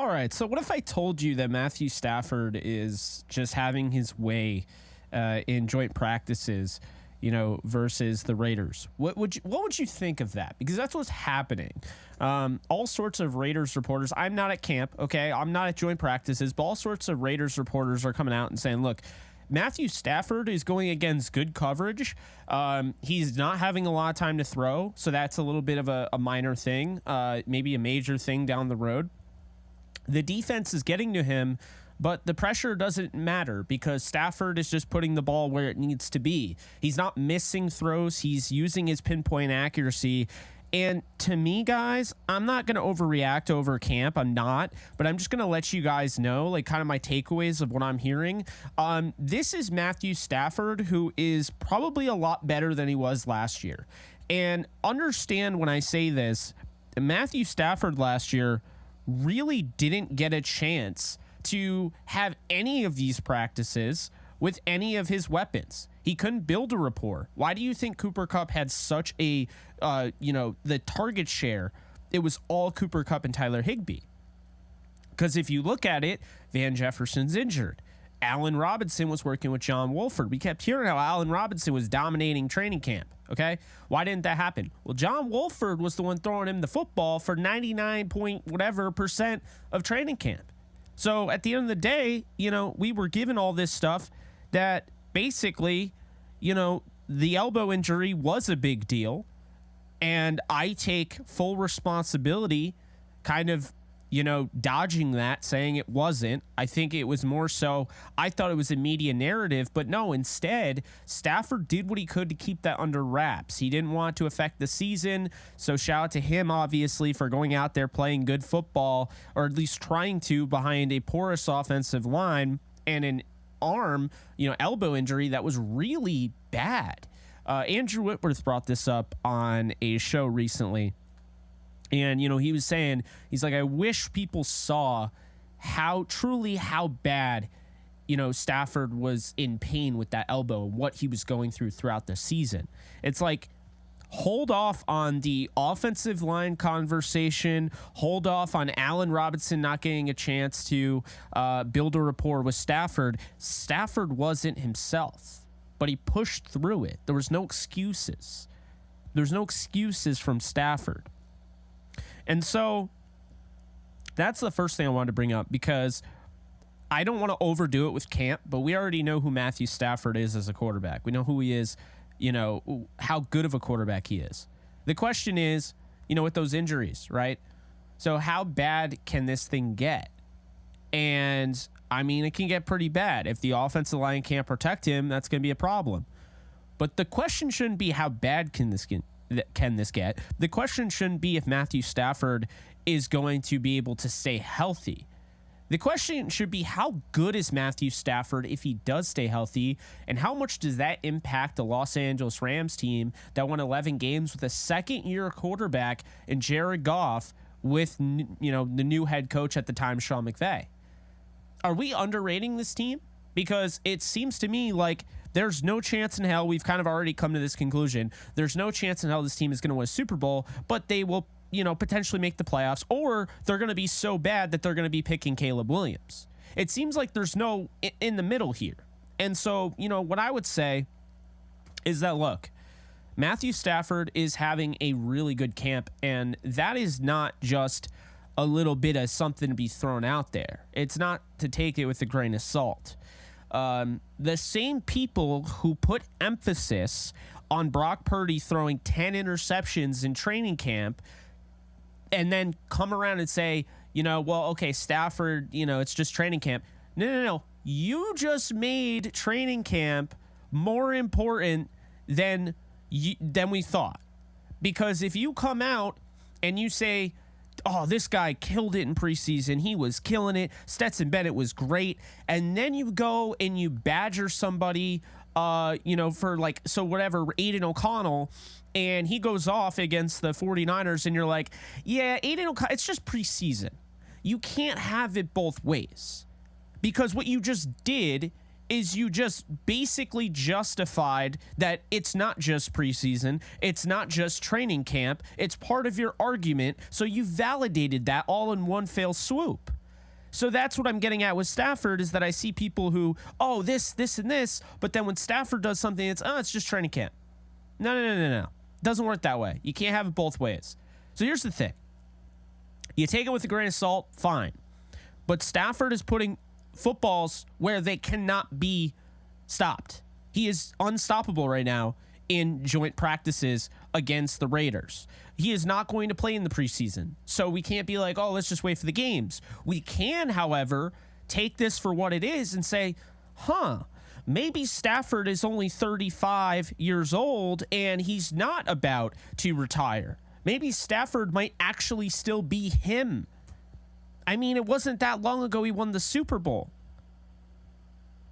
All right. So what if I told you that Matthew Stafford is just having his way in joint practices, versus the Raiders? What would you think of that? Because that's what's happening. All sorts of Raiders reporters. I'm not at camp. Okay, I'm not at joint practices, but all sorts of Raiders reporters are coming out and saying, look, Matthew Stafford is going against good coverage. He's not having a lot of time to throw, so that's a little bit of a minor thing, maybe a major thing down the road. The defense is getting to him, but the pressure doesn't matter because Stafford is just putting the ball where it needs to be. He's not missing throws. He's using his pinpoint accuracy. And to me, guys, I'm not going to overreact over camp. I'm not, but I'm just going to let you guys know, like, kind of my takeaways of what I'm hearing. This is Matthew Stafford, who is probably a lot better than he was last year. And understand when I say this, Matthew Stafford last year really didn't get a chance to have any of these practices with any of his weapons. He couldn't build a rapport. Why do you think Cooper Kupp had such a, the target share? It was all Cooper Kupp and Tyler Higbee. Because if you look at it, Van Jefferson's injured. Allen Robinson was working with John Wolford. We kept hearing how Allen Robinson was dominating training camp. Okay, why didn't that happen? Well, John Wolford was the one throwing him the football for 99% of training camp. So at the end of the day, we were given all this stuff that basically, the elbow injury was a big deal. And I take full responsibility kind of, dodging that, saying it wasn't. I think it was more so, I thought it was a media narrative, but no, instead, Stafford did what he could to keep that under wraps. He didn't want to affect the season, so shout out to him, obviously, for going out there playing good football, or at least trying to, behind a porous offensive line and an arm, elbow injury that was really bad. Andrew Whitworth brought this up on a show recently. And, he was saying, he's like, I wish people saw how bad, Stafford was in pain with that elbow and what he was going through throughout the season. It's like, hold off on the offensive line conversation. Hold off on Allen Robinson not getting a chance to build a rapport with Stafford. Stafford wasn't himself, but he pushed through it. There was no excuses. There's no excuses from Stafford. And so that's the first thing I wanted to bring up, because I don't want to overdo it with camp, but we already know who Matthew Stafford is as a quarterback. We know who he is, how good of a quarterback he is. The question is, with those injuries, right? So how bad can this thing get? And I mean, it can get pretty bad. If the offensive line can't protect him, that's going to be a problem. But the question shouldn't be how bad can this get. The question shouldn't be if Matthew Stafford is going to be able to stay healthy. The question should be, how good is Matthew Stafford if he does stay healthy, and how much does that impact the Los Angeles Rams team that won 11 games with a second-year quarterback in Jared Goff with, the new head coach at the time, Sean McVay? Are we underrating this team? Because it seems to me like there's no chance in hell. We've kind of already come to this conclusion. There's no chance in hell this team is going to win a Super Bowl, but they will, potentially make the playoffs, or they're going to be so bad that they're going to be picking Caleb Williams. It seems like there's no in the middle here. And so, what I would say is that, look, Matthew Stafford is having a really good camp, and that is not just a little bit of something to be thrown out there. It's not to take it with a grain of salt. The same people who put emphasis on Brock Purdy throwing 10 interceptions in training camp and then come around and say, Stafford, it's just training camp. No. You just made training camp more important than we thought. Because if you come out and you say, oh, this guy killed it in preseason, he was killing it, Stetson Bennett was great, and then you go and you badger somebody, for Aiden O'Connell, and he goes off against the 49ers, and you're like, yeah, Aiden O'Connell, it's just preseason. You can't have it both ways. Because what you just did is you just basically justified that it's not just preseason, it's not just training camp, it's part of your argument, so you validated that all in one fell swoop. So that's what I'm getting at with Stafford, is that I see people who, oh, this, and this, but then when Stafford does something, it's just training camp. No. Doesn't work that way. You can't have it both ways. So here's the thing. You take it with a grain of salt, fine. But Stafford is putting footballs where they cannot be stopped. He is unstoppable right now in joint practices against the Raiders. He is not going to play in the preseason. So we can't be like, oh, let's just wait for the games. We can, however, take this for what it is and say, maybe Stafford is only 35 years old and he's not about to retire. Maybe Stafford might actually still be him. I mean, it wasn't that long ago he won the Super Bowl.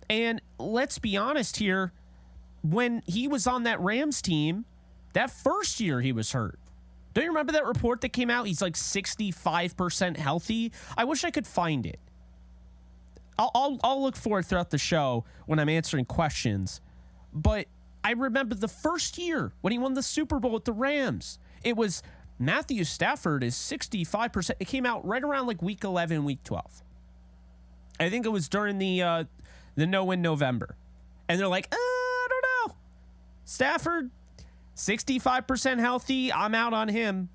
And let's be honest here, when he was on that Rams team, that first year he was hurt. Don't you remember that report that came out? He's like 65% healthy. I wish I could find it. I'll look for it throughout the show when I'm answering questions. But I remember the first year when he won the Super Bowl with the Rams. It was Matthew Stafford is 65%. It came out right around like week 11, week 12. I think it was during the no-win November. And they're like, I don't know. Stafford, 65% healthy. I'm out on him.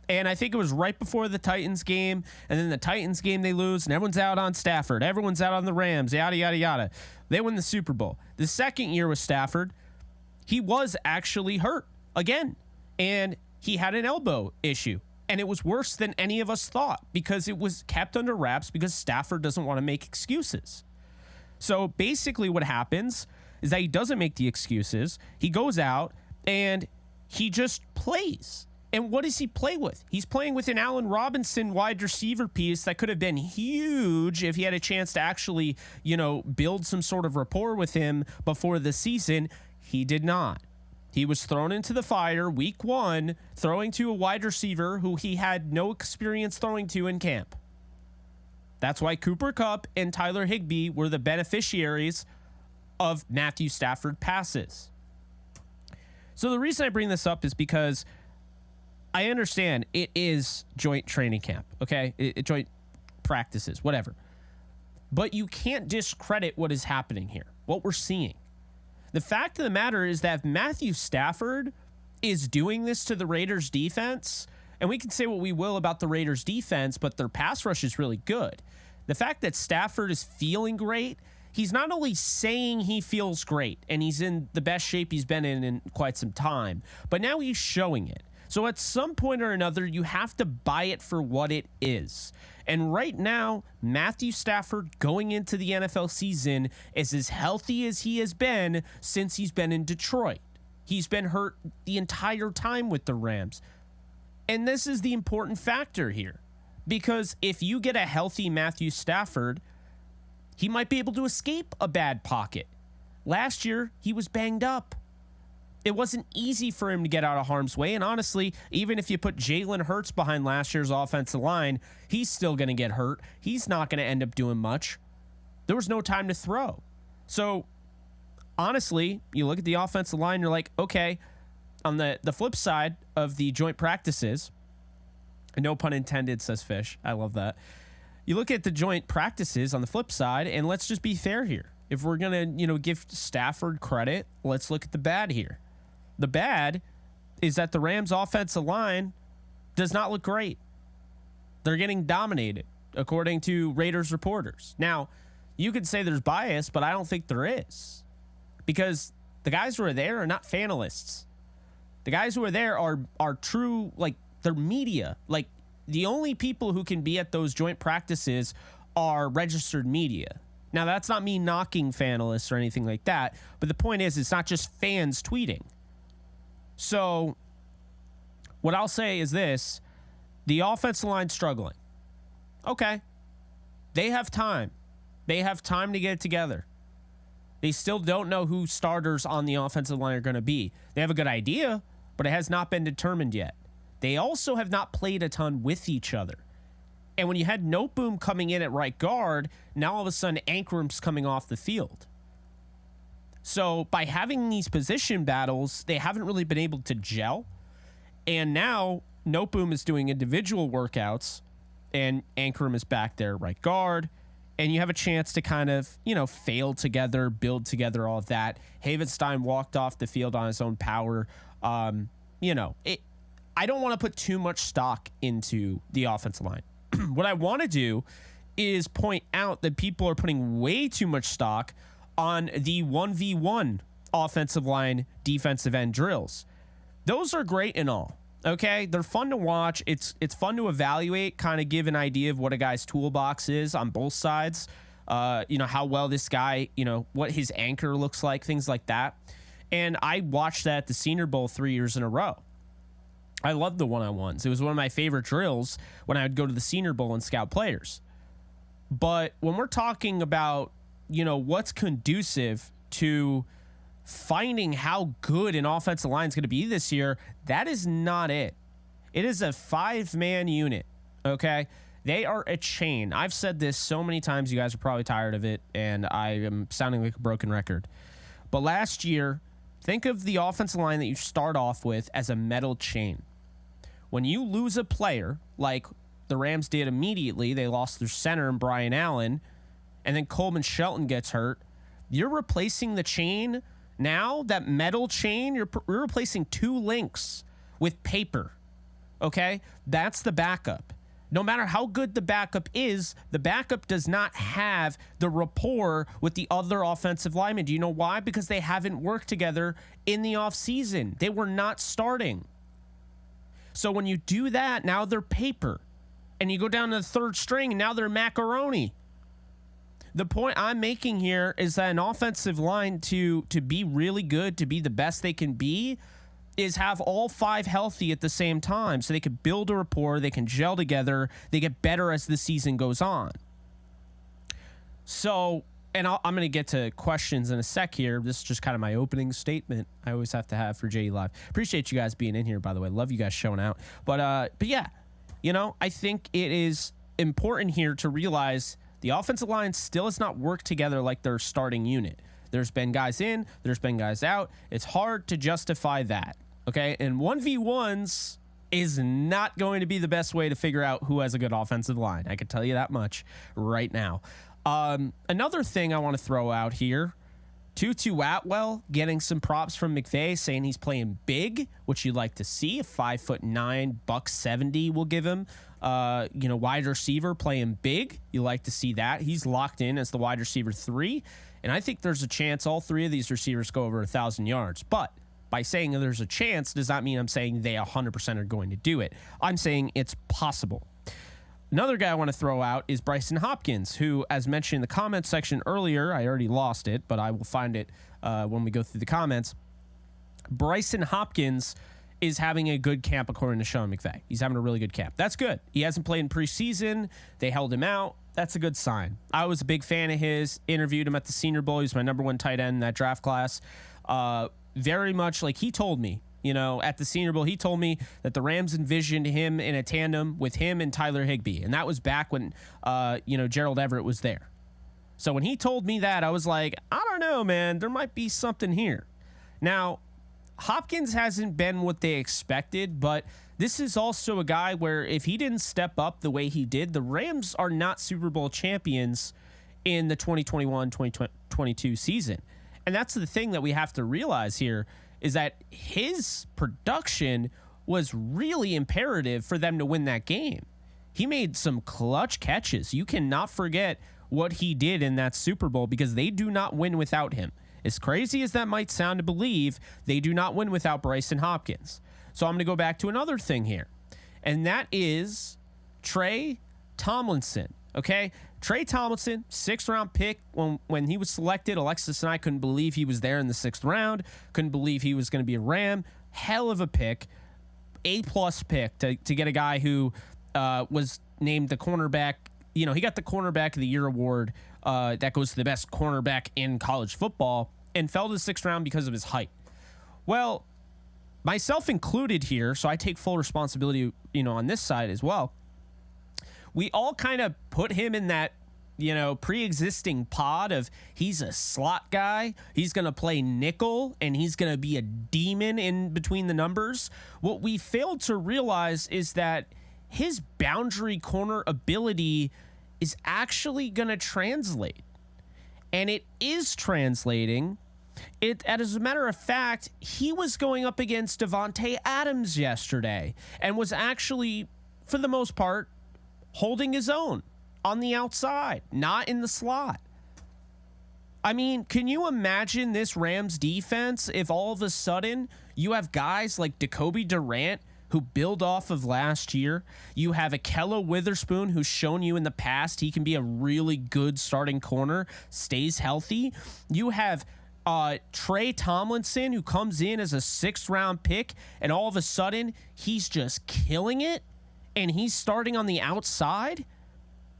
And I think it was right before the Titans game. And then the Titans game they lose. And everyone's out on Stafford. Everyone's out on the Rams. Yada, yada, yada. They win the Super Bowl. The second year with Stafford, he was actually hurt again. And he had an elbow issue. And it was worse than any of us thought because it was kept under wraps because Stafford doesn't want to make excuses. So basically what happens is that he doesn't make the excuses. He goes out and he just plays. And what does he play with? He's playing with an Allen Robinson wide receiver piece that could have been huge if he had a chance to actually, build some sort of rapport with him before the season. He did not. He was thrown into the fire week 1, throwing to a wide receiver who he had no experience throwing to in camp. That's why Cooper Kupp and Tyler Higbee were the beneficiaries of Matthew Stafford passes. So the reason I bring this up is because I understand it is joint training camp, okay? Joint practices, whatever. But you can't discredit what is happening here, what we're seeing. The fact of the matter is that if Matthew Stafford is doing this to the Raiders defense, and we can say what we will about the Raiders defense, but their pass rush is really good. The fact that Stafford is feeling great, he's not only saying he feels great and he's in the best shape he's been in quite some time, but now he's showing it. So at some point or another, you have to buy it for what it is. And right now, Matthew Stafford going into the NFL season is as healthy as he has been since he's been in Detroit. He's been hurt the entire time with the Rams. And this is the important factor here. Because if you get a healthy Matthew Stafford, he might be able to escape a bad pocket. Last year, he was banged up. It wasn't easy for him to get out of harm's way. And honestly, even if you put Jalen Hurts behind last year's offensive line, he's still going to get hurt. He's not going to end up doing much. There was no time to throw. So honestly, you look at the offensive line, you're like, okay, on the flip side of the joint practices, no pun intended, says Fish. I love that. You look at the joint practices on the flip side, and let's just be fair here. If we're going to, give Stafford credit, let's look at the bad here. The bad is that the Rams offensive line does not look great. They're getting dominated, according to Raiders reporters. Now, you could say there's bias, but I don't think there is. Because the guys who are there are not fanalists. The guys who are there are true, they're media. The only people who can be at those joint practices are registered media. Now, that's not me knocking fanalists or anything like that, but the point is, it's not just fans tweeting. So, what I'll say is this. The offensive line's struggling. Okay. They have time. They have time to get it together. They still don't know who starters on the offensive line are going to be. They have a good idea, but it has not been determined yet. They also have not played a ton with each other. And when you had Noteboom coming in at right guard, now all of a sudden Ankram's coming off the field. So by having these position battles, they haven't really been able to gel. And now Noteboom is doing individual workouts and Ankrum is back there, right guard. And you have a chance to kind of, fail together, build together, all of that. Havenstein walked off the field on his own power. I don't want to put too much stock into the offensive line. What I want to do is point out that people are putting way too much stock on the 1v1 offensive line defensive end drills. Those are great and all. Okay, they're fun to watch. It's fun to evaluate, kind of give an idea of what a guy's toolbox is on both sides. How well this guy, what his anchor looks like, things like that. And I watched that at the Senior Bowl 3 years in a row. I loved the one-on-ones. It was one of my favorite drills when I would go to the Senior Bowl and scout players. But when we're talking about, what's conducive to finding how good an offensive line is going to be this year, that is not it. It is a 5-man unit, okay? They are a chain. I've said this so many times, you guys are probably tired of it, and I am sounding like a broken record. But last year, think of the offensive line that you start off with as a metal chain. When you lose a player, like the Rams did immediately, they lost their center in Brian Allen, and then Coleman Shelton gets hurt, you're replacing the chain. Now, that metal chain, you're replacing 2 links with paper, okay? That's the backup. No matter how good the backup is, the backup does not have the rapport with the other offensive linemen. Do you know why? Because they haven't worked together in the offseason. They were not starting. So when you do that, now they're paper. And you go down to the 3rd string, and now they're macaroni. The point I'm making here is that an offensive line to be really good, to be the best they can be, is have all 5 healthy at the same time so they can build a rapport, they can gel together, they get better as the season goes on. So, and I'm going to get to questions in a sec here. This is just kind of my opening statement I always have to have for JE Live. Appreciate you guys being in here, by the way. Love you guys showing out. But yeah, I think it is important here to realize the offensive line still has not worked together like their starting unit. There's been guys in, there's been guys out. It's hard to justify that, okay? And 1v1s is not going to be the best way to figure out who has a good offensive line. I can tell you that much right now. Another thing I want to throw out here, Tutu Atwell getting some props from McVay, saying he's playing big, which you'd like to see. A 5'9", $170 will give him. Wide receiver playing big. You like to see that. He's locked in as the wide receiver 3. And I think there's a chance all 3 of these receivers go over 1,000 yards. But by saying there's a chance does not mean I'm saying they 100% are going to do it. I'm saying it's possible. Another guy I want to throw out is Brycen Hopkins, who, as mentioned in the comments section earlier, I already lost it, but I will find it when we go through the comments. Brycen Hopkins is having a good camp according to Sean McVay. He's having a really good camp. That's good. He hasn't played in preseason. They held him out. That's a good sign. I was a big fan of his. Interviewed him at the Senior Bowl. He's my #1 tight end in that draft class. Very much like he told me, at the Senior Bowl, he told me that the Rams envisioned him in a tandem with him and Tyler Higbee. And that was back when, Gerald Everett was there. So when he told me that, I was like, I don't know, man. There might be something here. Now, Hopkins hasn't been what they expected, but this is also a guy where if he didn't step up the way he did, the Rams are not Super Bowl champions in the 2021-2022 season. And that's the thing that we have to realize here is that his production was really imperative for them to win that game. He made some clutch catches. You cannot forget what he did in that Super Bowl because they do not win without him. As crazy as that might sound to believe, they do not win without Brycen Hopkins. So I'm going to go back to another thing here, and that is Trey Tomlinson, okay? Trey Tomlinson, 6th-round pick when he was selected. Alexis and I couldn't believe he was there in the 6th round, couldn't believe he was going to be a Ram. Hell of a pick, A-plus pick to get a guy who was named the cornerback. He got the Cornerback of the Year award that goes to the best cornerback in college football and fell to the 6th round because of his height. Well, myself included here, so I take full responsibility, on this side as well. We all kind of put him in that, pre-existing pod of he's a slot guy, he's going to play nickel, and he's going to be a demon in between the numbers. What we failed to realize is that his boundary corner ability is actually going to translate. And it is translating. As a matter of fact, he was going up against Davante Adams yesterday and was actually, for the most part, holding his own on the outside, not in the slot. I mean, can you imagine this Rams defense if all of a sudden you have guys like Jacoby Durant who build off of last year? You have Ahkello Witherspoon, who's shown you in the past he can be a really good starting corner, stays healthy. You have Trey Tomlinson, who comes in as a 6th-round pick, and all of a sudden he's just killing it, and he's starting on the outside.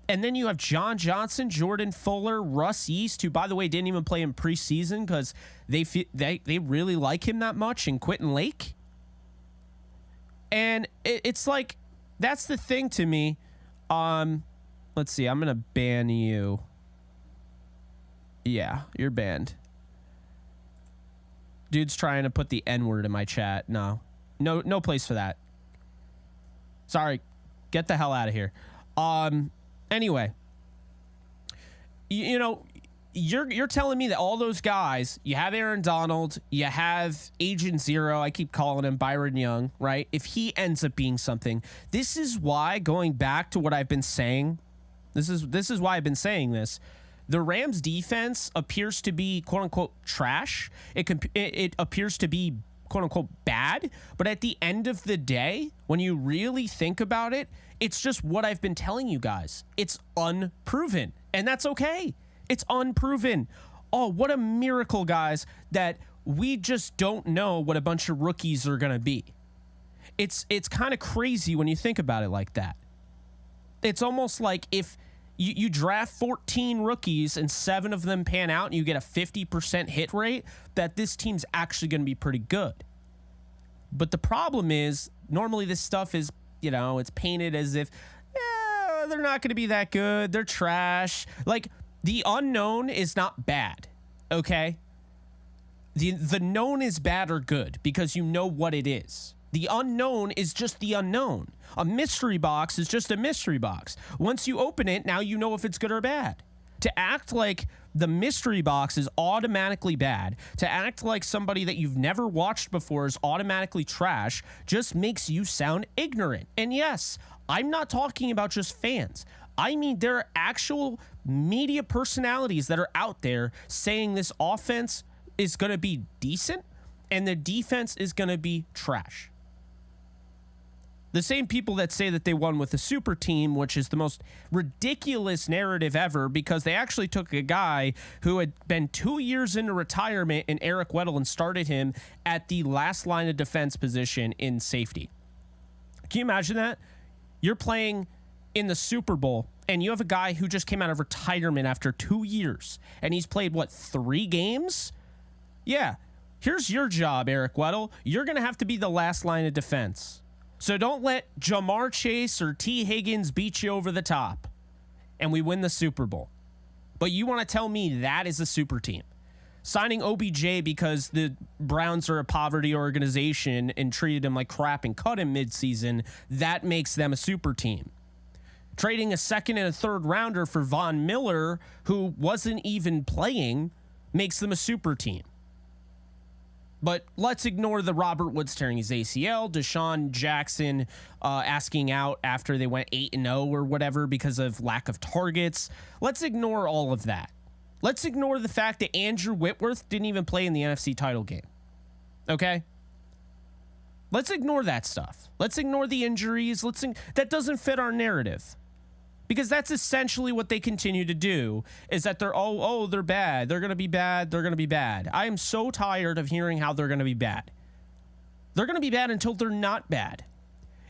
And then you have John Johnson, Jordan Fuller, Russ East, who, by the way, didn't even play in preseason because they really like him that much, and Quentin Lake. And it's like, that's the thing to me. Let's see. I'm going to ban you. Yeah, you're banned. Dude's trying to put the N-word in my chat. No place for that. Sorry. Get the hell out of here. Anyway, you know, you're telling me that all those guys, you have Aaron Donald, you have Agent Zero, I keep calling him Byron Young, right? If he ends up being something, this is why, going back to what I've been saying, this is why I've been saying this. The Rams defense appears to be quote unquote trash. It appears to be quote unquote bad, but at the end of the day, when you really think about it, it's just what I've been telling you guys. It's unproven, and that's okay. It's unproven. Oh, what a miracle, guys, that we just don't know what a bunch of rookies are going to be. It's kind of crazy when you think about it like that. It's almost like if you draft 14 rookies and 7 of them pan out and you get a 50% hit rate, that this team's actually going to be pretty good. But the problem is, normally this stuff is, you know, it's painted as if, yeah, they're not going to be that good. They're trash. Like, the unknown is not bad, okay? The known is bad or good because you know what it is. The unknown is just the unknown. A mystery box is just a mystery box. Once you open it, now you know if it's good or bad. To act like the mystery box is automatically bad, to act like somebody that you've never watched before is automatically trash, just makes you sound ignorant. And yes, I'm not talking about just fans. I mean, there are actual media personalities that are out there saying this offense is going to be decent and the defense is going to be trash. The same people that say that they won with a super team, which is the most ridiculous narrative ever, because they actually took a guy who had been 2 years into retirement in Eric Weddle and started him at the last line of defense position in safety. Can you imagine that? You're playing in the Super Bowl and you have a guy who just came out of retirement after 2 years and he's played, what, 3 games? Yeah. Here's your job, Eric Weddle. You're going to have to be the last line of defense. So don't let Jamar Chase or T. Higgins beat you over the top and we win the Super Bowl. But you want to tell me that is a super team? Signing OBJ because the Browns are a poverty organization and treated him like crap and cut him midseason, that makes them a super team. Trading a 2nd and a 3rd rounder for Von Miller, who wasn't even playing, makes them a super team. But let's ignore the Robert Woods tearing his ACL, Deshaun Jackson asking out after they went 8-0 or whatever because of lack of targets. Let's ignore all of that. Let's ignore the fact that Andrew Whitworth didn't even play in the NFC title game. Okay? Let's ignore that stuff. Let's ignore the injuries. That doesn't fit our narrative. Because that's essentially what they continue to do, is that they're, they're bad. They're going to be bad. They're going to be bad. I am so tired of hearing how they're going to be bad. They're going to be bad until they're not bad.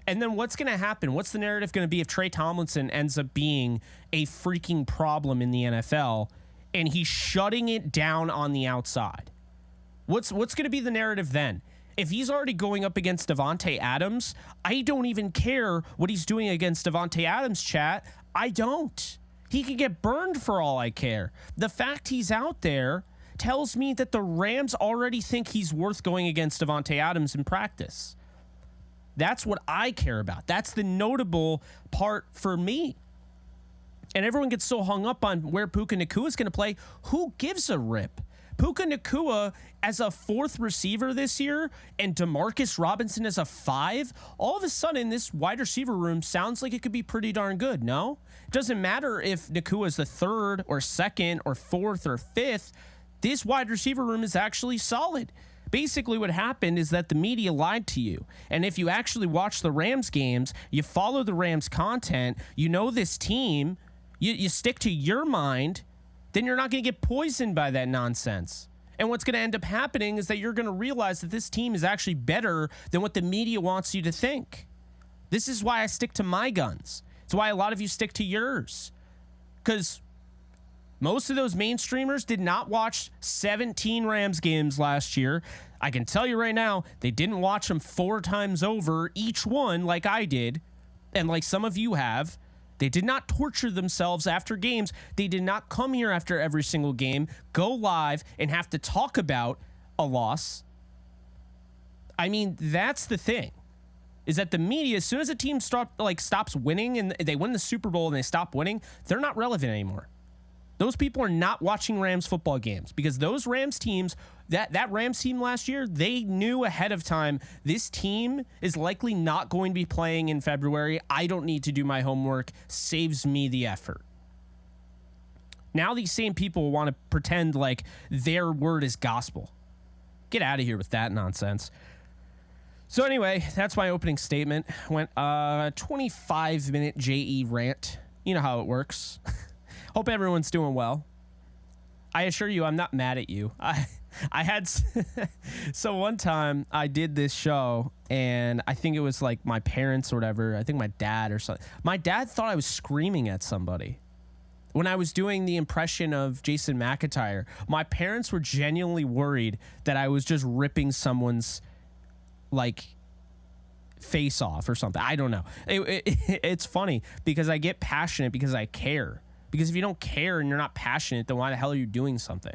And then what's going to happen? What's the narrative going to be if Trey Tomlinson ends up being a freaking problem in the NFL and he's shutting it down on the outside? What's going to be the narrative then? If he's already going up against Davante Adams, I don't even care what he's doing against Davante Adams, chat. I don't. He could get burned for all I care. The fact he's out there tells me that the Rams already think he's worth going against Davante Adams in practice. That's what I care about. That's the notable part for me. And everyone gets so hung up on where Puka Nacua is going to play. Who gives a rip? Puka Nacua as a 4th receiver this year and Demarcus Robinson as a 5, all of a sudden this wide receiver room sounds like it could be pretty darn good, no? It doesn't matter if Nacua is the 3rd or 2nd or 4th or 5th. This wide receiver room is actually solid. Basically what happened is that the media lied to you. And if you actually watch the Rams games, you follow the Rams content, you know this team, you stick to your mind, then you're not going to get poisoned by that nonsense. And what's going to end up happening is that you're going to realize that this team is actually better than what the media wants you to think. This is why I stick to my guns. It's why a lot of you stick to yours. Because most of those mainstreamers did not watch 17 Rams games last year. I can tell you right now, they didn't watch them 4 times over each one like I did, and like some of you have. They did not torture themselves after games. They did not come here after every single game, go live, and have to talk about a loss. I mean, that's the thing, is that the media, as soon as a team stops winning and they win the Super Bowl and they stop winning, they're not relevant anymore. Those people are not watching Rams football games because those Rams teams, that Rams team last year, they knew ahead of time this team is likely not going to be playing in February. I don't need to do my homework. Saves me the effort. Now these same people want to pretend like their word is gospel. Get out of here with that nonsense. So anyway, that's my opening statement. Went 25-minute JE rant. You know how it works. Hope everyone's doing well. I assure you, I'm not mad at you. I had so one time I did this show, and I think it was like my parents or whatever. I think my dad or something. My dad thought I was screaming at somebody when I was doing the impression of Jason McIntyre. My parents were genuinely worried that I was just ripping someone's like face off or something. I don't know. It's funny because I get passionate because I care. Because if you don't care and you're not passionate, then why the hell are you doing something?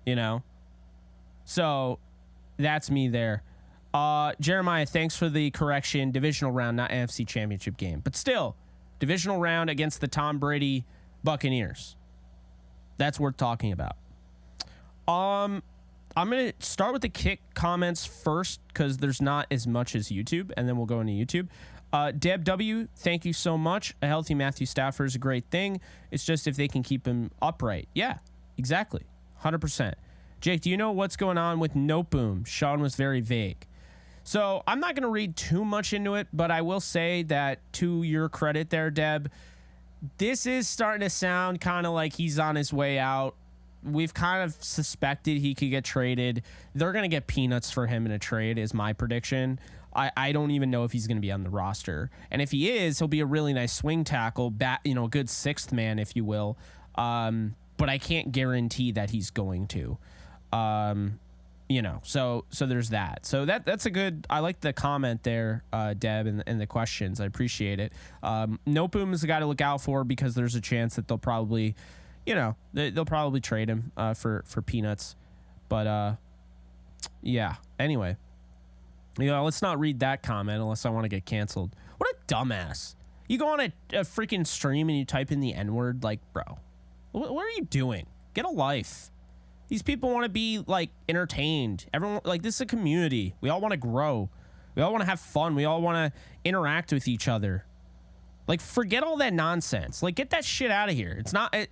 You know? So that's me there. Jeremiah, thanks for the correction. Divisional round, not NFC Championship game. But still, divisional round against the Tom Brady Buccaneers. That's worth talking about. I'm going to start with the kick comments first because there's not as much as YouTube, and then we'll go into YouTube. Deb W, thank you so much. A healthy Matthew Stafford is a great thing. It's just if they can keep him upright. Yeah, exactly. 100%. Jake, do you know what's going on with Note Boom? Sean was very vague. So I'm not going to read too much into it, but I will say that to your credit there, Deb, this is starting to sound kind of like he's on his way out. We've kind of suspected he could get traded. They're going to get peanuts for him in a trade is my prediction. I don't even know if he's going to be on the roster. And if he is, he'll be a really nice swing tackle, a good 6th man, if you will. But I can't guarantee that he's going to. So there's that. So that's a good, I like the comment there, Deb, and the questions. I appreciate it. Noteboom is the guy to look out for because there's a chance that they'll probably, they'll probably trade him for peanuts. But yeah, anyway. Let's not read that comment unless I want to get canceled. What a dumbass. You go on a freaking stream and you type in the N-word, like, bro, what are you doing? Get a life. These people want to be, like, entertained. Everyone, like, this is a community. We all want to grow. We all want to have fun. We all want to interact with each other. Like, forget all that nonsense. Like, get that shit out of here.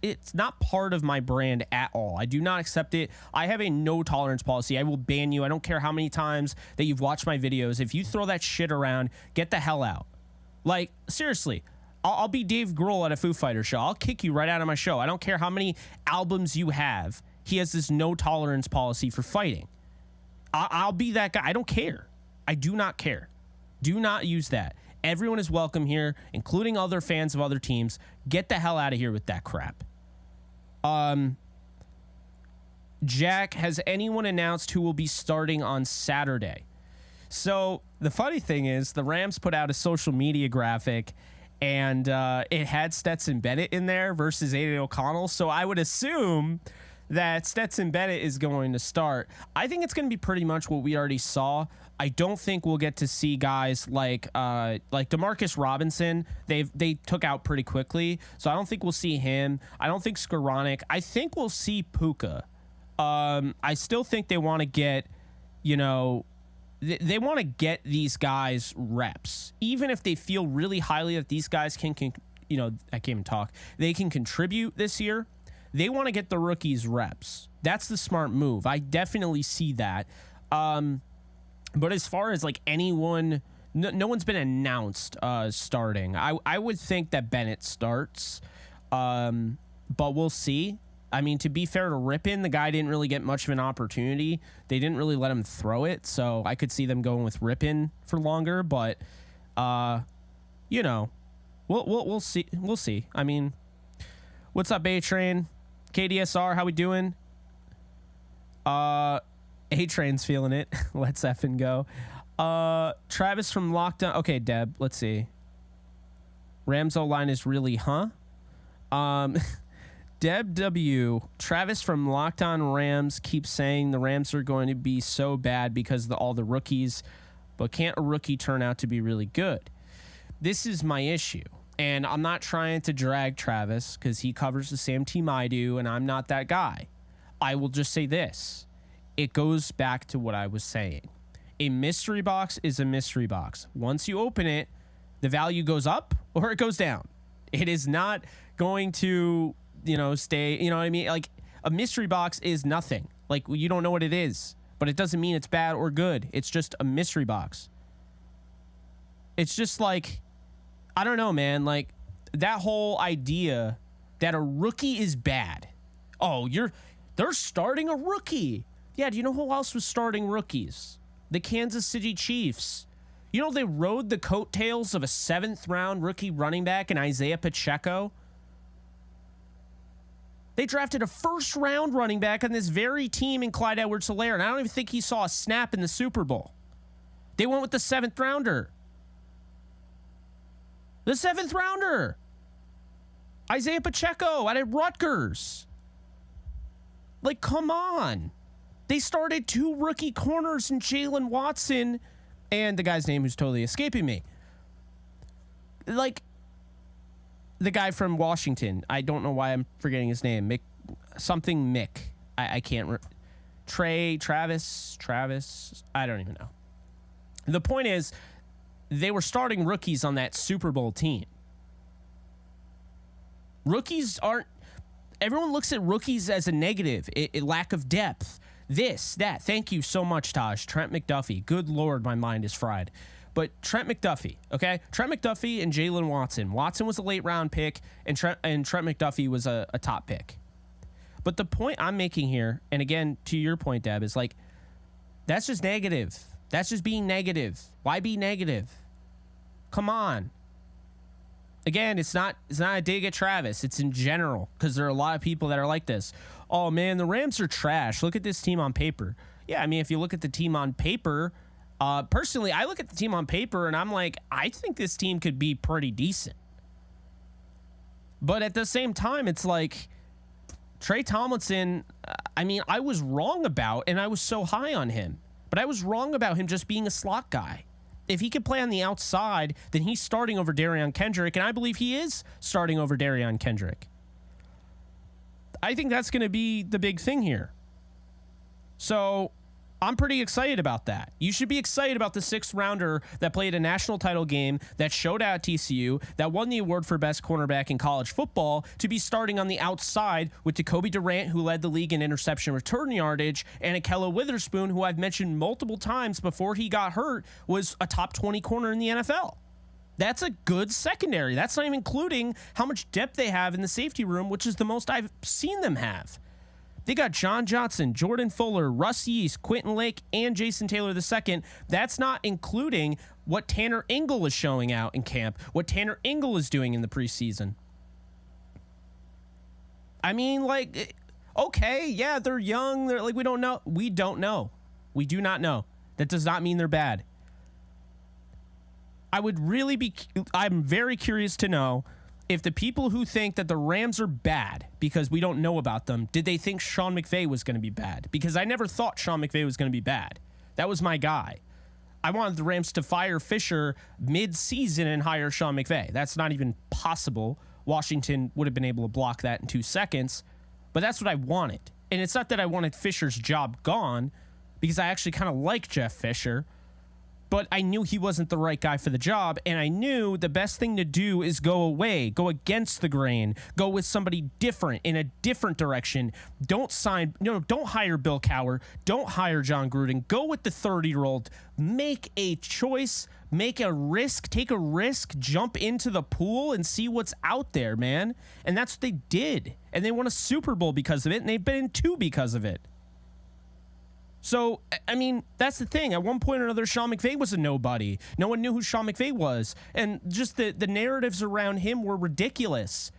It's not part of my brand at all. I do not accept it. I have a no tolerance policy. I will ban you. I don't care how many times that you've watched my videos. If you throw that shit around, get the hell out. Like, seriously, I'll be Dave Grohl at a Foo Fighters show. I'll kick you right out of my show. I don't care how many albums you have. He has this no tolerance policy for fighting. I'll be that guy. I don't care. I do not care. Do not use that. Everyone is welcome here, including other fans of other teams. Get the hell out of here with that crap. Jack, has anyone announced who will be starting on Saturday? So the funny thing is the Rams put out a social media graphic and it had Stetson Bennett in there versus Aiden O'Connell. So I would assume that Stetson Bennett is going to start, I think it's going to be pretty much what we already saw. I don't think we'll get to see guys like Demarcus Robinson. They took out pretty quickly, so I don't think we'll see him. I don't think Skoranek. I think we'll see Puka. I still think they want to get, they want to get these guys reps, even if they feel really highly that these guys can I can't even talk. They can contribute this year. They want to get the rookies reps. That's the smart move. I definitely see that. But as far as like anyone, no one's been announced starting. I would think that Bennett starts, but we'll see. I mean, to be fair to Rippon, the guy didn't really get much of an opportunity. They didn't really let him throw it, so I could see them going with Rippon for longer. But we'll see. We'll see. I mean, what's up, A-Train? KDSR, how we doing? A-Train's feeling it. Let's effing go. Travis from Lockdown. Okay, Deb, let's see. Rams O-line is really, Deb W. Travis from Locked On Rams keeps saying the Rams are going to be so bad because of all the rookies, but can't a rookie turn out to be really good? This is my issue. And I'm not trying to drag Travis because he covers the same team I do, and I'm not that guy. I will just say this. It goes back to what I was saying. A mystery box is a mystery box. Once you open it, the value goes up or it goes down. It is not going to, stay, you know what I mean? Like, a mystery box is nothing. Like, you don't know what it is, but it doesn't mean it's bad or good. It's just a mystery box. It's just like, I don't know, man. Like, that whole idea that a rookie is bad. Oh, they're starting a rookie. Yeah, do you know who else was starting rookies? The Kansas City Chiefs. They rode the coattails of a 7th-round rookie running back in Isaiah Pacheco. They drafted a 1st-round running back on this very team in Clyde Edwards-Helaire, and I don't even think he saw a snap in the Super Bowl. They went with the 7th-rounder. The 7th-rounder. Isaiah Pacheco out of Rutgers. Like, come on. They started 2 rookie corners in Jalen Watson and the guy's name who's totally escaping me. Like, the guy from Washington. I don't know why I'm forgetting his name. Mick. I can't. Travis. I don't even know. The point is, they were starting rookies on that Super Bowl team. Rookies aren't... Everyone looks at rookies as a negative, a lack of depth. This, that. Thank you so much, Taj. Trent McDuffie. Good Lord, my mind is fried. But Trent McDuffie, okay? Trent McDuffie and Jalen Watson. Watson was a late-round pick, and Trent McDuffie was a top pick. But the point I'm making here, and again, to your point, Deb, is like, that's just negative. That's just being negative. Why be negative? Come on. Again, it's not a dig at Travis. It's in general, because there are a lot of people that are like this. Oh, man, the Rams are trash. Look at this team on paper. Yeah, I mean, if you look at the team on paper, personally, I look at the team on paper, and I'm like, I think this team could be pretty decent. But at the same time, it's like, Trey Tomlinson, I was wrong about, and I was so high on him. But I was wrong about him just being a slot guy. If he could play on the outside, then he's starting over Darion Kendrick, and I believe he is starting over Darion Kendrick. I think that's going to be the big thing here. So I'm pretty excited about that. You should be excited about the 6th-rounder that played a national title game, that showed out at TCU, that won the award for best cornerback in college football, to be starting on the outside with Jacoby Durant, who led the league in interception return yardage, and Ahkello Witherspoon, who I've mentioned multiple times before he got hurt, was a top 20 corner in the NFL. That's a good secondary. That's not even including how much depth they have in the safety room, which is the most I've seen them have. They got John Johnson, Jordan Fuller, Russ Yeast, Quentin Lake, and Jason Taylor II. That's not including what Tanner Ingle is showing out in camp, what Tanner Ingle is doing in the preseason. I mean, like, okay, yeah, they're young. They're like, we don't know. We don't know. We do not know. That does not mean they're bad. I'm very curious to know if the people who think that the Rams are bad because we don't know about them, did they think Sean McVay was going to be bad? Because I never thought Sean McVay was going to be bad. That was my guy. I wanted the Rams to fire Fisher mid-season and hire Sean McVay. That's not even possible. Washington would have been able to block that in 2 seconds, but that's what I wanted. And it's not that I wanted Fisher's job gone, because I actually kind of like Jeff Fisher, but I knew he wasn't the right guy for the job, and I knew the best thing to do is go away, go against the grain, go with somebody different in a different direction. Don't hire Bill Cowher, don't hire John Gruden. Go with the 30-year-old. Make a choice, make a risk, take a risk, jump into the pool and see what's out there, man. And that's what they did, and they won a Super Bowl because of it, and they've been in 2 because of it. So, I mean, that's the thing. At one point or another, Sean McVay was a nobody. No one knew who Sean McVay was. And just the narratives around him were ridiculous.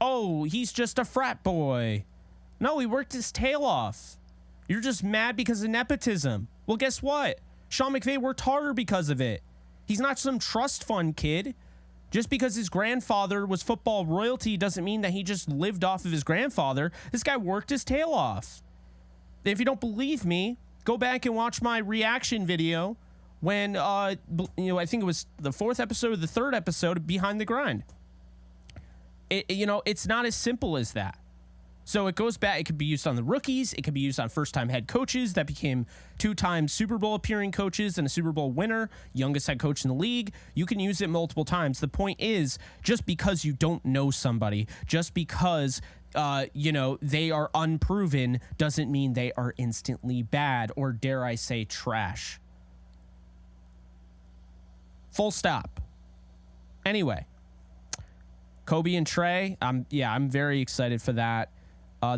Oh, he's just a frat boy. No, he worked his tail off. You're just mad because of nepotism. Well, guess what? Sean McVay worked harder because of it. He's not some trust fund kid. Just because his grandfather was football royalty doesn't mean that he just lived off of his grandfather. This guy worked his tail off. If you don't believe me, go back and watch my reaction video when, I think it was the 4th episode or the 3rd episode of Behind the Grind. It's not as simple as that. So it goes back. It could be used on the rookies. It could be used on first-time head coaches that became 2-time Super Bowl appearing coaches and a Super Bowl winner, youngest head coach in the league. You can use it multiple times. The point is, just because you don't know somebody, just because they are unproven doesn't mean they are instantly bad or, dare I say, trash. Full stop. Anyway, Kobe and Trey, I'm very excited for that.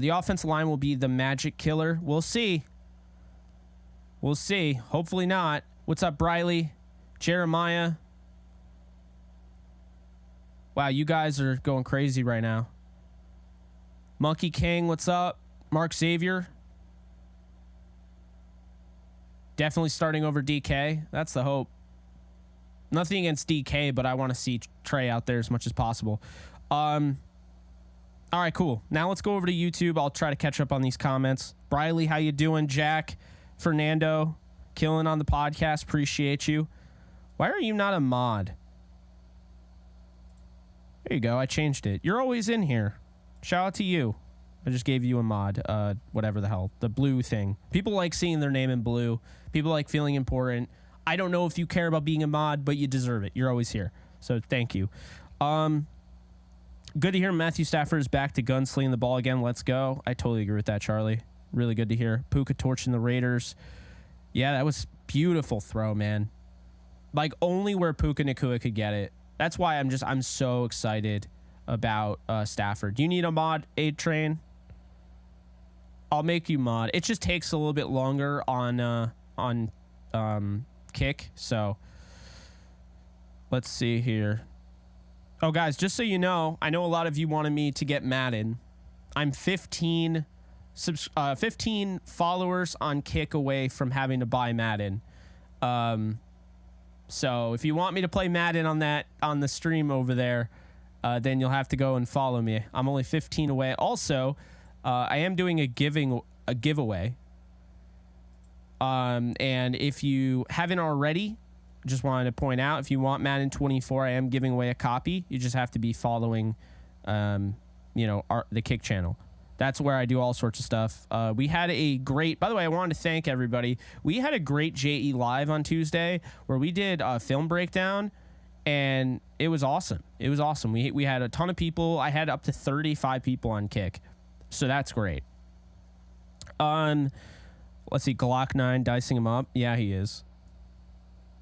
The offensive line will be the magic killer. We'll see. Hopefully not. What's up, Briley? Jeremiah? Wow, you guys are going crazy right now. Monkey King, what's up? Mark Xavier. Definitely starting over DK. That's the hope. Nothing against DK, but I want to see Trey out there as much as possible. All right, cool. Now let's go over to YouTube. I'll try to catch up on these comments. Briley, how you doing? Jack, Fernando, killing on the podcast. Appreciate you. Why are you not a mod? There you go. I changed it. You're always in here. Shout out to you. I just gave you a mod, whatever the hell, the blue thing. People like seeing their name in blue. People like feeling important. I don't know if you care about being a mod, but you deserve it. You're always here. So thank you. Good to hear Matthew Stafford is back to gunslinging the ball again. Let's go. I totally agree with that, Charlie. Really good to hear. Puka torching the Raiders. Yeah, that was beautiful throw, man. Like only where Puka Nacua could get it. That's why I'm so excited about Stafford. Do you need a mod, A-Train? I'll make you mod. It just takes a little bit longer on Kick. So let's see here. Oh, guys, just so you know, I know a lot of you wanted me to get Madden. I'm 15 followers on Kick away from having to buy Madden. So if you want me to play Madden on the stream over there, then you'll have to go and follow me. I'm only 15 away. Also, I am doing a giveaway. And if you haven't already, just wanted to point out, if you want Madden 24, I am giving away a copy. You just have to be following, the Kick channel. That's where I do all sorts of stuff. We had a great, by the way, I wanted to thank everybody. We had a great JE Live on Tuesday where we did a film breakdown, and it was awesome. It was awesome. We had a ton of people. I had up to 35 people on Kick. So that's great. Let's see, Glock 9 dicing him up. Yeah, he is.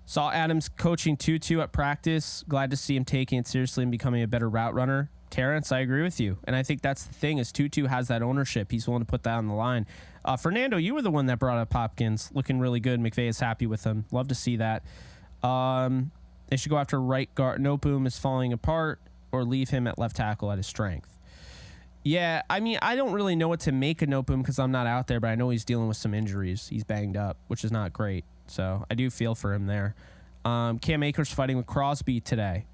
Saw Adams coaching Tutu at practice. Glad to see him taking it seriously and becoming a better route runner. Terrence, I agree with you. And I think that's the thing is Tutu has that ownership. He's willing to put that on the line. Fernando, you were the one that brought up Hopkins. Looking really good. McVay is happy with him. Love to see that. They should go after right guard. Nopum is falling apart or leave him at left tackle at his strength. Yeah, I mean, I don't really know what to make of Nopum because I'm not out there, but I know he's dealing with some injuries. He's banged up, which is not great. So I do feel for him there. Cam Akers fighting with Crosby today.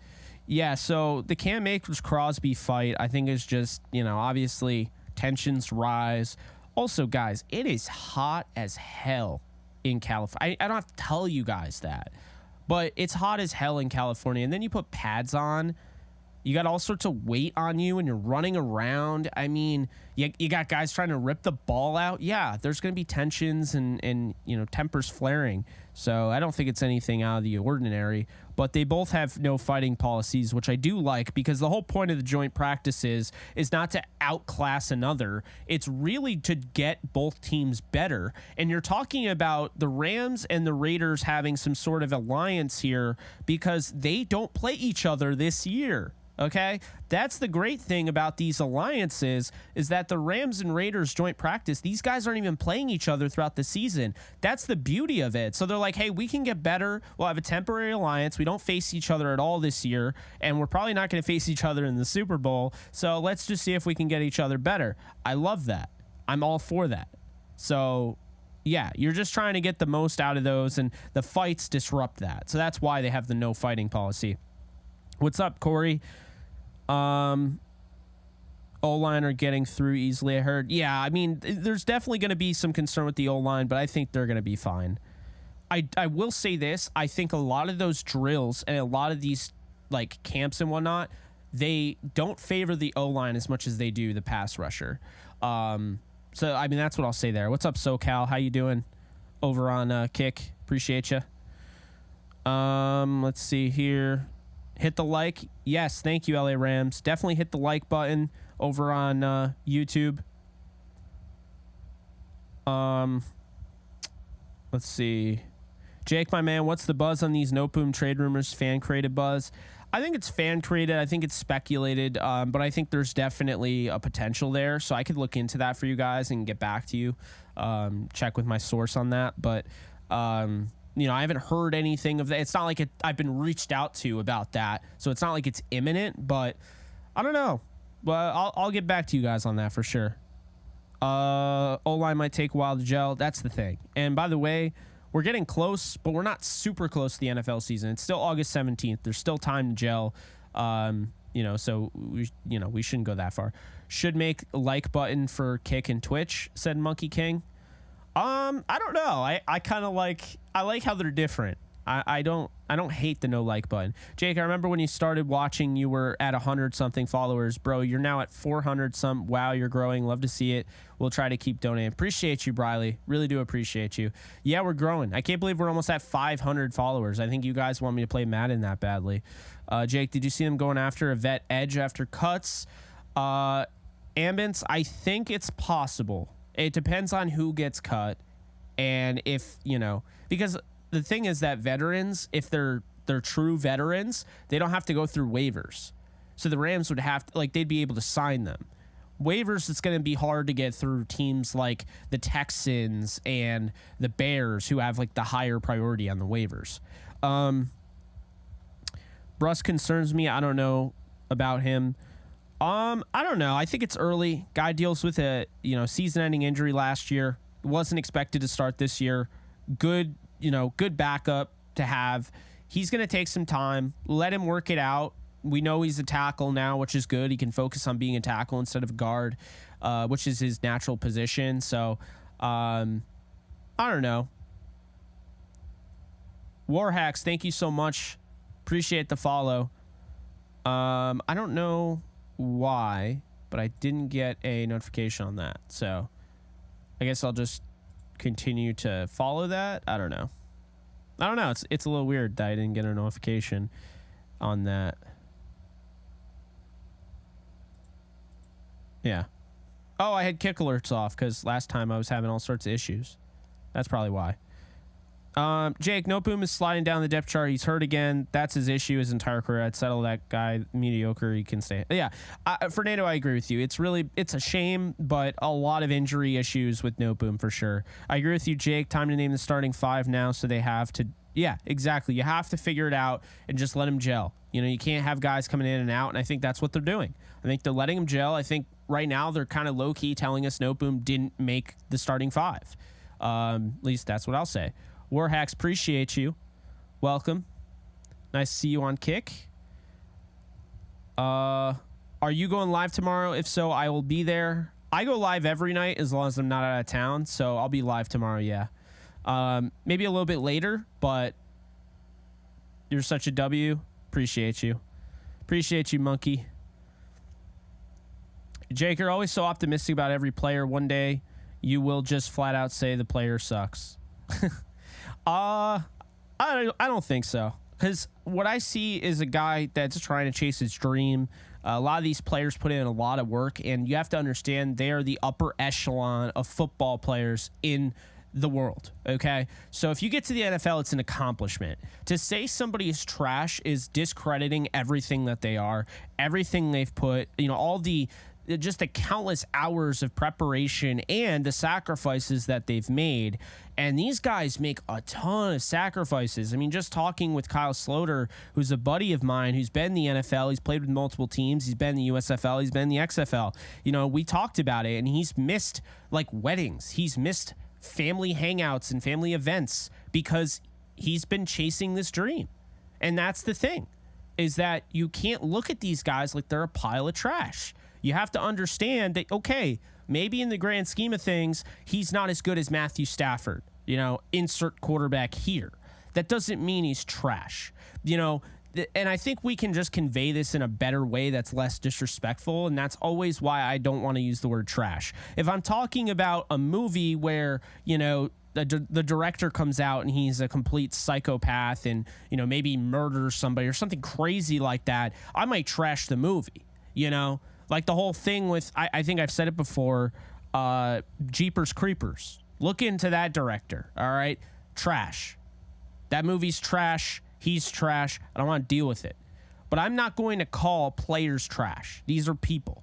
Yeah, so the Cam Akers Crosby fight, I think, is just, obviously tensions rise. Also, guys, it is hot as hell in California. I don't have to tell you guys that, but it's hot as hell in California. And then you put pads on. You got all sorts of weight on you and you're running around. I mean, you got guys trying to rip the ball out. Yeah, there's going to be tensions and tempers flaring. So I don't think it's anything out of the ordinary. But they both have no fighting policies, which I do like, because the whole point of the joint practices is not to outclass another. It's really to get both teams better. And you're talking about the Rams and the Raiders having some sort of alliance here because they don't play each other this year. Okay, that's the great thing about these alliances, is that the Rams and Raiders joint practice, these guys aren't even playing each other throughout the season. That's the beauty of it. So they're like, hey, we can get better. We'll have a temporary alliance. We don't face each other at all this year, and we're probably not going to face each other in the Super Bowl. So let's just see if we can get each other better. I love that. I'm all for that. So yeah, you're just trying to get the most out of those, and the fights disrupt that. So that's why they have the no fighting policy. What's up, Corey? O-line are getting through easily, I heard. Yeah, I mean, there's definitely going to be some concern with the O-line, but I think they're going to be fine. I will say this. I think a lot of those drills and a lot of these like camps and whatnot, they don't favor the O-line as much as they do the pass rusher. So, I mean, that's what I'll say there. What's up, SoCal? How you doing over on Kick? Appreciate you. Let's see here. Hit the like. Yes, thank you, LA Rams. Definitely hit the like button over on YouTube. Let's see. Jake, my man, what's the buzz on these Noteboom trade rumors? Fan-created buzz? I think it's fan-created. I think it's speculated, but I think there's definitely a potential there. So I could look into that for you guys and get back to you. Check with my source on that. But I haven't heard anything of that. It's not like I've been reached out to about that, so it's not like it's imminent. But I don't know. Well, I'll get back to you guys on that for sure. O-line might take a while to gel. That's the thing. And by the way, we're getting close, but we're not super close to the NFL season. It's still August 17th. There's still time to gel. So we shouldn't go that far. Should make a like button for Kick and Twitch, said Monkey King. I don't know. I like how they're different. I don't hate the no like button. Jake, I remember when you started watching, you were at 100 something followers, bro. You're now at 400 some. Wow, you're growing. Love to see it. We'll try to keep donating. Appreciate you, Briley. Really do appreciate you. Yeah, we're growing. I can't believe we're almost at 500 followers. I think you guys want me to play Madden that badly. Jake, did you see them going after a vet edge after cuts? Ambence, I think it's possible. It depends on who gets cut, and if because the thing is that veterans, if they're true veterans, they don't have to go through waivers. So the Rams would have to, they'd be able to sign them. Waivers, it's going to be hard to get through teams like the Texans and the Bears, who have the higher priority on the waivers. Bruss concerns me. I don't know about him. I don't know. I think it's early. Guy deals with a season-ending injury last year. Wasn't expected to start this year. Good backup to have. He's going to take some time. Let him work it out. We know he's a tackle now, which is good. He can focus on being a tackle instead of a guard, which is his natural position. So, I don't know. Warhacks, thank you so much. Appreciate the follow. I don't know why, but I didn't get a notification on that. So I guess I'll just continue to follow that. I don't know. It's a little weird that I didn't get a notification on that. Yeah. Oh, I had kick alerts off because last time I was having all sorts of issues. That's probably why. Jake, Noteboom is sliding down the depth chart. He's hurt again. That's his issue his entire career. I'd settle that guy. Mediocre. He can stay. Yeah. Fernando, I agree with you. It's a shame, but a lot of injury issues with Noteboom for sure. I agree with you, Jake. Time to name the starting five now, so they have to. Yeah, exactly. You have to figure it out and just let them gel. You can't have guys coming in and out, and I think that's what they're doing. I think they're letting them gel. I think right now they're kind of low-key telling us Noteboom didn't make the starting five. At least that's what I'll say. Warhacks, appreciate you. Welcome. Nice to see you on Kick. Are you going live tomorrow? If so, I will be there. I go live every night as long as I'm not out of town, so I'll be live tomorrow, yeah. Maybe a little bit later, but you're such a W. Appreciate you. Appreciate you, monkey. Jake, you're always so optimistic about every player. One day, you will just flat out say the player sucks. I don't think so. Because what I see is a guy that's trying to chase his dream. A lot of these players put in a lot of work, and you have to understand they are the upper echelon of football players in the world, okay? So if you get to the NFL, it's an accomplishment. To say somebody is trash is discrediting everything that they are, everything they've put, all the just the countless hours of preparation and the sacrifices that they've made. And these guys make a ton of sacrifices. I mean, just talking with Kyle Sloter, who's a buddy of mine, who's been in the NFL, he's played with multiple teams, he's been in the USFL, he's been in the XFL. We talked about it, and he's missed like weddings. He's missed family hangouts and family events because he's been chasing this dream. And that's the thing, is that you can't look at these guys like they're a pile of trash. You have to understand that, okay, maybe in the grand scheme of things, he's not as good as Matthew Stafford, insert quarterback here. That doesn't mean he's trash, and I think we can just convey this in a better way that's less disrespectful, and that's always why I don't want to use the word trash. If I'm talking about a movie where, the director comes out and he's a complete psychopath and, maybe murders somebody or something crazy like that, I might trash the movie, Like the whole thing with, I think I've said it before, Jeepers Creepers. Look into that director, all right? Trash. That movie's trash. He's trash. I don't want to deal with it. But I'm not going to call players trash. These are people.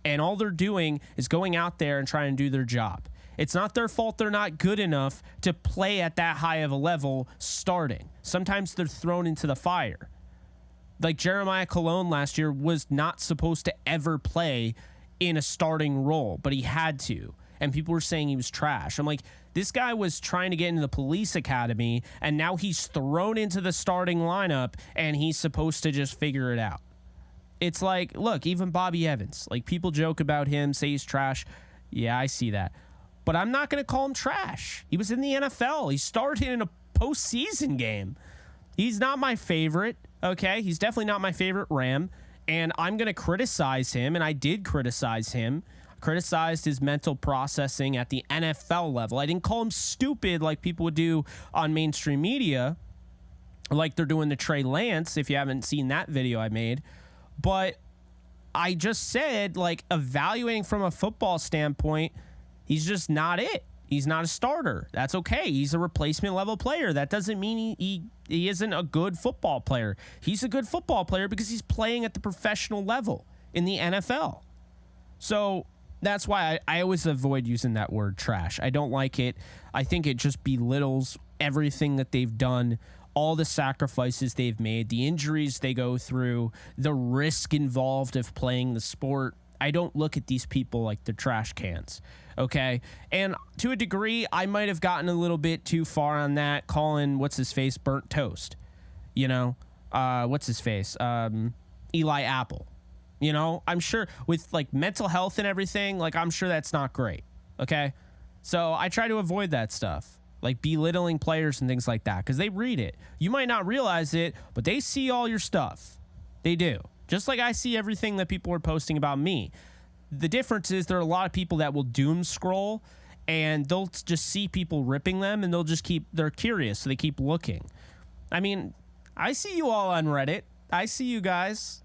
And all they're doing is going out there and trying to do their job. It's not their fault they're not good enough to play at that high of a level starting. Sometimes they're thrown into the fire. Like Jeremiah Colon last year was not supposed to ever play in a starting role, but he had to. And people were saying he was trash. I'm like, this guy was trying to get into the police academy, and now he's thrown into the starting lineup, and he's supposed to just figure it out. It's like, look, even Bobby Evans, like people joke about him, say he's trash. Yeah, I see that. But I'm not going to call him trash. He was in the NFL. He started in a postseason game. He's not my favorite. Okay, he's definitely not my favorite Ram, and I'm going to criticize him, and I did criticize him. Criticized his mental processing at the NFL level. I didn't call him stupid like people would do on mainstream media, like they're doing to Trey Lance, if you haven't seen that video I made. But I just said, like, evaluating from a football standpoint, he's just not it. He's not a starter. That's okay. He's a replacement level player. That doesn't mean he isn't a good football player. He's a good football player because he's playing at the professional level in the NFL. So that's why I always avoid using that word trash. I don't like it. I think it just belittles everything that they've done, all the sacrifices they've made, the injuries they go through, the risk involved of playing the sport. I don't look at these people like they're trash cans, okay? And to a degree, I might have gotten a little bit too far on that, calling what's-his-face burnt toast. What's-his-face? Eli Apple. I'm sure with, like, mental health and everything, like, I'm sure that's not great, okay? So I try to avoid that stuff, like belittling players and things like that, because they read it. You might not realize it, but they see all your stuff. They do. Just like I see everything that people are posting about me. The difference is there are a lot of people that will doom scroll and they'll just see people ripping them and they're curious, so they keep looking. I mean, I see you all on Reddit. I see you guys.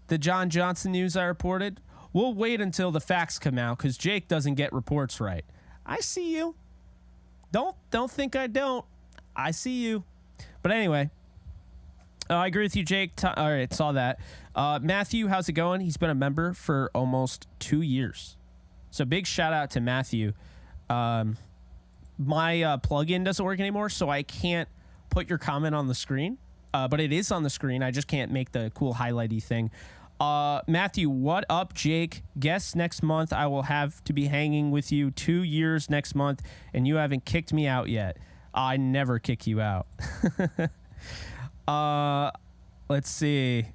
The John Johnson news I reported. We'll wait until the facts come out because Jake doesn't get reports right. I see you. Don't think I don't. I see you. But anyway, I agree with you, Jake. All right, saw that. Matthew, how's it going? He's been a member for almost 2 years. So big shout out to Matthew. My plugin doesn't work anymore, so I can't put your comment on the screen. But it is on the screen. I just can't make the cool highlighty thing. Matthew, what up, Jake? Guess next month I will have to be hanging with you 2 years next month, and you haven't kicked me out yet. I never kick you out. Let's see.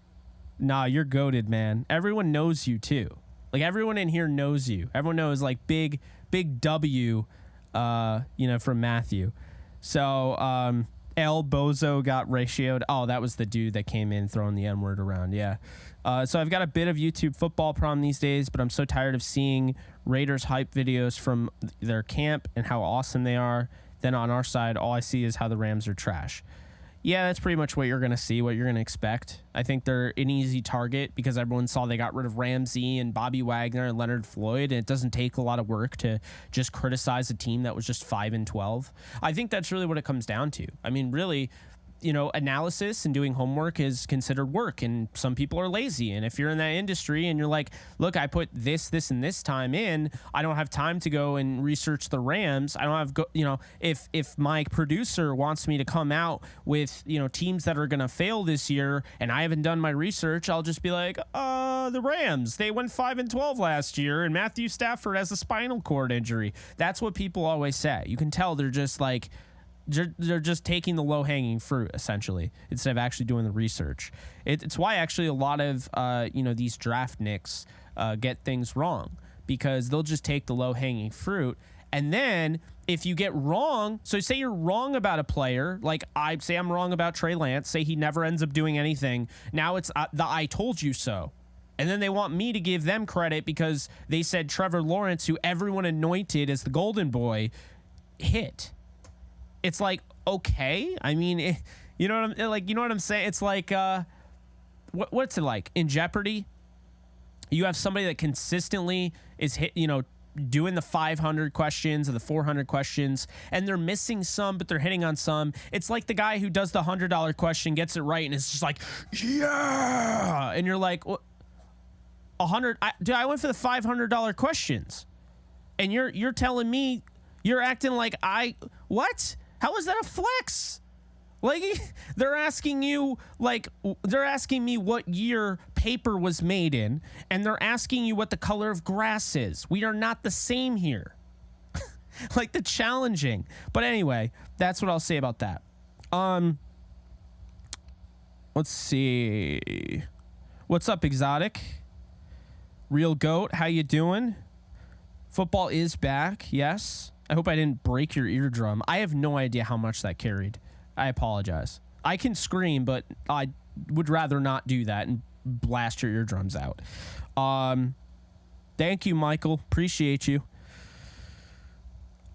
Nah, you're goated, man. Everyone knows you too. Like everyone in here knows you. Everyone knows like big W, from Matthew. So El Bozo got ratioed. Oh, that was the dude that came in throwing the N-word around. Yeah. So I've got a bit of YouTube football problem these days, but I'm so tired of seeing Raiders hype videos from their camp and how awesome they are. Then on our side, all I see is how the Rams are trash. Yeah, that's pretty much what you're going to see, what you're going to expect. I think they're an easy target because everyone saw they got rid of Ramsey and Bobby Wagner and Leonard Floyd, and it doesn't take a lot of work to just criticize a team that was just 5-12. I think that's really what it comes down to. I mean, really, analysis and doing homework is considered work, and some people are lazy. And if you're in that industry and you're like, look, I put this, and this time in, I don't have time to go and research the Rams. I don't have, if my producer wants me to come out with, teams that are going to fail this year and I haven't done my research, I'll just be like, the Rams, they went 5-12 last year and Matthew Stafford has a spinal cord injury. That's what people always say. You can tell they're just like, they're just taking the low-hanging fruit, essentially, instead of actually doing the research. It's why actually a lot of these draft nicks get things wrong, because they'll just take the low-hanging fruit, and then if you get wrong, so say you're wrong about a player, like I say I'm wrong about Trey Lance, say he never ends up doing anything. Now it's the I told you so. And then they want me to give them credit because they said Trevor Lawrence, who everyone anointed as the golden boy, hit. It's like, okay, I mean, you know what I'm saying? It's like, what's it like in Jeopardy? You have somebody that consistently is doing the 500 questions or the 400 questions, and they're missing some, but they're hitting on some. It's like the guy who does the $100 question, gets it right, and it's just like, yeah, and you're like, well, 100. I went for the $500 questions, and you're telling me, you're acting like what? How is that a flex? Like, they're asking me what year paper was made in, and they're asking you what the color of grass is. We are not the same here. Like, the challenging. But anyway, that's what I'll say about that. Let's see. What's up, Exotic? Real Goat, how you doing? Football is back, yes. I hope I didn't break your eardrum. I have no idea how much that carried. I apologize. I can scream, but I would rather not do that and blast your eardrums out. Thank you, Michael. Appreciate you.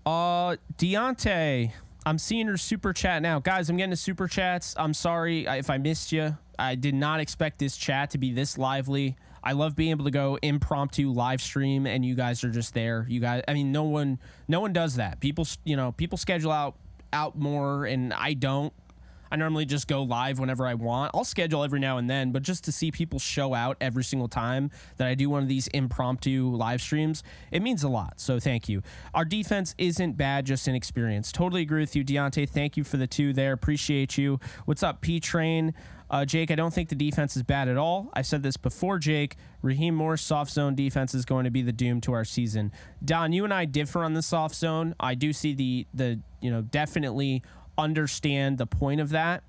Deontay, I'm seeing your super chat now. Guys, I'm getting to super chats. I'm sorry if I missed you. I did not expect this chat to be this lively. I love being able to go impromptu live stream and you guys are just there. You guys, I mean, no one does that. People schedule out more, and I don't. I normally just go live whenever I want. I'll schedule every now and then, but just to see people show out every single time that I do one of these impromptu live streams, it means a lot. So thank you. Our defense isn't bad, just inexperienced. Totally agree with you, Deontay. Thank you for the 2 there. Appreciate you. What's up, P-Train? Jake, I don't think the defense is bad at all. I've said this before, Jake. Raheem Moore's soft zone defense is going to be the doom to our season. Don, you and I differ on the soft zone. I do see the definitely understand the point of that,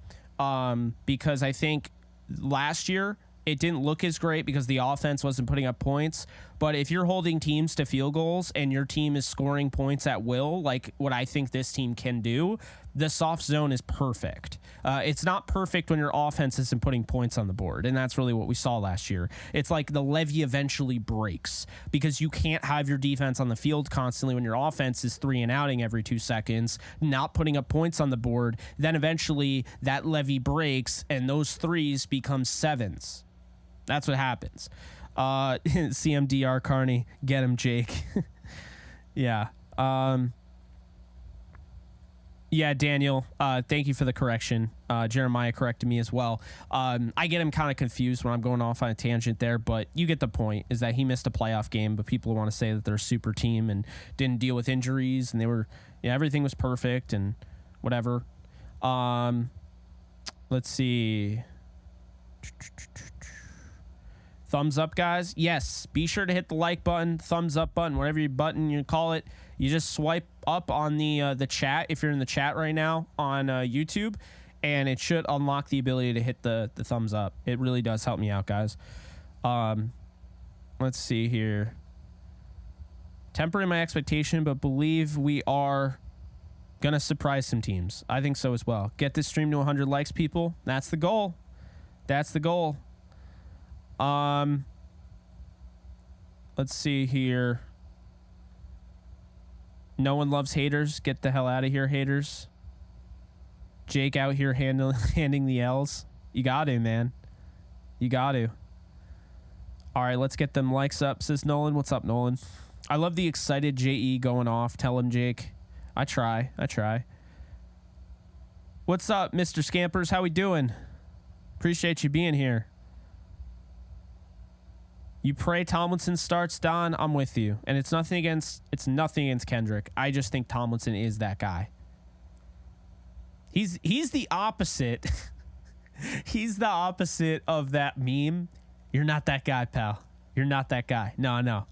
because I think last year it didn't look as great because the offense wasn't putting up points. But if you're holding teams to field goals and your team is scoring points at will, like what I think this team can do, the soft zone is perfect. It's not perfect when your offense isn't putting points on the board, and that's really what we saw last year. It's like the levee eventually breaks because you can't have your defense on the field constantly when your offense is 3 and outing every 2 seconds, not putting up points on the board. Then eventually that levee breaks and those 3s become 7s. That's what happens. CMDR Carney, get him, Jake. Yeah. Yeah, Daniel, thank you for the correction. Jeremiah corrected me as well. I get him kind of confused when I'm going off on a tangent there, but you get the point, is that he missed a playoff game, but people want to say that they're a super team and didn't deal with injuries, and everything was perfect and whatever. Let's see. Thumbs up, guys. Yes, be sure to hit the like button, thumbs up button, whatever button you call it. You just swipe up on the chat if you're in the chat right now on YouTube, and it should unlock the ability to hit the thumbs up. It really does help me out, guys. Let's see here. Tempering my expectation, but believe we are gonna surprise some teams. I think so as well. Get this stream to 100 likes, people. That's the goal. That's the goal. Let's see here. No one loves haters. Get the hell out of here, haters. Jake out here handing the L's. You got to, man. You got to. All right, let's get them likes up, says Nolan. What's up, Nolan? I love the excited JE going off. Tell him, Jake. I try. What's up, Mr. Scampers? How we doing? Appreciate you being here. You pray Tomlinson starts, Don. I'm with you. And it's nothing against Kendrick. I just think Tomlinson is that guy. He's the opposite. He's the opposite of that meme. You're not that guy, pal. You're not that guy. No.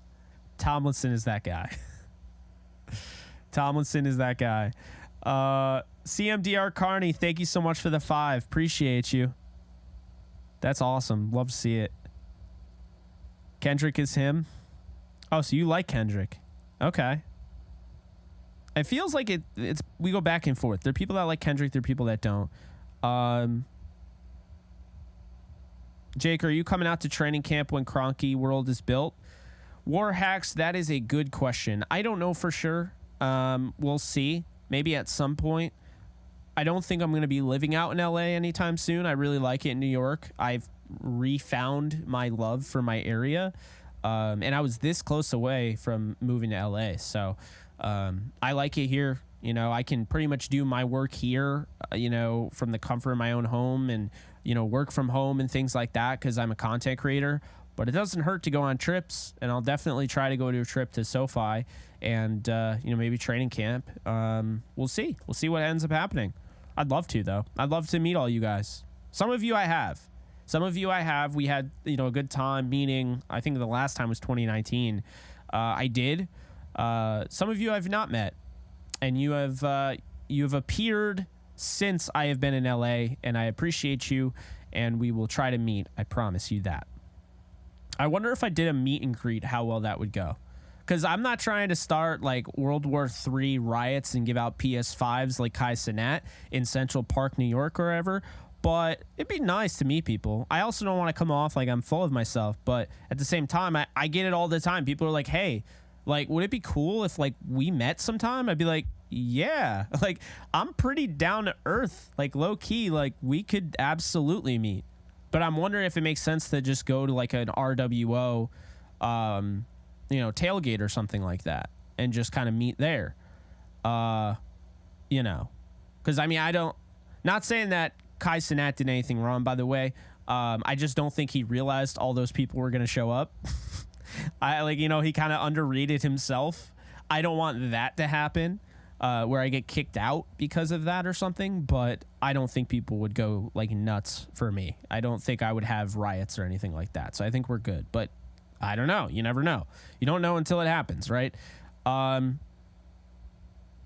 Tomlinson is that guy. Tomlinson is that guy. CMDR Carney, thank you so much for the 5. Appreciate you. That's awesome. Love to see it. Kendrick is him. Oh, so you like Kendrick. Okay. It feels like it's we go back and forth. There are people that like Kendrick, there are people that don't. Jake, are you coming out to training camp when Cronky World is built? War Hacks, that is a good question. I don't know for sure. We'll see. Maybe at some point. I don't think I'm going to be living out in LA anytime soon. I really like it in New York. I've refound my love for my area. And I was this close away from moving to LA. So I like it here. You know, I can pretty much do my work here, you know, from the comfort of my own home and, you know, work from home and things like that because I'm a content creator. But it doesn't hurt to go on trips, and I'll definitely try to go to a trip to SoFi and, you know, maybe training camp. We'll see. We'll see what ends up happening. I'd love to, though. I'd love to meet all you guys. Some of you I have. We had, you know, a good time meeting. I think the last time was 2019. I did. Some of you I've not met. And you have appeared since I have been in LA, and I appreciate you, and we will try to meet. I promise you that. I wonder if I did a meet and greet, how well that would go. Because I'm not trying to start like World War III riots and give out PS5s like Kai Cenat in Central Park, New York, or wherever. But it'd be nice to meet people. I also don't want to come off like I'm full of myself. But at the same time, I get it all the time. People are like, hey, like, would it be cool if like we met sometime? I'd be like, yeah, like I'm pretty down to earth, like low key, like we could absolutely meet. But I'm wondering if it makes sense to just go to like an RWO, you know, tailgate or something like that and just kind of meet there. You know, because I mean, not saying that Kai Cenat did anything wrong, by the way. I just don't think he realized all those people were going to show up. You know, he kind of underrated himself. I don't want that to happen. Where I get kicked out because of that or something, but I don't think people would go like nuts for me. I don't think I would have riots or anything like that. So I think we're good, but I don't know. You never know. You don't know until it happens, right?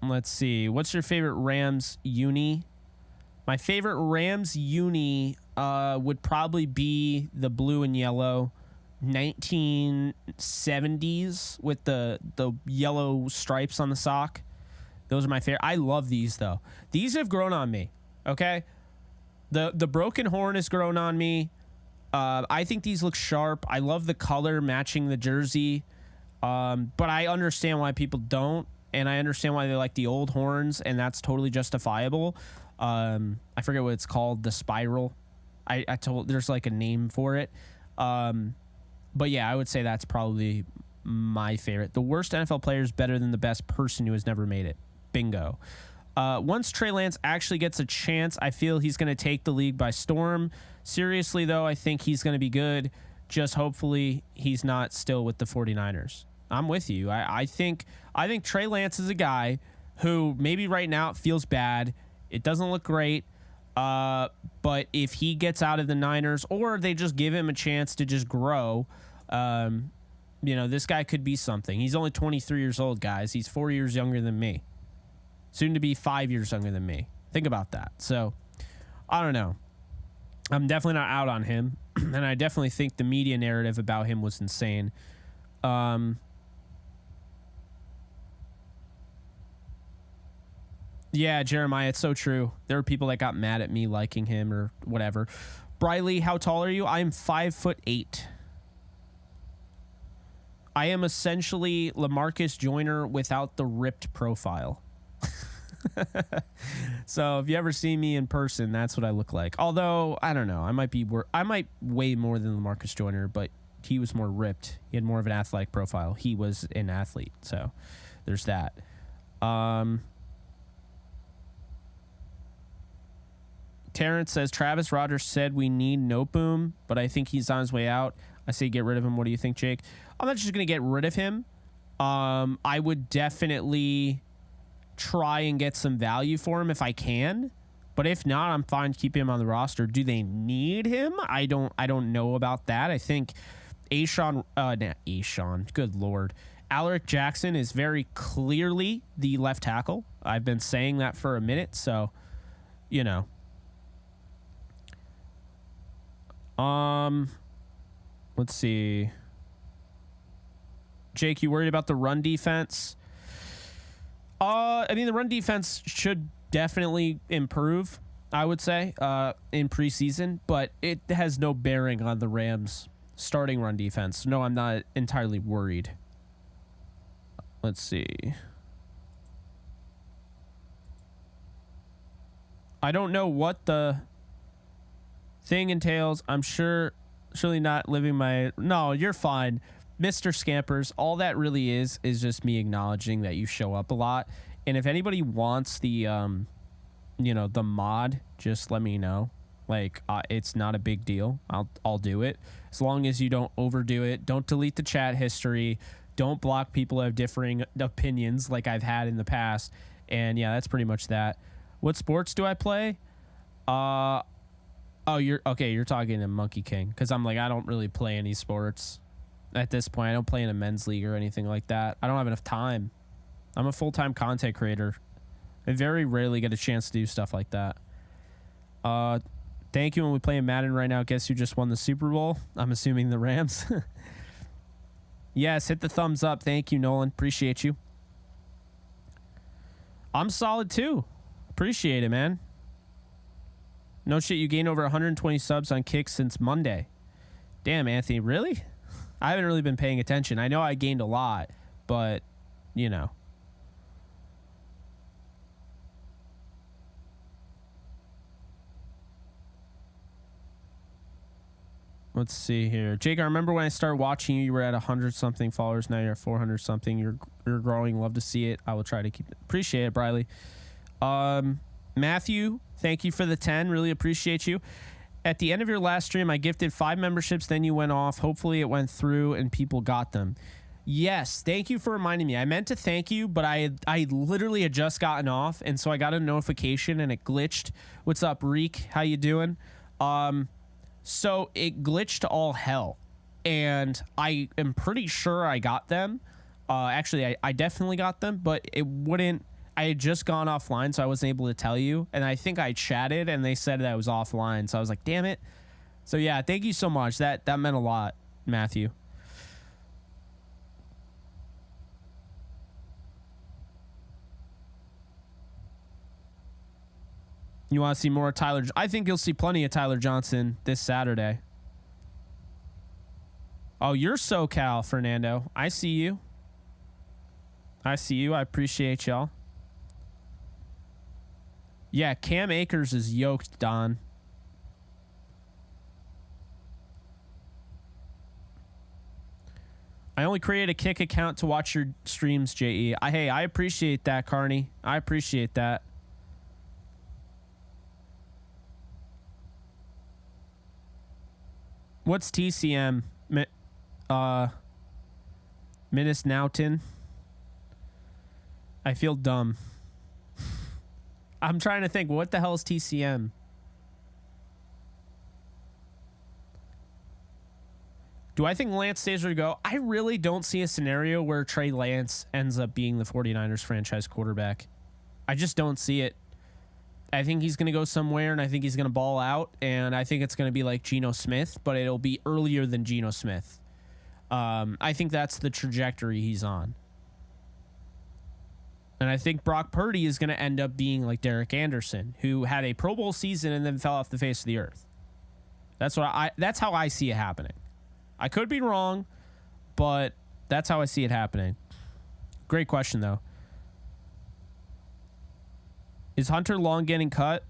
Let's see. What's your favorite Rams uni? My favorite Rams uni would probably be the blue and yellow 1970s with the yellow stripes on the sock. Those are my favorite. I love these, though. These have grown on me, okay? The broken horn has grown on me. I think these look sharp. I love the color matching the jersey. But I understand why people don't, and I understand why they like the old horns, and that's totally justifiable. I forget what it's called, the spiral. I told there's like a name for it. But yeah, I would say that's probably my favorite. The worst NFL player is better than the best person who has never made it. Bingo. Once Trey Lance actually gets a chance, I feel he's going to take the league by storm. Seriously, though, I think he's going to be good. Just hopefully he's not still with the 49ers. I'm with you. I think Trey Lance is a guy who maybe right now it feels bad. It doesn't look great. But if he gets out of the Niners or they just give him a chance to just grow, you know, this guy could be something. He's only 23 years old, guys. He's 4 years younger than me. Soon to be 5 years younger than me. Think about that. So, I don't know. I'm definitely not out on him, and I definitely think the media narrative about him was insane. Yeah, Jeremiah, it's so true. There were people that got mad at me liking him or whatever. Briley, how tall are you? I'm 5'8". I am essentially LaMarcus Joyner without the ripped profile. So if you ever see me in person, that's what I look like. Although I don't know, I might weigh more than LaMarcus Joyner, but he was more ripped. He had more of an athletic profile. He was an athlete, so there's that. Terrence says Travis Rogers said we need Noteboom, but I think he's on his way out. I say get rid of him. What do you think, Jake? I'm not just gonna get rid of him. I would definitely try and get some value for him if I can, but if not, I'm fine keeping him on the roster. Do they need him? I don't know about that. I think good lord, Alaric Jackson is very clearly the left tackle. I've been saying that for a minute, so you know. Let's see. Jake, you worried about the run defense? I mean, the run defense should definitely improve, I would say, in preseason, but it has no bearing on the Rams' starting run defense. No, I'm not entirely worried. Let's see. I don't know what the thing entails. I'm surely not living my... No, you're fine. Mr. Scampers, all that really is just me acknowledging that you show up a lot. And if anybody wants the, the mod, just let me know. Like, it's not a big deal. I'll do it. As long as you don't overdo it. Don't delete the chat history. Don't block people who have differing opinions like I've had in the past. And yeah, that's pretty much that. What sports do I play? Oh, you're talking to Monkey King. Because I'm like, I don't really play any sports. At this point, I don't play in a men's league or anything like that. I don't have enough time. I'm a full-time content creator. I very rarely get a chance to do stuff like that. Thank you. When we play in Madden right now, guess who just won the Super Bowl? I'm assuming the Rams. Yes, hit the thumbs up. Thank you, Nolan. Appreciate you. I'm solid too. Appreciate it, man. No shit, you gained over 120 subs on Kick since Monday. Damn, Anthony, really? I haven't really been paying attention. I know I gained a lot, but, you know. Let's see here. Jake, I remember when I started watching you, you were at 100-something followers. Now you're at 400-something. You're growing. Love to see it. I will try to keep it. Appreciate it, Briley. Matthew, thank you for the 10. Really appreciate you. At the end of your last stream, I gifted 5 memberships, then you went off. Hopefully it went through and people got them. Yes, thank you for reminding me. I meant to thank you, but I literally had just gotten off, and so I got a notification and it glitched. What's up, Reek? How you doing? So it glitched to all hell, and I am pretty sure I got them. Actually, I definitely got them, but it wouldn't. I had just gone offline, so I wasn't able to tell you. And I think I chatted, and they said that I was offline. So I was like, damn it. So, yeah, thank you so much. That meant a lot, Matthew. You want to see more of Tyler? I think you'll see plenty of Tyler Johnson this Saturday. Oh, you're SoCal, Fernando. I see you. I see you. I appreciate y'all. Yeah, Cam Akers is yoked, Don. I only create a Kick account to watch your streams, JE. Hey, I appreciate that, Carney. I appreciate that. What's TCM? Minus Nowton. I feel dumb. I'm trying to think, what the hell is TCM? Do I think Lance stays where to go? I really don't see a scenario where Trey Lance ends up being the 49ers franchise quarterback. I just don't see it. I think he's going to go somewhere, and I think he's going to ball out, and I think it's going to be like Geno Smith, but it'll be earlier than Geno Smith. I think that's the trajectory he's on. And I think Brock Purdy is going to end up being like Derek Anderson, who had a Pro Bowl season and then fell off the face of the earth. That's how I see it happening. I could be wrong, but that's how I see it happening. Great question, though. Is Hunter Long getting cut?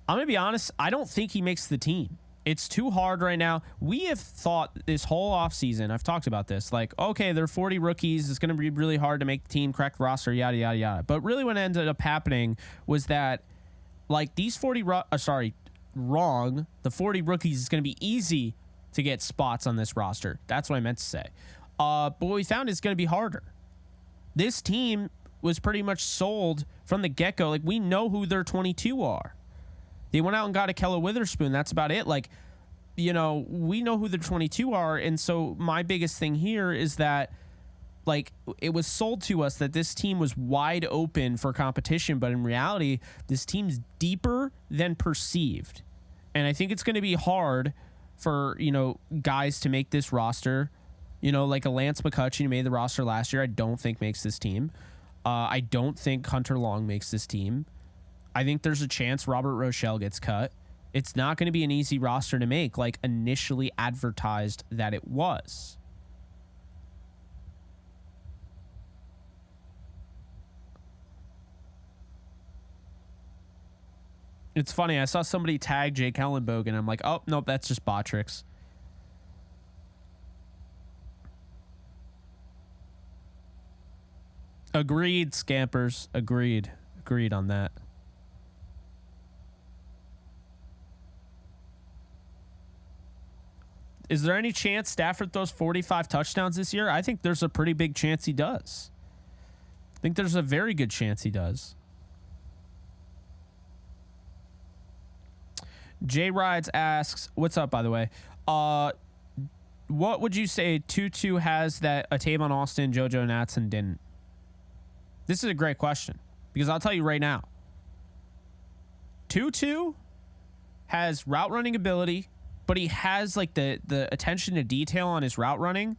I'm going to be honest. I don't think he makes the team. It's too hard right now. We have thought this whole offseason, I've talked about this, like, okay, there are 40 rookies. It's going to be really hard to make the team, crack the roster, yada, yada, yada. But really what ended up happening was that, like, these 40, the 40 rookies is going to be easy to get spots on this roster. That's what I meant to say. But what we found is going to be harder. This team was pretty much sold from the get-go. Like, we know who their 22 are. They went out and got Akella Witherspoon. That's about it. Like, you know, we know who the 22 are. And so my biggest thing here is that, like, it was sold to us that this team was wide open for competition. But in reality, this team's deeper than perceived. And I think it's going to be hard for, you know, guys to make this roster. You know, like a Lance McCutcheon who made the roster last year, I don't think makes this team. I don't think Hunter Long makes this team. I think there's a chance Robert Rochelle gets cut. It's not going to be an easy roster to make like initially advertised that it was. It's funny. I saw somebody tag Jake Ellenbogen. I'm like, oh, nope, that's just Botrix. Agreed, Scampers. Agreed. Agreed on that. Is there any chance Stafford throws 45 touchdowns this year? I think there's a pretty big chance he does. I think there's a very good chance he does. Jay Rides asks, what's up, by the way? What would you say Tutu has that a Tavon Austin, JoJo Natson didn't? This is a great question because I'll tell you right now. Tutu has route running ability, but he has like the attention to detail on his route running.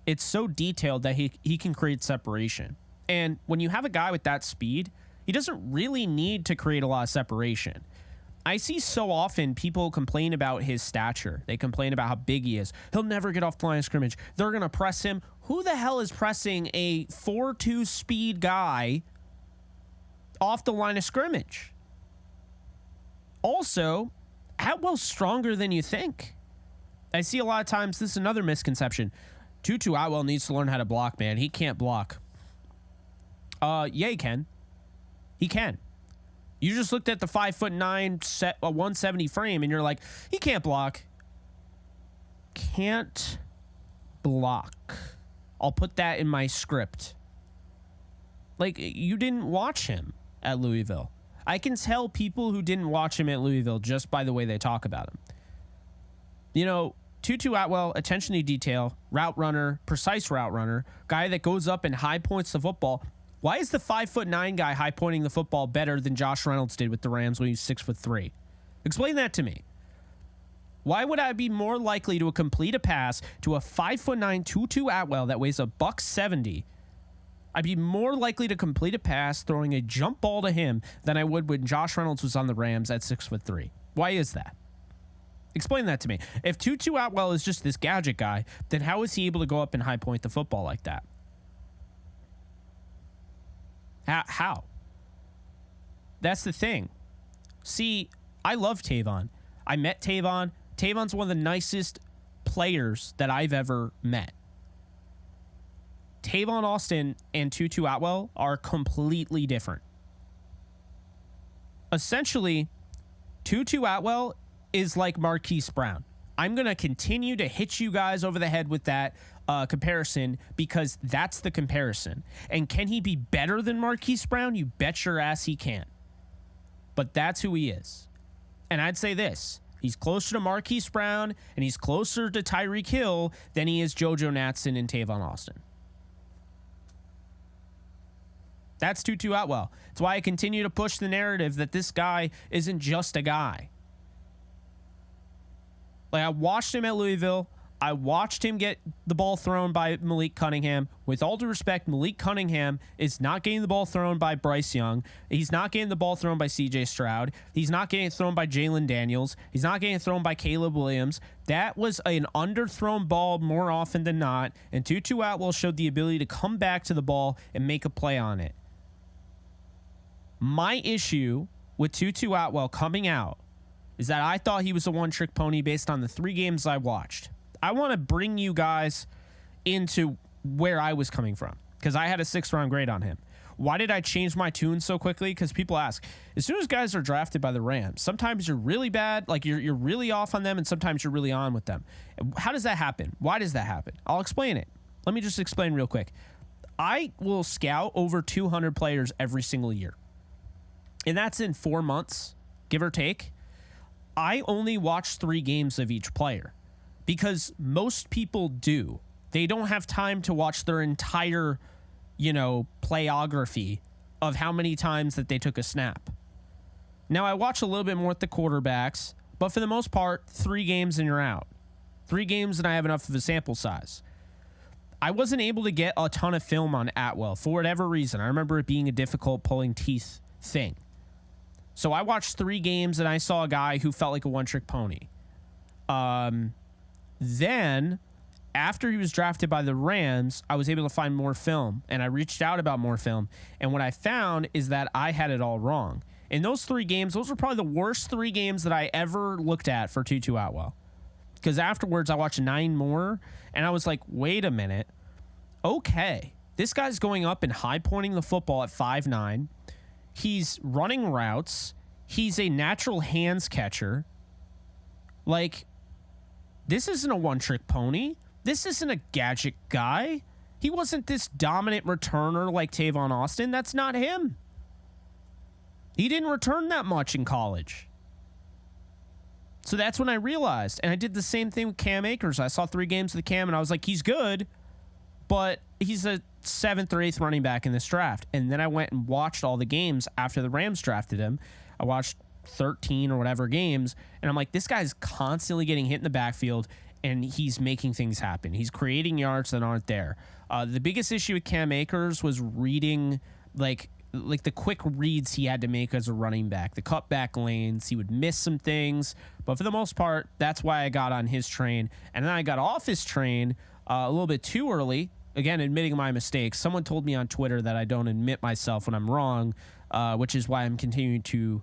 It's so detailed that he can create separation. And when you have a guy with that speed, he doesn't really need to create a lot of separation. I see so often people complain about his stature. They complain about how big he is. He'll never get off the line of scrimmage. They're going to press him. Who the hell is pressing a 4.2 speed guy off the line of scrimmage? Also, Atwell's stronger than you think. I see a lot of times, this is another misconception. Tutu Atwell needs to learn how to block, man. He can't block. Yeah, he can. He can. You just looked at the 5'9", 170 frame, and you're like, he can't block. Can't block. I'll put that in my script. Like, you didn't watch him at Louisville. I can tell people who didn't watch him at Louisville just by the way they talk about him. You know, Tutu Atwell, attention to detail, route runner, precise route runner, guy that goes up and high points the football. Why is the 5'9" guy high pointing the football better than Josh Reynolds did with the Rams when he was 6'3"? Explain that to me. Why would I be more likely to complete a pass to a 5'9" Tutu Atwell that weighs $170? I'd be more likely to complete a pass throwing a jump ball to him than I would when Josh Reynolds was on the Rams at 6'3". Why is that? Explain that to me. If Tutu Atwell is just this gadget guy, then how is he able to go up and high point the football like that? How? That's the thing. See, I love Tavon. I met Tavon. Tavon's one of the nicest players that I've ever met. Tavon Austin and Tutu Atwell are completely different. Essentially, Tutu Atwell is like Marquise Brown. I'm going to continue to hit you guys over the head with that comparison because that's the comparison. And can he be better than Marquise Brown? You bet your ass he can. But that's who he is. And I'd say this. He's closer to Marquise Brown and he's closer to Tyreek Hill than he is JoJo Natson and Tavon Austin. That's Tutu Atwell. It's why I continue to push the narrative that this guy isn't just a guy. Like, I watched him at Louisville. I watched him get the ball thrown by Malik Cunningham. With all due respect, Malik Cunningham is not getting the ball thrown by Bryce Young. He's not getting the ball thrown by CJ Stroud. He's not getting it thrown by Jalen Daniels. He's not getting it thrown by Caleb Williams. That was an underthrown ball more often than not, and Tutu Atwell showed the ability to come back to the ball and make a play on it. My issue with Tutu Atwell coming out is that I thought he was a one-trick pony based on the 3 games I watched. I want to bring you guys into where I was coming from, because I had a 6th-round grade on him. Why did I change my tune so quickly? Because people ask, as soon as guys are drafted by the Rams, sometimes you're really bad, like you're really off on them, and sometimes you're really on with them. How does that happen? Why does that happen? I'll explain it. Let me just explain real quick. I will scout over 200 players every single year, and that's in 4 months, give or take. I only watch 3 games of each player, because most people do. They don't have time to watch their entire, playography of how many times that they took a snap. Now, I watch a little bit more with the quarterbacks, but for the most part, 3 games and you're out. 3 games and I have enough of a sample size. I wasn't able to get a ton of film on Atwell for whatever reason. I remember it being a difficult pulling teeth thing. So I watched 3 games and I saw a guy who felt like a one-trick pony. Then, after he was drafted by the Rams, I was able to find more film, and I reached out about more film. And what I found is that I had it all wrong. In those 3 games, those were probably the worst 3 games that I ever looked at for Tutu Atwell. Because afterwards, I watched 9 more, and I was like, wait a minute. Okay, this guy's going up and high-pointing the football at 5'9". He's running routes. He's a natural hands catcher. Like, this isn't a one-trick pony. This isn't a gadget guy. He wasn't this dominant returner like Tavon Austin. That's not him. He didn't return that much in college. So that's when I realized. And I did the same thing with Cam Akers. I saw 3 games of the Cam, and I was like, he's good, but he's a 7th or 8th running back in this draft. And then I went and watched all the games after the Rams drafted him. I watched 13 or whatever games, and I'm like, this guy's constantly getting hit in the backfield, and he's making things happen. He's creating yards that aren't there. The biggest issue with Cam Akers was reading, like the quick reads he had to make as a running back, the cutback lanes. He would miss some things, but for the most part, that's why I got on his train. And then I got off his train a little bit too early, again, admitting my mistakes. Someone told me on Twitter that I don't admit myself when I'm wrong, which is why I'm continuing to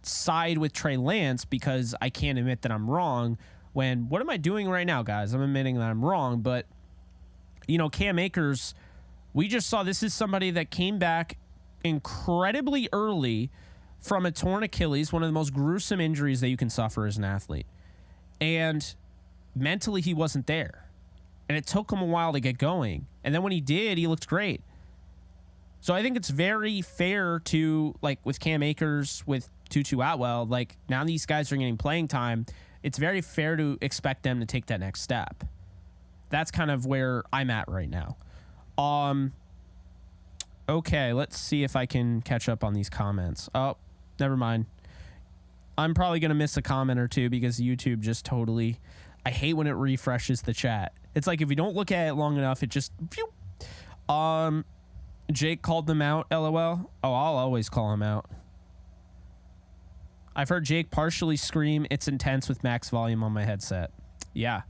side with Trey Lance, because I can't admit that I'm wrong. When, what am I doing right now, guys? I'm admitting that I'm wrong, but Cam Akers, we just saw this is somebody that came back incredibly early from a torn Achilles, one of the most gruesome injuries that you can suffer as an athlete. And mentally, he wasn't there. And it took him a while to get going. And then when he did, he looked great. So I think it's very fair to, like with Cam Akers, with Tutu Atwell, like now these guys are getting playing time. It's very fair to expect them to take that next step. That's kind of where I'm at right now. Okay, let's see if I can catch up on these comments. Oh, never mind. I'm probably going to miss a comment or two because YouTube just totally... I hate when it refreshes the chat. It's like if you don't look at it long enough, it just... Phew. Jake called them out, LOL. Oh, I'll always call him out. I've heard Jake partially scream, "It's intense" with max volume on my headset. Yeah.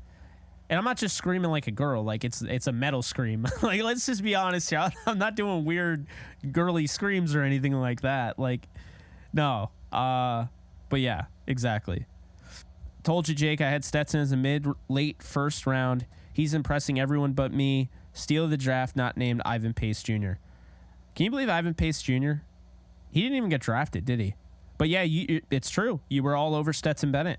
And I'm not just screaming like a girl. Like, it's a metal scream. Like, let's just be honest here. I'm not doing weird girly screams or anything like that. Like, no. But yeah, exactly. Told you, Jake, I had Stetson as a late first round. He's impressing everyone but me. Steal of the draft, not named Ivan Pace Jr. Can you believe Ivan Pace Jr.? He didn't even get drafted, did he? But yeah, it's true. You were all over Stetson Bennett.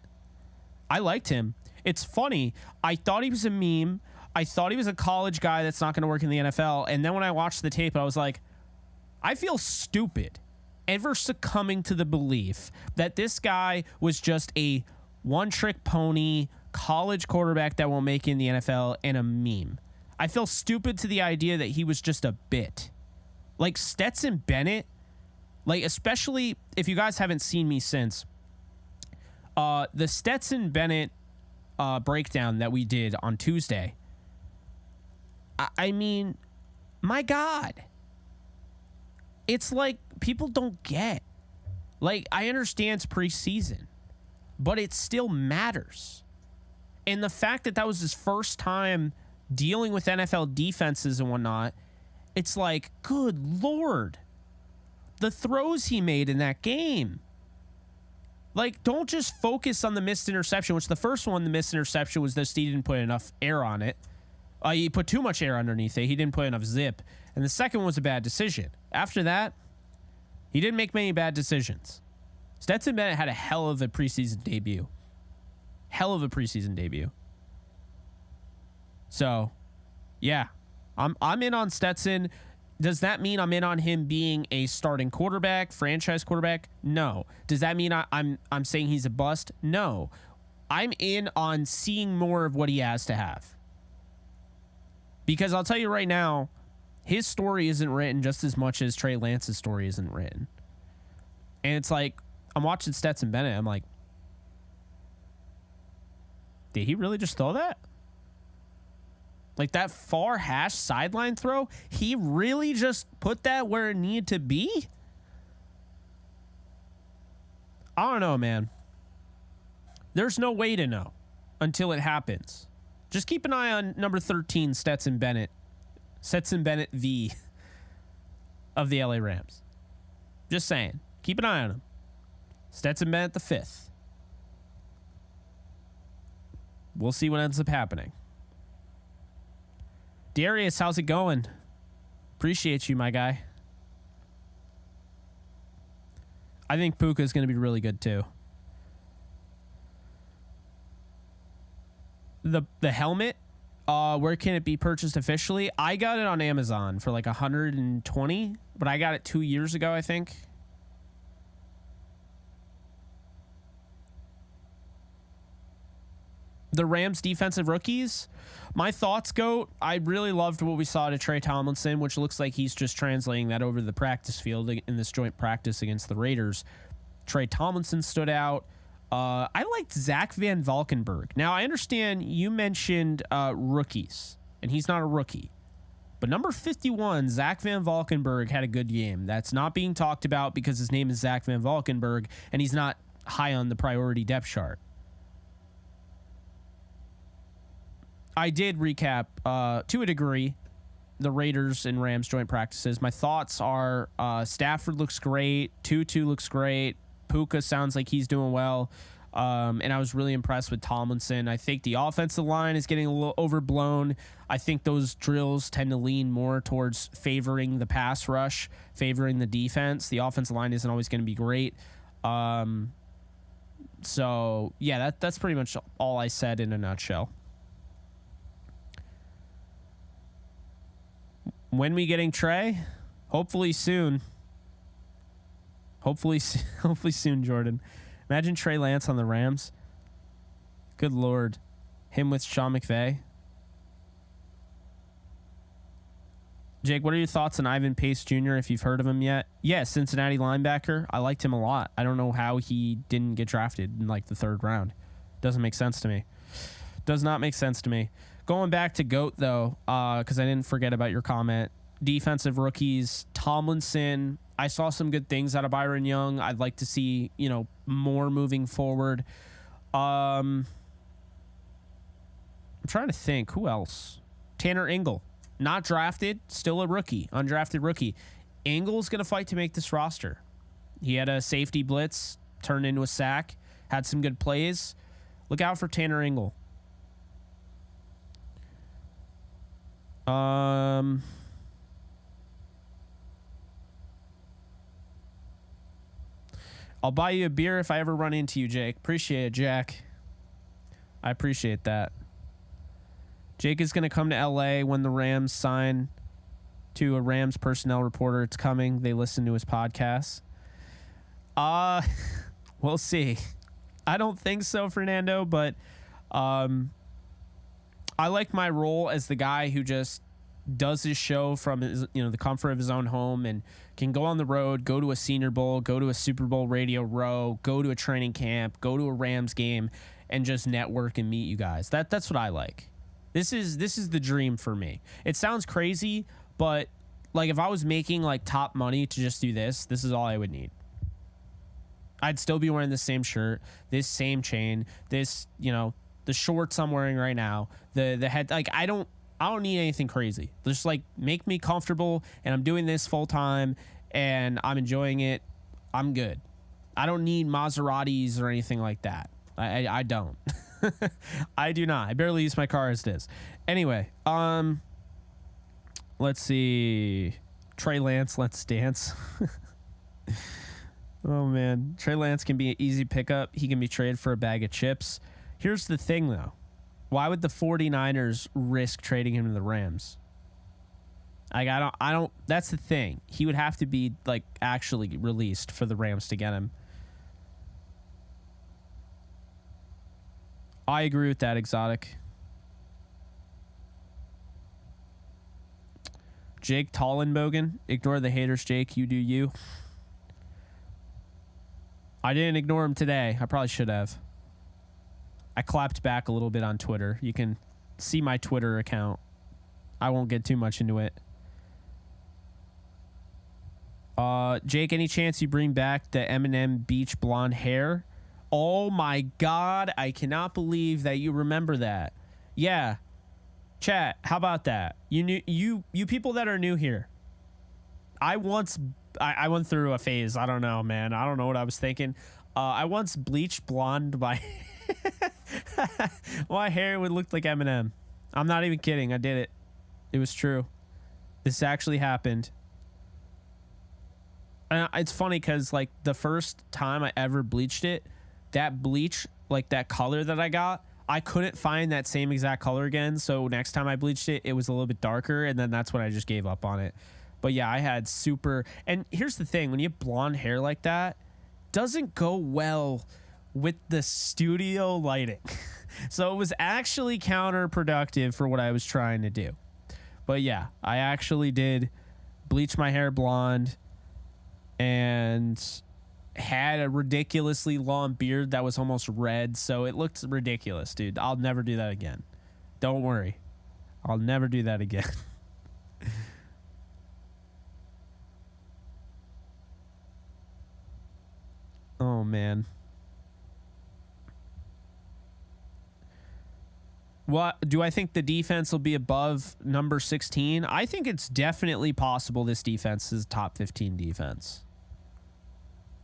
I liked him. It's funny. I thought he was a meme. I thought he was a college guy that's not going to work in the NFL. And then when I watched the tape, I was like, I feel stupid ever succumbing to the belief that this guy was just a one-trick pony college quarterback that won't make it in the NFL and a meme. I feel stupid to the idea that he was just a bit. Like Stetson Bennett, like especially if you guys haven't seen me since, the Stetson Bennett breakdown that we did on Tuesday. I mean, my God. It's like people don't get. Like, I understand it's preseason, but it still matters. And the fact that that was his first time dealing with NFL defenses and whatnot, it's like, good Lord. The throws he made in that game. Like, don't just focus on the missed interception, which the first one, the missed interception, was that he didn't put enough air on it. He put too much air underneath it. He didn't put enough zip. And the second one was a bad decision. After that, he didn't make many bad decisions. Stetson Bennett had a hell of a preseason debut. Hell of a preseason debut. So, yeah. I'm in on Stetson. Does that mean I'm in on him being a starting quarterback, franchise quarterback? No. Does that mean I'm saying he's a bust? No. I'm in on seeing more of what he has to have. Because I'll tell you right now, his story isn't written just as much as Trey Lance's story isn't written. And it's like, I'm watching Stetson Bennett. I'm like, did he really just throw that? Like that far hash sideline throw, he really just put that where it needed to be? I don't know, man. There's no way to know until it happens. Just keep an eye on number 13, Stetson Bennett. Stetson Bennett V of the LA Rams. Just saying. Keep an eye on him. Stetson Bennett the 5th. We'll see what ends up happening. Darius, how's it going? Appreciate you, my guy. I think Puka is going to be really good too. The helmet, where can it be purchased officially? I got it on Amazon for like $120, but I got it 2 years ago, I think. The Rams defensive rookies, my thoughts, GOAT. I really loved what we saw to Trey Tomlinson, which looks like he's just translating that over to the practice field in this joint practice against the Raiders. Trey Tomlinson stood out. I liked Zach Van Valkenburg. Now, I understand you mentioned rookies, and he's not a rookie. But number 51, Zach Van Valkenburg, had a good game. That's not being talked about because his name is Zach Van Valkenburg, and he's not high on the priority depth chart. I did recap, to a degree, the Raiders and Rams joint practices. My thoughts are Stafford looks great. Tutu looks great. Puka sounds like he's doing well. And I was really impressed with Tomlinson. I think the offensive line is getting a little overblown. I think those drills tend to lean more towards favoring the pass rush, favoring the defense. The offensive line isn't always going to be great. So, yeah, that's pretty much all I said in a nutshell. When we getting Trey? Hopefully soon. Hopefully soon, Jordan. Imagine Trey Lance on the Rams. Good Lord. Him with Sean McVay. Jake, what are your thoughts on Ivan Pace Jr., if you've heard of him yet? Yeah, Cincinnati linebacker. I liked him a lot. I don't know how he didn't get drafted in like the 3rd round. Doesn't make sense to me. Does not make sense to me. Going back to GOAT, though, because I didn't forget about your comment. Defensive rookies, Tomlinson. I saw some good things out of Byron Young. I'd like to see, more moving forward. I'm trying to think. Who else? Tanner Engel. Not drafted. Still a rookie. Undrafted rookie. Engel's going to fight to make this roster. He had a safety blitz. Turned into a sack. Had some good plays. Look out for Tanner Engel. I'll buy you a beer if I ever run into you, Jake. Appreciate it, Jack. I appreciate that. Jake is going to come to LA when the Rams sign to a Rams personnel reporter. It's coming. They listen to his podcast. We'll see. I don't think so, Fernando, but I like my role as the guy who just does his show from his, the comfort of his own home, and can go on the road, go to a Senior Bowl, go to a Super Bowl radio row, go to a training camp, go to a Rams game, and just network and meet you guys. That's what I like. This is the dream for me. It sounds crazy, but like if I was making like top money to just do this is all I would need. I'd still be wearing the same shirt, this same chain, this, the shorts I'm wearing right now, the head. Like I don't need anything crazy. Just like make me comfortable, and I'm doing this full time and I'm enjoying it. I'm good. I don't need Maseratis or anything like that. I don't. I do not. I barely use my car as it is. Anyway, let's see. Trey Lance, let's dance. Oh, man. Trey Lance can be an easy pickup. He can be traded for a bag of chips. Here's the thing, though. Why would the 49ers risk trading him to the Rams? Like, I don't. That's the thing. He would have to be, like, actually released for the Rams to get him. I agree with that, Exotic. Jake Ellenbogen. Ignore the haters, Jake. You do you. I didn't ignore him today. I probably should have. I clapped back a little bit on Twitter. You can see my Twitter account. I won't get too much into it. Jake, any chance you bring back the Eminem beach blonde hair? Oh my God. I cannot believe that you remember that. Yeah. Chat, how about that? You people that are new here. I went through a phase. I don't know, man. I don't know what I was thinking. I once bleached blonde my my hair would look like Eminem. I'm not even kidding. I did it. It was true. This actually happened. And it's funny because like the first time I ever bleached it, that bleach, like that color that I got, I couldn't find that same exact color again. So next time I bleached it, it was a little bit darker, and then that's when I just gave up on it. But yeah, I had super... And here's the thing. When you have blonde hair like that, doesn't go well with the studio lighting. So it was actually counterproductive for what I was trying to do. But yeah, I actually did bleach my hair blonde and had a ridiculously long beard that was almost red. So it looked ridiculous, dude. I'll never do that again. Don't worry. I'll never do that again. Oh, man. What do I think the defense will be above number 16? I think it's definitely possible this defense is top 15 defense.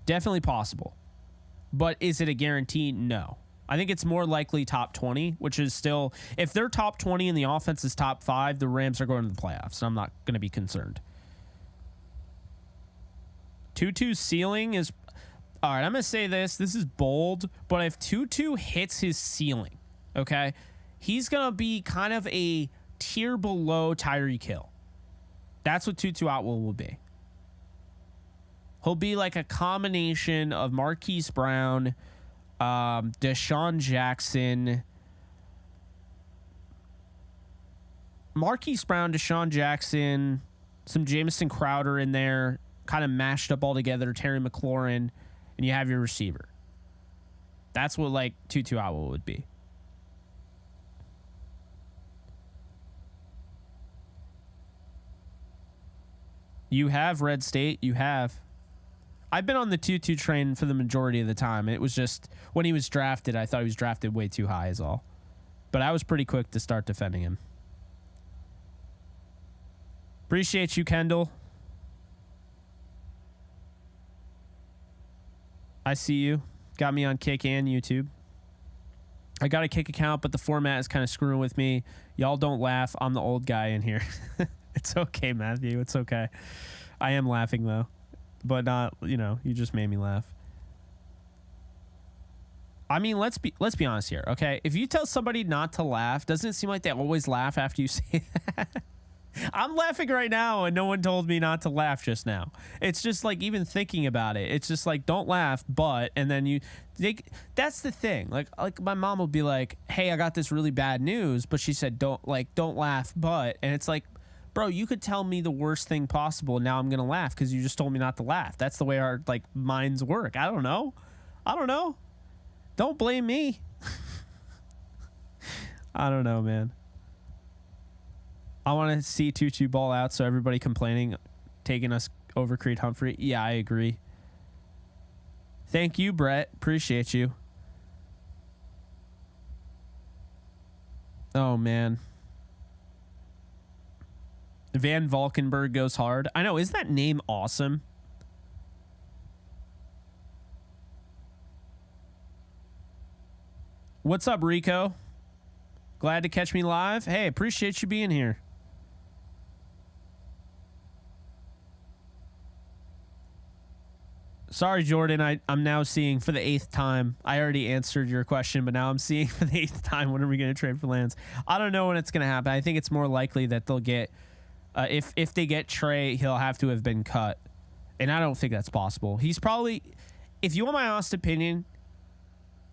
Definitely possible. But is it a guarantee? No. I think it's more likely top 20, which is still, if they're top 20 and the offense is top 5, the Rams are going to the playoffs. And I'm not going to be concerned. Tutu's ceiling is... All right, I'm going to say this. This is bold, but if Tutu hits his ceiling, okay, he's going to be kind of a tier below Tyreek Hill. That's what Tutu Atwell will be. He'll be like a combination of Marquise Brown, Deshaun Jackson, some Jamison Crowder in there, kind of mashed up all together, Terry McLaurin, and you have your receiver. That's what like Tutu Atwell would be. You have Red State. You have. I've been on the Tutu train for the majority of the time. It was just when he was drafted, I thought he was drafted way too high is all. But I was pretty quick to start defending him. Appreciate you, Kendall. I see you. Got me on Kick and YouTube. I got a Kick account, but the format is kind of screwing with me. Y'all don't laugh. I'm the old guy in here. It's okay, Matthew. It's okay. I am laughing, though. But not, you just made me laugh. I mean, let's be honest here, okay? If you tell somebody not to laugh, doesn't it seem like they always laugh after you say that? I'm laughing right now, and no one told me not to laugh just now. It's just like even thinking about it. It's just like, don't laugh, but, and then that's the thing. Like my mom will be like, hey, I got this really bad news, but she said, don't laugh, but, and it's like, bro, you could tell me the worst thing possible, and now I'm gonna laugh because you just told me not to laugh. That's the way our like minds work. I don't know. Don't blame me. I don't know, man. I want to see Tutu ball out, so everybody complaining taking us over Creed Humphrey. Yeah, I agree. Thank you, Brett. Appreciate you. Oh, man. Van Valkenburg goes hard. I know. Isn't that name awesome? What's up, Rico? Glad to catch me live. Hey, appreciate you being here. Sorry, Jordan. I'm now seeing for the 8th time. I already answered your question, but now I'm seeing for the 8th time. When are we going to trade for Lance? I don't know when it's going to happen. I think it's more likely that they'll get, if they get Trey, he'll have to have been cut. And I don't think that's possible. He's probably, if you want my honest opinion,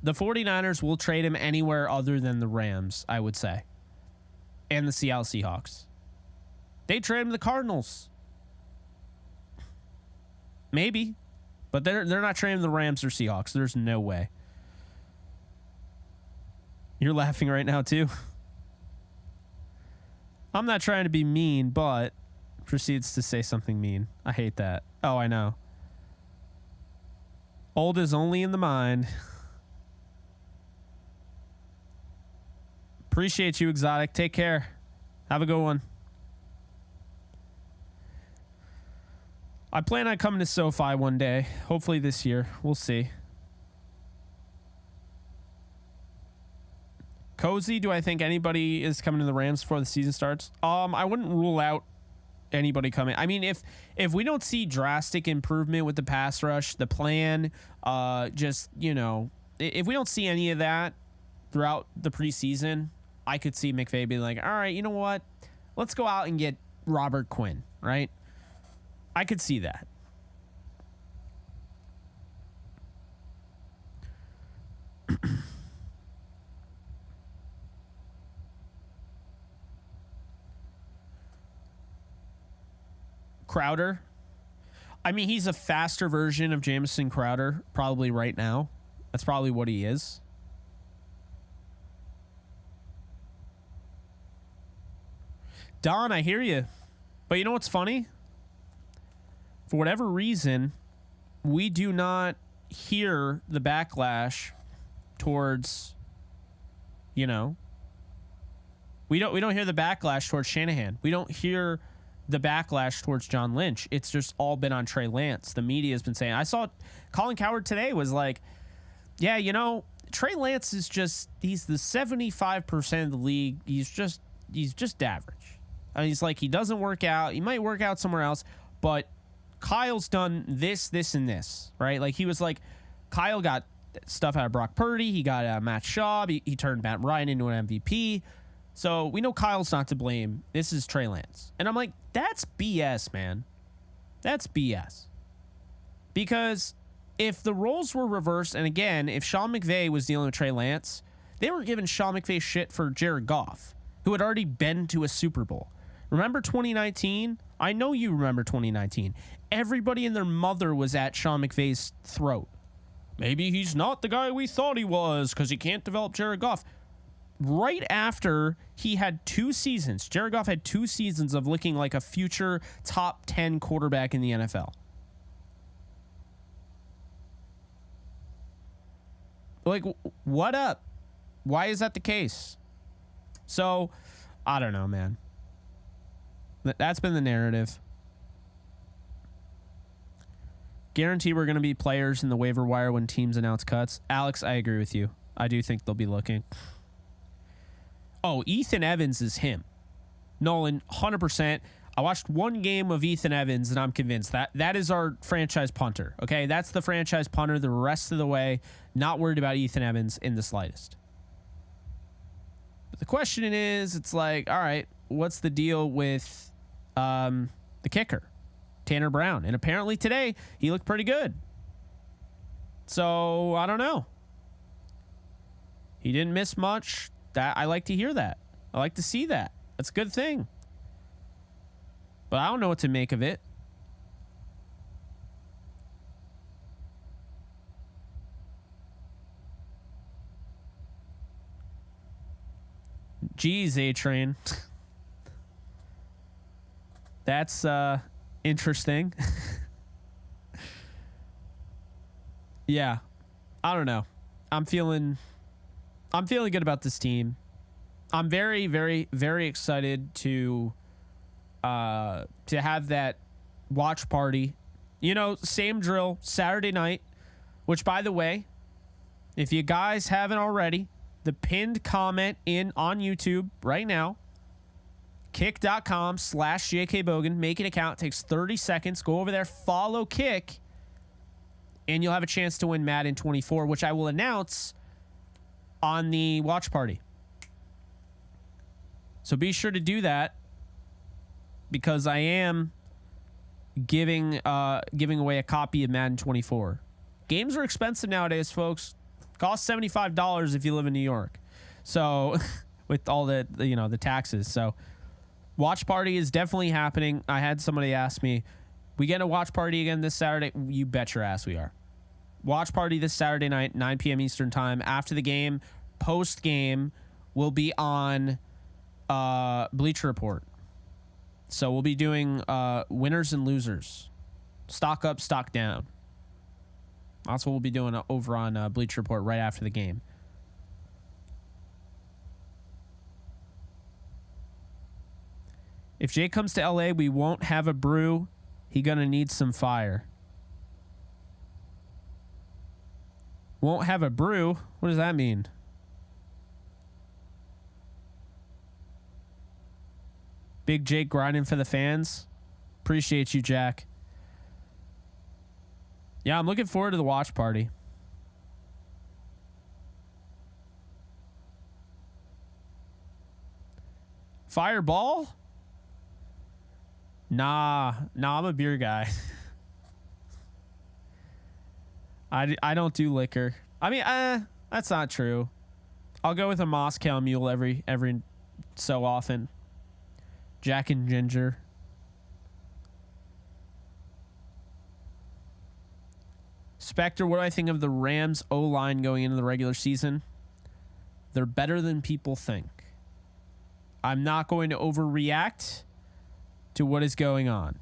the 49ers will trade him anywhere other than the Rams, I would say. And the Seattle Seahawks. They trade him to the Cardinals. Maybe. But they're not trading the Rams or Seahawks. There's no way. You're laughing right now, too. I'm not trying to be mean, but proceeds to say something mean. I hate that. Oh, I know. Old is only in the mind. Appreciate you, Exotic. Take care. Have a good one. I plan on coming to SoFi one day. Hopefully this year. We'll see. Cozy, do I think anybody is coming to the Rams before the season starts? I wouldn't rule out anybody coming. I mean, if we don't see drastic improvement with the pass rush, the plan, just, you know, if we don't see any of that throughout the preseason, I could see McVay being like, all right, you know what? Let's go out and get Robert Quinn, right? I could see that. Crowder. I mean, he's a faster version of Jamison Crowder probably right now. That's probably what he is. Don, I hear you. But you know what's funny? For whatever reason, we do not hear the backlash towards, you know, we don't hear the backlash towards Shanahan. We don't hear the backlash towards John Lynch. It's just all been on Trey Lance. The media has been saying. I saw Colin Cowherd today was like, yeah, you know, Trey Lance is just, he's the 75% of the league. He's just average. I mean, he's like, he doesn't work out. He might work out somewhere else, but Kyle's done this, and this, right? Like, he was like, Kyle got stuff out of Brock Purdy. He got Matt Schaub. He turned Matt Ryan into an MVP. So we know Kyle's not to blame. This is Trey Lance. And I'm like, that's BS, man. That's BS. Because if the roles were reversed, and again, if Sean McVay was dealing with Trey Lance, they were giving Sean McVay shit for Jared Goff, who had already been to a Super Bowl. Remember 2019? I know you remember 2019. Everybody and their mother was at Sean McVay's throat. Maybe he's not the guy we thought he was because he can't develop Jared Goff. Right after he had 2 seasons, Jared Goff had 2 seasons of looking like a future top 10 quarterback in the NFL. Like, what up? Why is that the case? So, I don't know, man. That's been the narrative. Guarantee we're going to be players in the waiver wire when teams announce cuts. Alex, I agree with you. I do think they'll be looking. Oh, Ethan Evans is him. Nolan, 100%. I watched one game of Ethan Evans, and I'm convinced that is our franchise punter. Okay, that's the franchise punter the rest of the way. Not worried about Ethan Evans in the slightest. But the question is, it's like, all right, what's the deal with the kicker, Tanner Brown? And apparently today he looked pretty good. So I don't know. He didn't miss much. That I like to hear that. I like to see that. That's a good thing. But I don't know what to make of it. Geez, A-Train. That's interesting. Yeah. I don't know. I'm feeling good about this team. I'm very, very, very excited to have that watch party. You know, same drill, Saturday night, which, by the way, if you guys haven't already, the pinned comment on YouTube right now, kick.com/JKBogan. Make an account. It takes 30 seconds. Go over there, follow Kick, and you'll have a chance to win Madden 24, which I will announce on the watch party. So be sure to do that, because I am giving away a copy of Madden 24. Games are expensive nowadays, folks. Cost $75 if you live in New York. So with all the taxes. So watch party is definitely happening. I had somebody ask me, we get a watch party again this Saturday? You bet your ass we are. Watch party this Saturday night, 9 p.m. Eastern time. After the game, post game, will be on Bleacher Report. So we'll be doing winners and losers. Stock up, stock down. That's what we'll be doing over on Bleacher Report right after the game. If Jay comes to LA, we won't have a brew. He gonna need some fire. Won't have a brew? What does that mean? Big Jake grinding for the fans. Appreciate you, Jack. Yeah, I'm looking forward to the watch party. Fireball? Nah, I'm a beer guy. I don't do liquor. I mean, that's not true. I'll go with a Moscow Mule every so often. Jack and Ginger. Spectre, what do I think of the Rams O-line going into the regular season? They're better than people think. I'm not going to overreact to what is going on.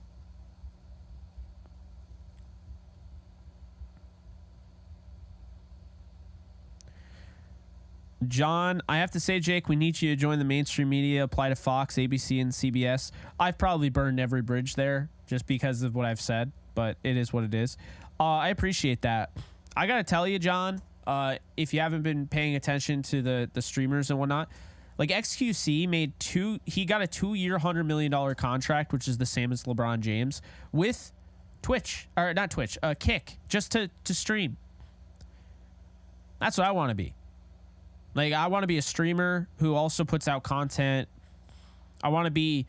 John, I have to say, Jake, we need you to join the mainstream media, apply to Fox, ABC, and CBS. I've probably burned every bridge there just because of what I've said, but it is what it is. I appreciate that. I got to tell you, John, if you haven't been paying attention to the streamers and whatnot, like XQC he got a 2-year, $100 million contract, which is the same as LeBron James, with Twitch, or not Twitch, Kick, just to stream. That's what I want to be. Like, I want to be a streamer who also puts out content. I want to be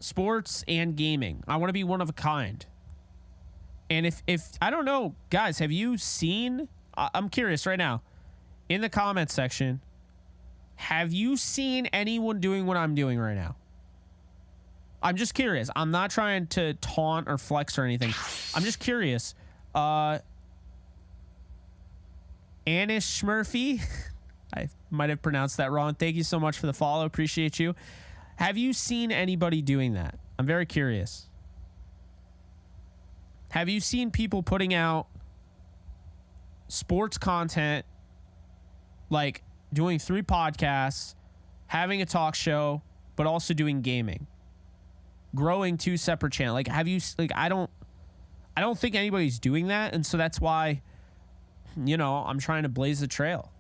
sports and gaming. I want to be one of a kind. And if I don't know, guys, have you seen, I'm curious right now, in the comments section, have you seen anyone doing what I'm doing right now? I'm just curious. I'm not trying to taunt or flex or anything. I'm just curious. Anish Smurfy, I might have pronounced that wrong. Thank you so much for the follow. Appreciate you. Have you seen anybody doing that? I'm very curious. Have you seen people putting out sports content, like doing 3 podcasts, having a talk show, but also doing gaming, growing 2 separate channels? Like, have you, like, I don't think anybody's doing that. And so that's why, I'm trying to blaze the trail.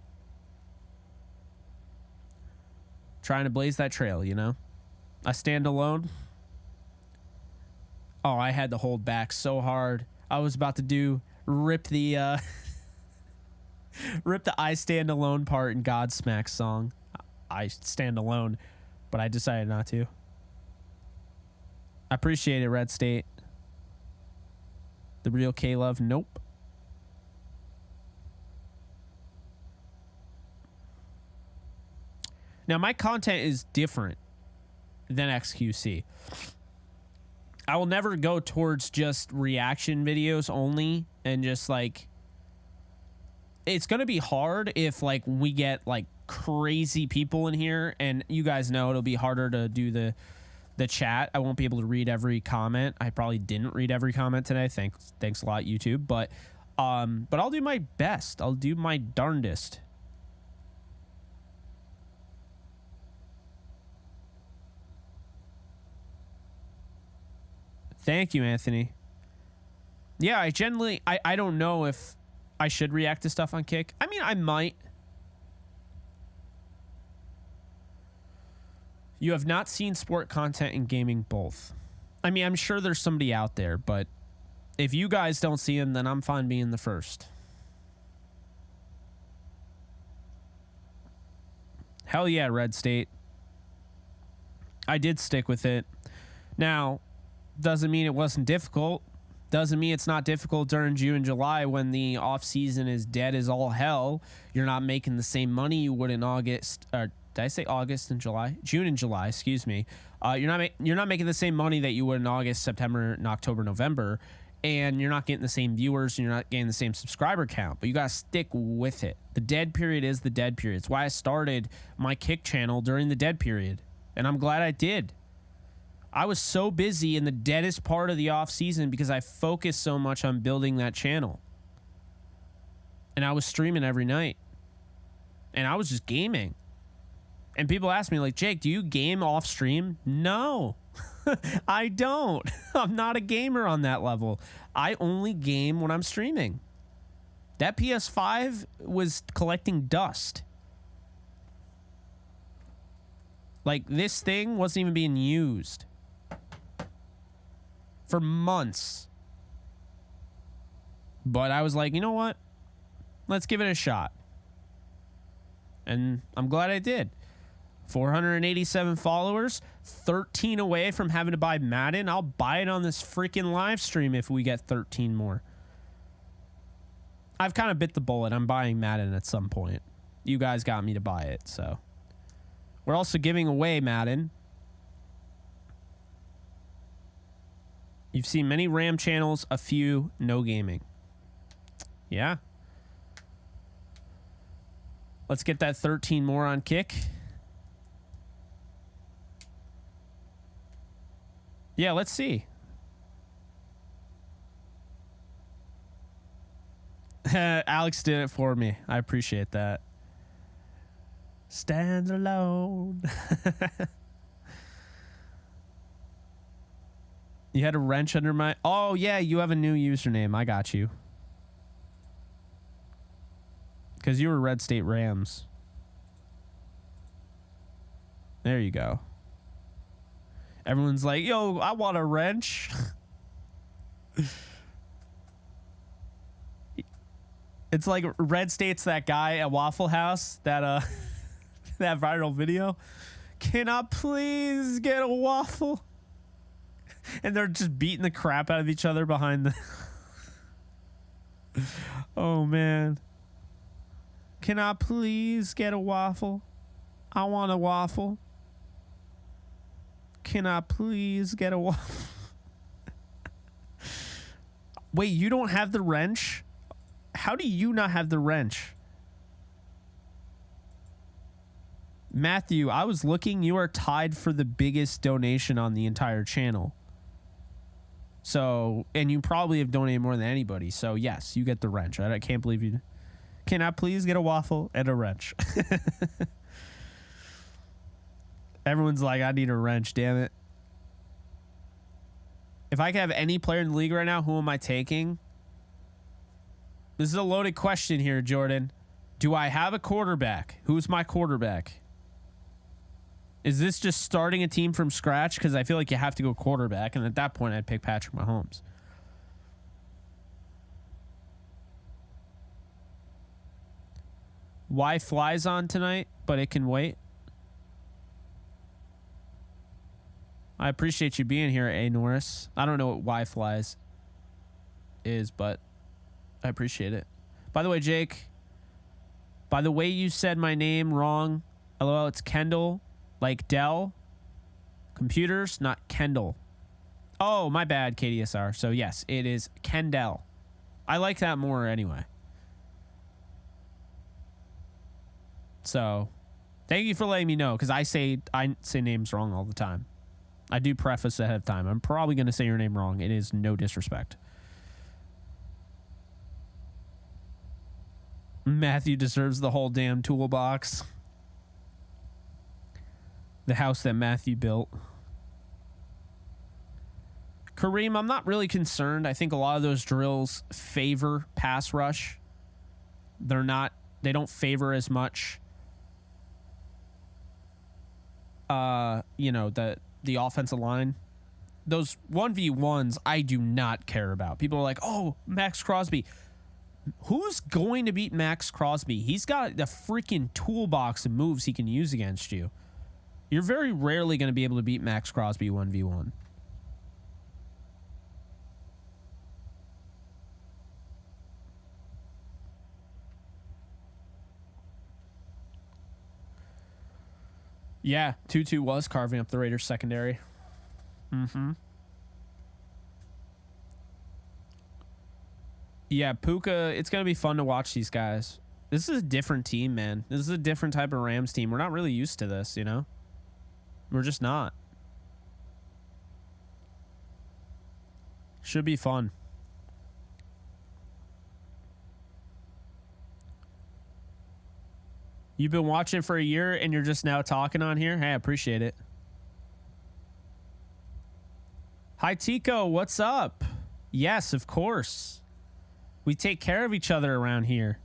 Trying to blaze that trail, I stand alone. Oh, I had to hold back so hard. I was about to rip the I Stand Alone part in Godsmack's song. I stand alone, but I decided not to. I appreciate it, Red State. The real K-Love, nope. Now, my content is different than XQC. I will never go towards just reaction videos only and just like, it's going to be hard if like we get like crazy people in here, and you guys know it'll be harder to do the chat. I won't be able to read every comment. I probably didn't read every comment today. Thanks a lot, YouTube. But I'll do my best. I'll do my darndest. Thank you, Anthony. Yeah, I don't know if I should react to stuff on Kick. I mean, I might. You have not seen sport content and gaming both. I mean, I'm sure there's somebody out there, but if you guys don't see him, then I'm fine being the first. Hell yeah, Red State. I did stick with it. Now, doesn't mean it wasn't difficult. Doesn't mean it's not difficult during June and July when the off season is dead as all hell. You're not making the same money you would in August. Or did I say August and July? June and July, excuse me. You're not making the same money that you would in August, September, and October, November, and you're not getting the same viewers and you're not getting the same subscriber count. But you gotta stick with it. The dead period is the dead period. It's why I started my Kick channel during the dead period, and I'm glad I did. I was so busy in the deadest part of the off season because I focused so much on building that channel. And I was streaming every night. And I was just gaming. And people ask me like, Jake, do you game off stream? No, I don't. I'm not a gamer on that level. I only game when I'm streaming. That PS5 was collecting dust. Like, this thing wasn't even being used for months. But I was like, you know what? Let's give it a shot. And I'm glad I did. 487 followers, 13 away from having to buy Madden. I'll buy it on this freaking live stream if we get 13 more. I've kind of bit the bullet. I'm buying Madden at some point. You guys got me to buy it, so. We're also giving away Madden. You've seen many RAM channels, a few no gaming. Yeah. Let's get that 13 more on Kick. Yeah, let's see. Alex did it for me. I appreciate that. Stand alone. You had a wrench under my... Oh, yeah, you have a new username. I got you. Because you were Red State Rams. There you go. Everyone's like, yo, I want a wrench. It's like Red State's that guy at Waffle House, that that viral video. Can I please get a waffle? And they're just beating the crap out of each other behind the... Oh, man. Can I please get a waffle? I want a waffle. Can I please get a waffle? Wait, you don't have the wrench? How do you not have the wrench? Matthew, I was looking. You are tied for the biggest donation on the entire channel. So, and you probably have donated more than anybody. So, yes, you get the wrench. I can't believe you... Can I please get a waffle and a wrench? Everyone's like, I need a wrench, damn it. If I could have any player in the league right now, who am I taking? This is a loaded question here, Jordan. Do I have a quarterback? Who's my quarterback? Is this just starting a team from scratch? Because I feel like you have to go quarterback. And at that point, I'd pick Patrick Mahomes. Why flies on tonight, but it can wait? I appreciate you being here, A. Norris. I don't know what why flies is, but I appreciate it. By the way, Jake, by the way you said my name wrong, LOL, it's Kendall, like Dell. Computers, not Kendall. Oh, my bad, KDSR. So, yes, it is Kendall. I like that more anyway. So, thank you for letting me know, because I say names wrong all the time. I do preface ahead of time. I'm probably going to say your name wrong. It is no disrespect. Matthew deserves the whole damn toolbox. The house that Matthew built. Kareem, I'm not really concerned. I think a lot of those drills favor pass rush. They don't favor as much you know, the offensive line. Those 1v1s I do not care about. People are like, oh, Max Crosby. Who's going to beat Max Crosby? He's got the freaking toolbox of moves he can use against you. You're very rarely going to be able to beat Max Crosby 1v1. Yeah, Tutu was carving up the Raiders secondary. Mm-hmm. Yeah, Puka, it's going to be fun to watch these guys. This is a different team, man. This is a different type of Rams team. We're not really used to this, you know? We're just not. Should be fun. You've been watching for a year and you're just now talking on here? Hey, I appreciate it. Hi, Tico. What's up? Yes, of course. We take care of each other around here.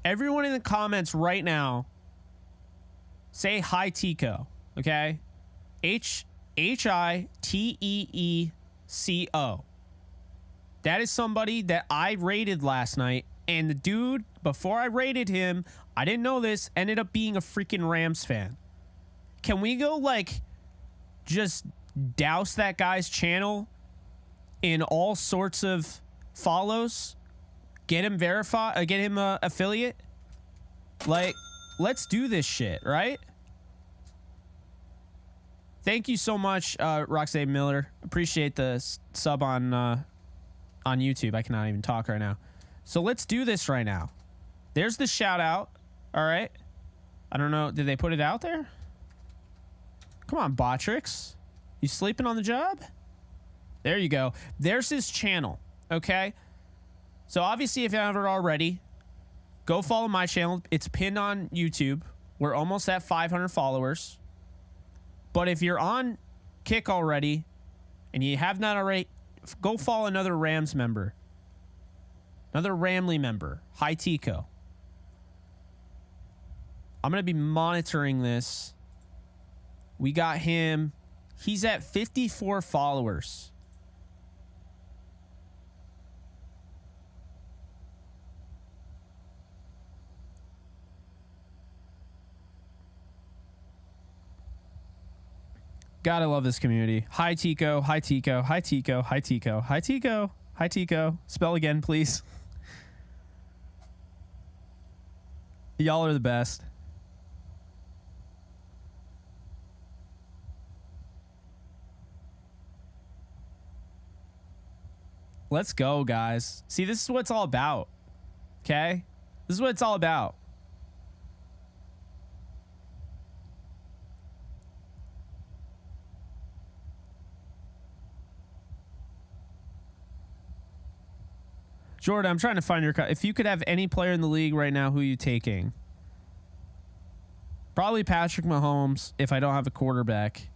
Everyone in the comments right now, say hi, Tico. Okay? H-I-T-E-E-C-O. That is somebody that I rated last night. And the dude, before I rated him, I didn't know this, ended up being a freaking Rams fan. Can we go, like, just douse that guy's channel in all sorts of follows? Get him verified, get him a affiliate? Like, let's do this shit, right? Thank you so much, Roxanne Miller. Appreciate the sub on YouTube. I cannot even talk right now. So let's do this right now. There's the shout out. All right. I don't know. Did they put it out there? Come on, Botrix. You sleeping on the job? There you go. There's his channel. Okay. So obviously, if you haven't already, go follow my channel. It's pinned on YouTube. We're almost at 500 followers. But if you're on Kick already and you have not already, go follow another Rams member. Another Ramley member. Hi, Tico. I'm going to be monitoring this. We got him. He's at 54 followers. Gotta love this community. Hi, Tico. Hi, Tico. Hi, Tico. Hi, Tico. Hi, Tico. Hi, Tico. Spell again, please. Y'all are the best. Let's go, guys. See, this is what it's all about. Okay? This is what it's all about. Jordan, I'm trying to find your... If you could have any player in the league right now, who are you taking? Probably Patrick Mahomes if I don't have a quarterback.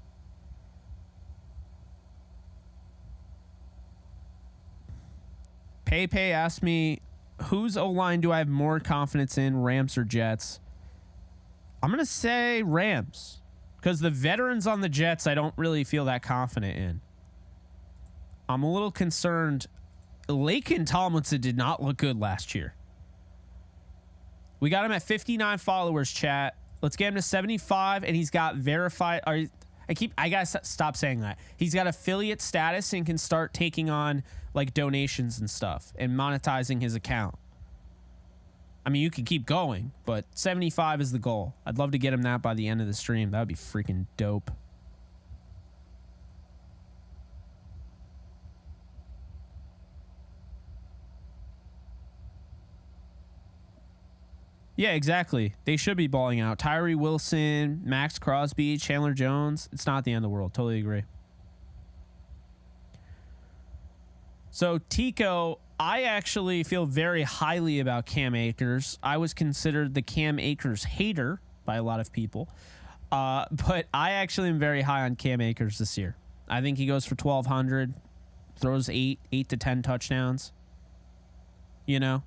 Pepe asked me, whose O-line do I have more confidence in, Rams or Jets? I'm going to say Rams. Because the veterans on the Jets, I don't really feel that confident in. I'm a little concerned... Laken Tomlinson did not look good last year. We got him at 59 followers, chat. Let's get him to 75, and he's got verified. I gotta stop saying that. He's got affiliate status and can start taking on like donations and stuff and monetizing his account. I mean, you can keep going, but 75 is the goal. I'd love to get him that by the end of the stream. That would be freaking dope. Yeah, exactly. They should be balling out. Tyree Wilson, Max Crosby, Chandler Jones. It's not the end of the world. Totally agree. So, Tico, I actually feel very highly about Cam Akers. I was considered the Cam Akers hater by a lot of people. But I actually am very high on Cam Akers this year. I think he goes for 1,200, throws 8 to 10 touchdowns. You know?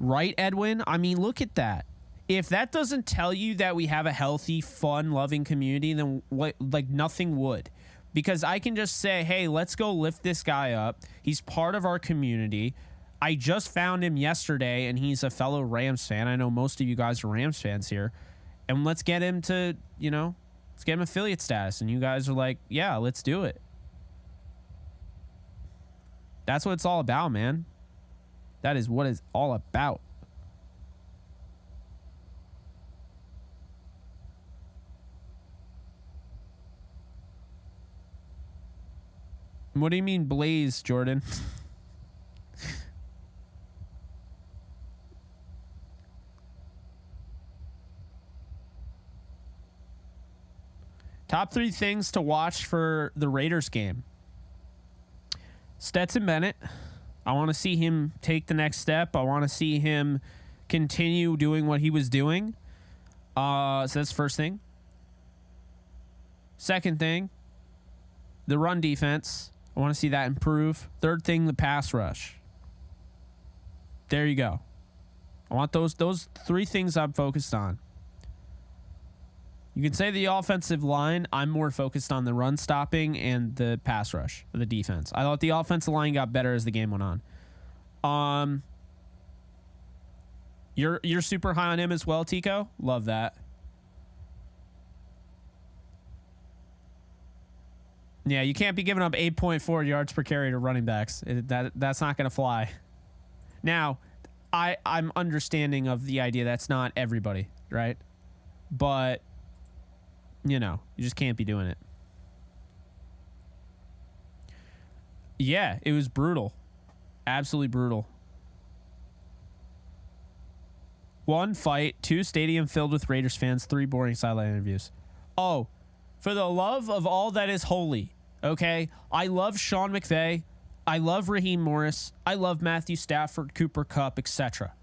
Right, Edwin? I mean, look at that. If that doesn't tell you that we have a healthy, fun, loving community, then what? Like nothing would. Because I can just say, hey, let's go lift this guy up. He's part of our community. I just found him yesterday, and he's a fellow Rams fan. I know most of you guys are Rams fans here. And let's get him to, let's get him affiliate status. And you guys are like, yeah, let's do it. That's what it's all about, man. That is what it's all about. What do you mean blaze, Jordan? Top 3 things to watch for the Raiders game. Stetson Bennett. I want to see him take the next step. I want to see him continue doing what he was doing. So that's the first thing. Second thing, the run defense. I want to see that improve. Third thing, the pass rush. There you go. I want those 3 things I'm focused on. You can say the offensive line. I'm more focused on the run stopping and the pass rush, the defense. I thought the offensive line got better as the game went on. You're super high on him as well, Tico. Love that. Yeah, you can't be giving up 8.4 yards per carry to running backs. That's not going to fly. Now, I'm understanding of the idea that's not everybody, right? But, you just can't be doing it. Yeah, it was brutal. Absolutely brutal. 1 fight, 2 stadium filled with Raiders fans, 3 boring sideline interviews. Oh, for the love of all that is holy, okay? I love Sean McVay. I love Raheem Morris. I love Matthew Stafford, Cooper Kupp, etc.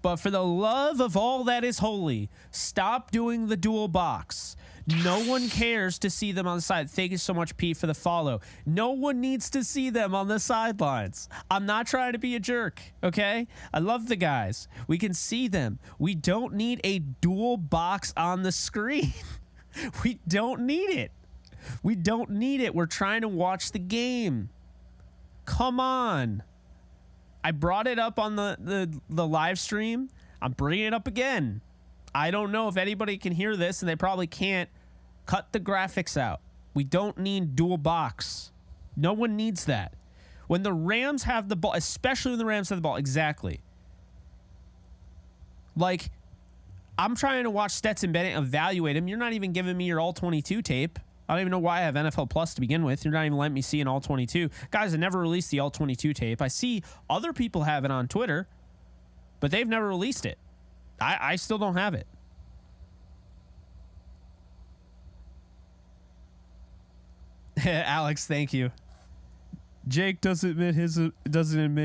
But for the love of all that is holy, stop doing the dual box. No one cares to see them on the side. Thank you so much, Pete, for the follow. No one needs to see them on the sidelines. I'm not trying to be a jerk, okay? I love the guys. We can see them. We don't need a dual box on the screen. We don't need it. We don't need it. We're trying to watch the game. Come on. I brought it up on the live stream. I'm bringing it up again. I don't know if anybody can hear this, and they probably can't. Cut the graphics out. We don't need dual box. No one needs that. When the Rams have the ball, especially when the Rams have the ball, exactly. Like, I'm trying to watch Stetson Bennett, evaluate him. You're not even giving me your all-22 tape. I don't even know why I have NFL Plus to begin with. You're not even letting me see an all-22. Guys, I never released the all-22 tape. I see other people have it on Twitter, but they've never released it. I still don't have it. Alex, thank you. Jake doesn't admit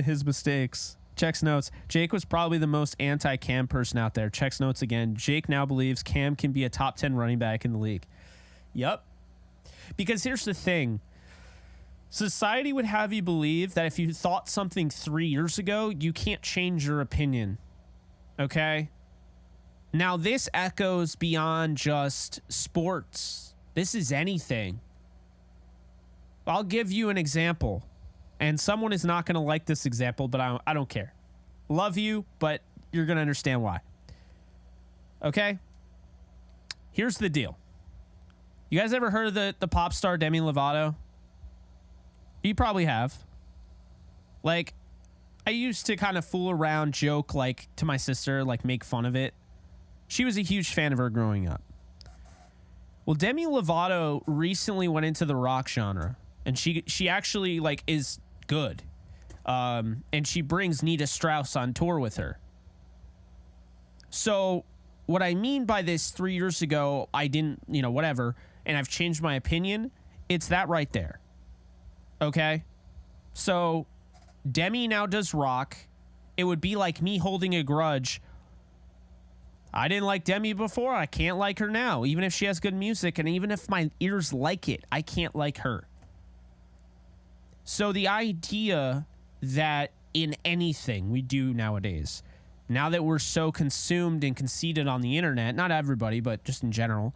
his mistakes. Checks notes. Jake was probably the most anti-Cam person out there. Checks notes again. Jake now believes Cam can be a top 10 running back in the league. Yep. Because here's the thing. Society would have you believe that if you thought something 3 years ago, you can't change your opinion. Okay? Now, this echoes beyond just sports. This is anything. I'll give you an example, and someone is not going to like this example, but I don't care. Love you, but you're going to understand why. Okay? Here's the deal. You guys ever heard of the pop star Demi Lovato? You probably have. Like, I used to kind of fool around, joke, like, to my sister, like, make fun of it. She was a huge fan of her growing up. Well, Demi Lovato recently went into the rock genre. And she actually, like, is good. And she brings Nita Strauss on tour with her. So what I mean by this, 3 years ago, I didn't, whatever, and I've changed my opinion. It's that right there. Okay? So Demi now does rock. It would be like me holding a grudge. I didn't like Demi before. I can't like her now. Even if she has good music, and even if my ears like it, I can't like her. So the idea that in anything we do nowadays, now that we're so consumed and conceited on the internet, not everybody, but just in general,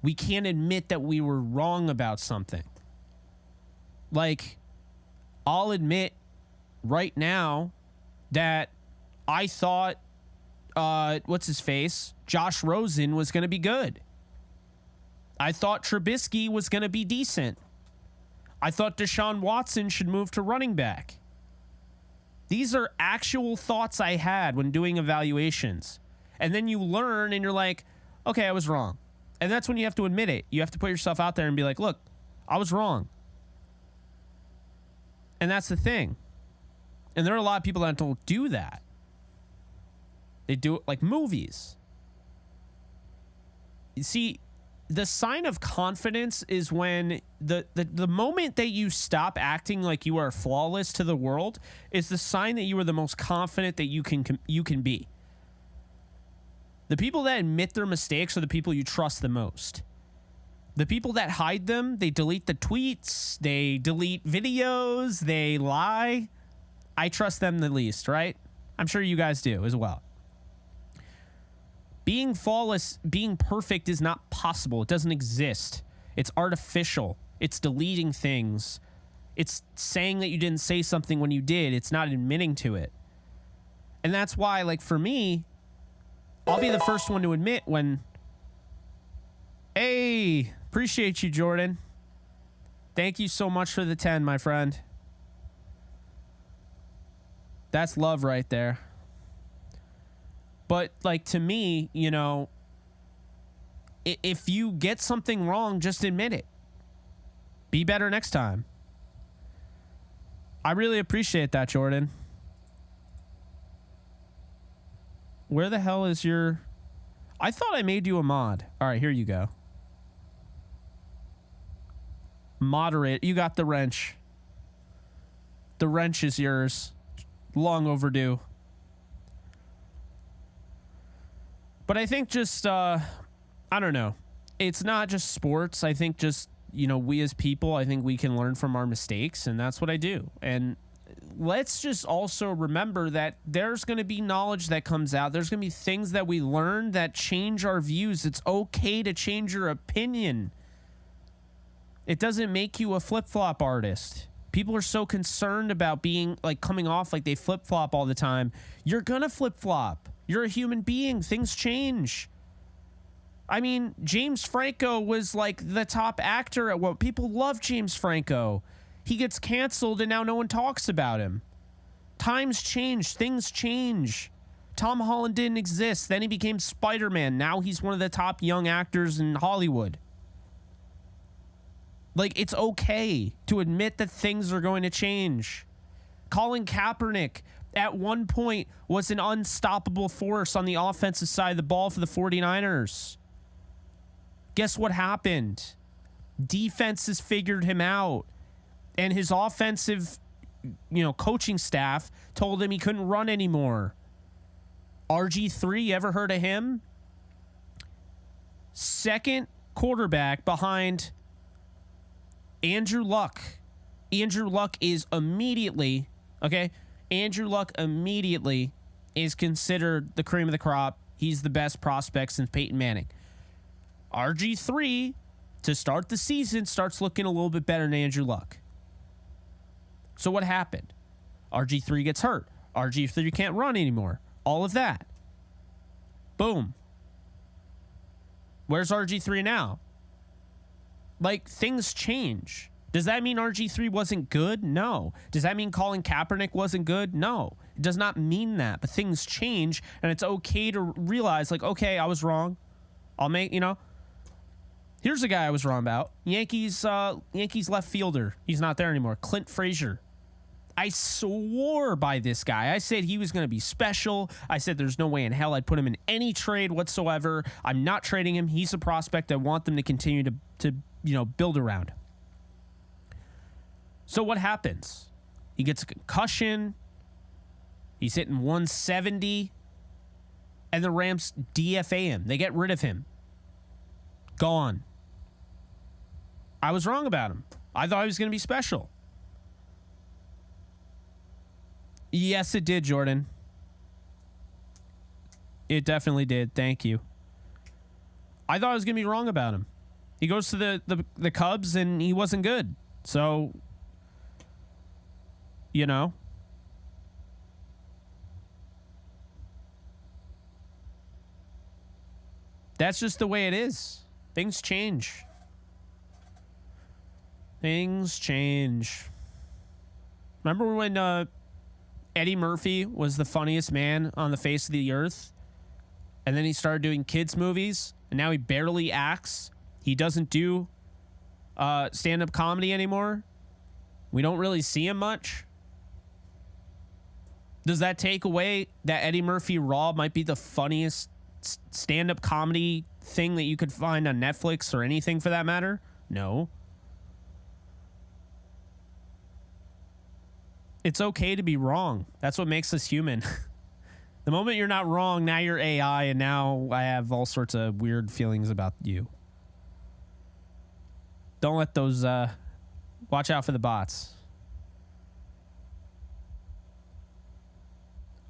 we can't admit that we were wrong about something. Like, I'll admit right now that I thought, what's his face? Josh Rosen was going to be good. I thought Trubisky was going to be decent. I thought Deshaun Watson should move to running back. These are actual thoughts I had when doing evaluations. And then you learn and you're like, okay, I was wrong. And that's when you have to admit it. You have to put yourself out there and be like, look, I was wrong. And that's the thing. And there are a lot of people that don't do that. They do it like movies. You see, the sign of confidence is when the moment that you stop acting like you are flawless to the world is the sign that you are the most confident that you can be. The people that admit their mistakes are the people you trust the most. The people that hide them, they delete the tweets, they delete videos, they lie. I trust them the least, right? I'm sure you guys do as well. Being flawless, being perfect is not possible. It doesn't exist. It's artificial. It's deleting things. It's saying that you didn't say something when you did. It's not admitting to it. And that's why, like, for me, I'll be the first one to admit when, hey, appreciate you, Jordan. Thank you so much for the 10, my friend. That's love right there. But, like, to me, if you get something wrong, just admit it. Be better next time. I really appreciate that, Jordan. Where the hell is your... I thought I made you a mod. All right, here you go. Moderate. You got the wrench. The wrench is yours. Long overdue. But I think just, I don't know. It's not just sports. I think just, we as people, I think we can learn from our mistakes, and that's what I do. And let's just also remember that there's going to be knowledge that comes out. There's going to be things that we learn that change our views. It's okay to change your opinion. It doesn't make you a flip-flop artist. People are so concerned about being, like, coming off like they flip-flop all the time. You're going to flip-flop. You're a human being. Things change. I mean, James Franco was like the top actor at what people love. James Franco. He gets canceled and now no one talks about him. Times change. Things change. Tom Holland didn't exist. Then he became Spider-Man. Now he's one of the top young actors in Hollywood. Like, it's okay to admit that things are going to change. Colin Kaepernick at one point was an unstoppable force on the offensive side of the ball for the 49ers. Guess what happened? Defenses figured him out. And his offensive, coaching staff told him he couldn't run anymore. RG3, ever heard of him? Second quarterback behind Andrew Luck. Andrew Luck is immediately, okay? Andrew Luck immediately is considered the cream of the crop. He's the best prospect since Peyton Manning. RG3, to start the season, starts looking a little bit better than Andrew Luck. So what happened? RG3 gets hurt. RG3 can't run anymore. All of that. Boom. Where's RG3 now? Like, things change. Does that mean RG3 wasn't good? No. Does that mean Colin Kaepernick wasn't good? No. It does not mean that. But things change, and it's okay to realize, like, okay, I was wrong. I'll make, Here's a guy I was wrong about. Yankees left fielder. He's not there anymore. Clint Frazier. I swore by this guy. I said he was going to be special. I said there's no way in hell I'd put him in any trade whatsoever. I'm not trading him. He's a prospect I want them to continue to build around. So what happens? He gets a concussion. He's hitting 170. And the Rams DFA him. They get rid of him. Gone. I was wrong about him. I thought he was going to be special. Yes, it did, Jordan. It definitely did. Thank you. I thought I was going to be wrong about him. He goes to the Cubs, and he wasn't good. So, that's just the way it is. Things change. Things change. Remember when Eddie Murphy was the funniest man on the face of the earth? And then he started doing kids' movies, and now he barely acts. He doesn't do stand-up comedy anymore. We don't really see him much. Does that take away that Eddie Murphy Raw might be the funniest stand-up comedy thing that you could find on Netflix or anything for that matter? No. It's okay to be wrong. That's what makes us human. The moment you're not wrong, now you're AI, and now I have all sorts of weird feelings about you. Don't let those, watch out for the bots.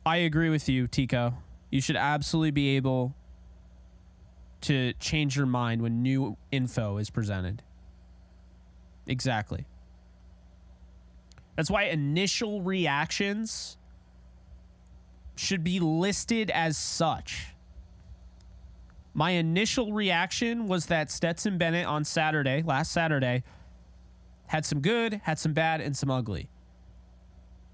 I agree with you, Tico. You should absolutely be able to change your mind when new info is presented. Exactly. That's why initial reactions should be listed as such. My initial reaction was that Stetson Bennett on Saturday, last Saturday, had some good, had some bad, and some ugly.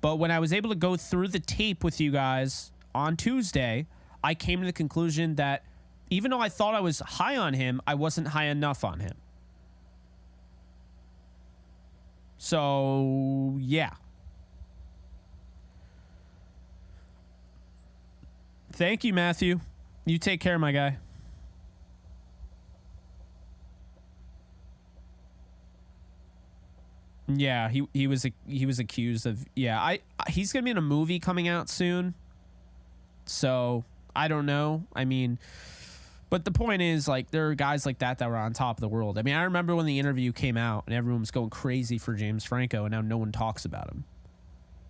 But when I was able to go through the tape with you guys on Tuesday, I came to the conclusion that even though I thought I was high on him, I wasn't high enough on him. So, yeah. Thank you, Matthew. You take care, my guy. Yeah, he was accused of, he's going to be in a movie coming out soon. So, I don't know. I mean, but the point is, like, there are guys like that were on top of the world. I mean, I remember when the interview came out and everyone was going crazy for James Franco, and now no one talks about him.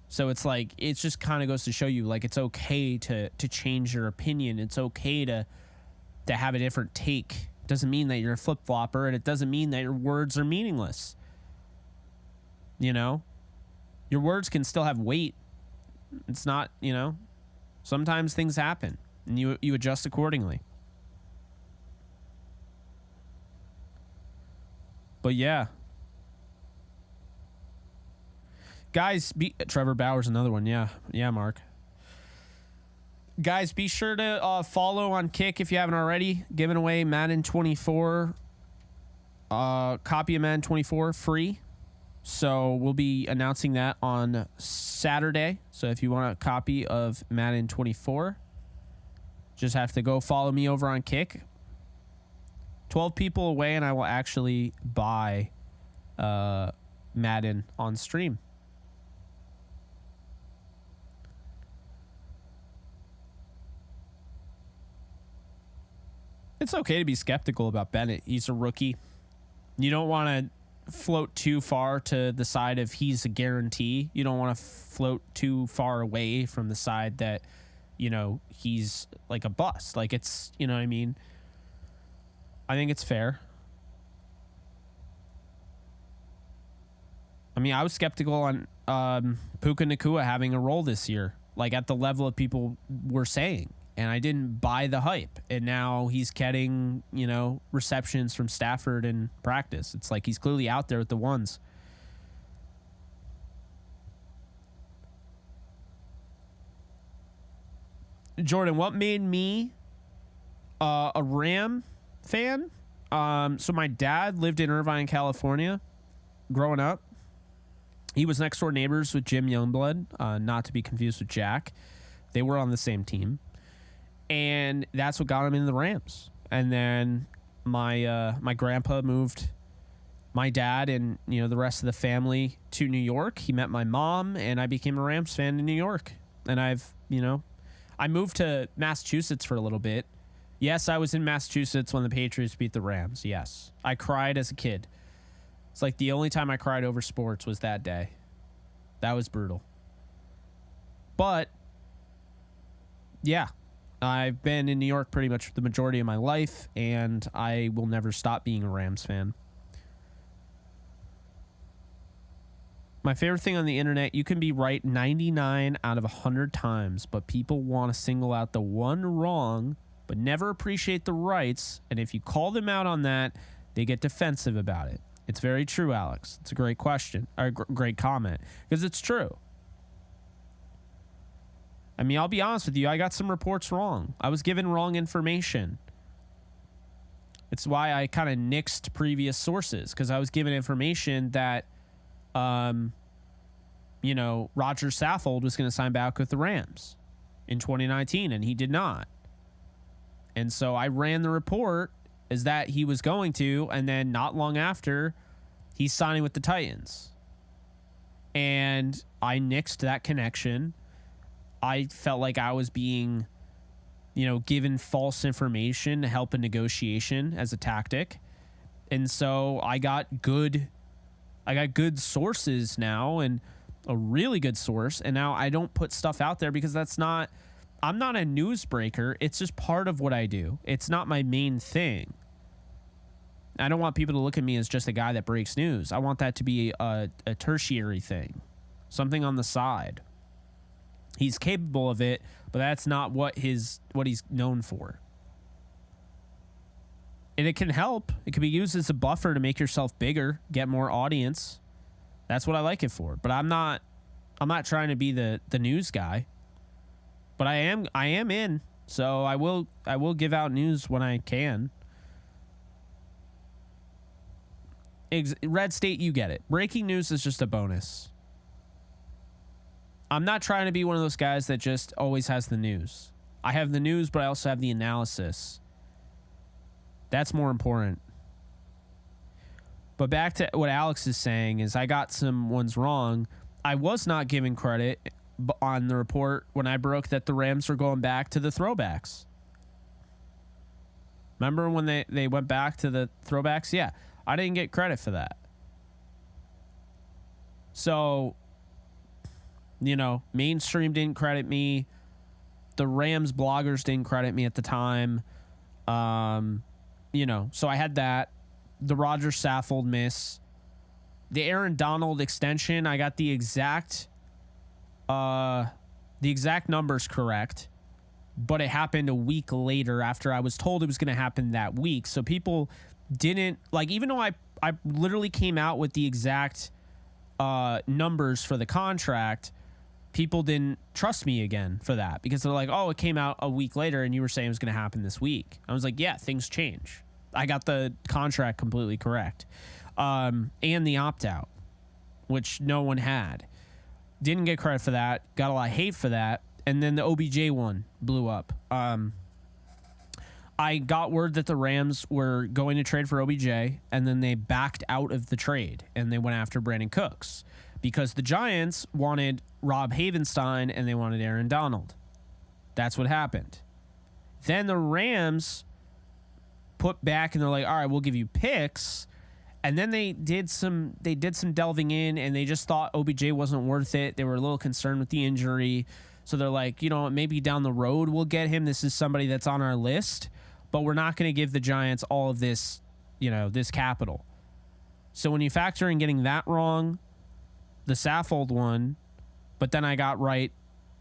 So it's like, it just kind of goes to show you, like, it's okay to change your opinion. It's okay to have a different take. It doesn't mean that you're a flip-flopper, and it doesn't mean that your words are meaningless. You know? Your words can still have weight. It's not, sometimes things happen, and you adjust accordingly. But yeah. Guys, Trevor Bauer's another one. Yeah, Mark. Guys, be sure to follow on Kick if you haven't already. Giving away Madden 24. Copy of Madden 24 free. So we'll be announcing that on Saturday. So if you want a copy of Madden 24, just have to go follow me over on Kick. 12 people away, and I will actually buy Madden on stream. It's okay to be skeptical about Bennett. He's a rookie. You don't want to float too far to the side of he's a guarantee. You don't want to float too far away from the side that, he's like a bust. Like, it's, you know what I mean? I think it's fair. I mean, I was skeptical on Puka Nacua having a role this year, like at the level of people were saying. And I didn't buy the hype. And now he's getting, receptions from Stafford in practice. It's like he's clearly out there with the ones. Jordan, what made me a Ram fan? So my dad lived in Irvine, California growing up. He was next door neighbors with Jim Youngblood, not to be confused with Jack. They were on the same team. And that's what got him into the Rams. And then my grandpa moved my dad and, the rest of the family to New York. He met my mom, and I became a Rams fan in New York. And I moved to Massachusetts for a little bit. Yes, I was in Massachusetts when the Patriots beat the Rams. Yes. I cried as a kid. It's like the only time I cried over sports was that day. That was brutal. But, yeah, I've been in New York pretty much the majority of my life, and I will never stop being a Rams fan. My favorite thing on the internet, you can be right 99 out of 100 times, but people want to single out the one wrong, but never appreciate the rights, and if you call them out on that, they get defensive about it. It's very true, Alex. It's a great question, or great comment, because it's true. I mean, I'll be honest with you, I got some reports wrong. I was given wrong information. It's why I kind of nixed previous sources, because I was given information that, Roger Saffold was going to sign back with the Rams in 2019, and he did not. And so I ran the report as that he was going to, and then not long after, he's signing with the Titans. And I nixed that connection. I felt like I was being, given false information to help a negotiation as a tactic. And so I got good sources now, and a really good source. And now I don't put stuff out there because I'm not a newsbreaker. It's just part of what I do. It's not my main thing. I don't want people to look at me as just a guy that breaks news. I want that to be a tertiary thing, something on the side. He's capable of it, but that's not what he's known for. And it can help. It can be used as a buffer to make yourself bigger, get more audience. That's what I like it for. But I'm not trying to be the news guy. But I am in. So I will give out news when I can. Red State, you get it. Breaking news is just a bonus. I'm not trying to be one of those guys that just always has the news. I have the news, but I also have the analysis. That's more important. But back to what Alex is saying is I got some ones wrong. I was not giving credit on the report when I broke that the Rams were going back to the throwbacks. Remember when they went back to the throwbacks? Yeah. I didn't get credit for that. So, mainstream didn't credit me. The Rams bloggers didn't credit me at the time. So I had that. The Roger Saffold miss. The Aaron Donald extension, I got the exact numbers correct, but it happened a week later after I was told it was going to happen that week. So people didn't, even though I literally came out with the exact numbers for the contract, people didn't trust me again for that because they're like, oh, it came out a week later and you were saying it was going to happen this week. I was like, yeah, things change. I got the contract completely correct. And the opt-out, which no one had. Didn't get credit for that. Got a lot of hate for that. And then the OBJ one blew up. I got word that the Rams were going to trade for OBJ, and then they backed out of the trade, and they went after Brandon Cooks because the Giants wanted Rob Havenstein, and they wanted Aaron Donald. That's what happened. Then the Rams put back, and they're like, all right, we'll give you picks. And then they did some delving in, and they just thought OBJ wasn't worth it. They were a little concerned with the injury. So they're like, maybe down the road we'll get him. This is somebody that's on our list, but we're not going to give the Giants all of this, this capital. So when you factor in getting that wrong, the Saffold one, but then I got right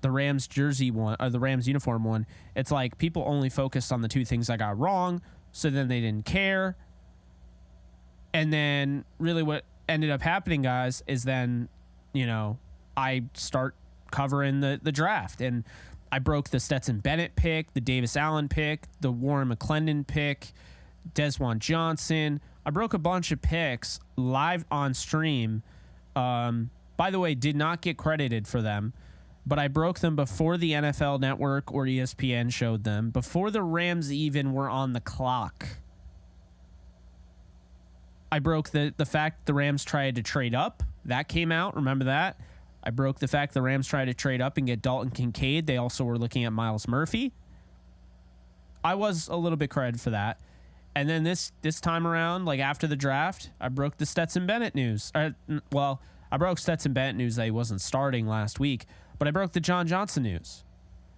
the Rams jersey one, or the Rams uniform one, it's like people only focused on the two things I got wrong, so then they didn't care. And then really what ended up happening, guys, is then, I start covering the draft, and I broke the Stetson Bennett pick, the Davis Allen pick, the Warren McClendon pick, Desjuan Johnson. I broke a bunch of picks live on stream by By the way, did not get credited for them, but I broke them before the NFL Network or ESPN showed them, before the Rams even were on the clock. I broke the fact the Rams tried to trade up. That came out. Remember that? I broke the fact the Rams tried to trade up and get Dalton Kincaid. They also were looking at Myles Murphy. I was a little bit credited for that. And then this time around, like after the draft, I broke the Stetson Bennett news. I broke Stetson Bennett news that he wasn't starting last week, but I broke the John Johnson news.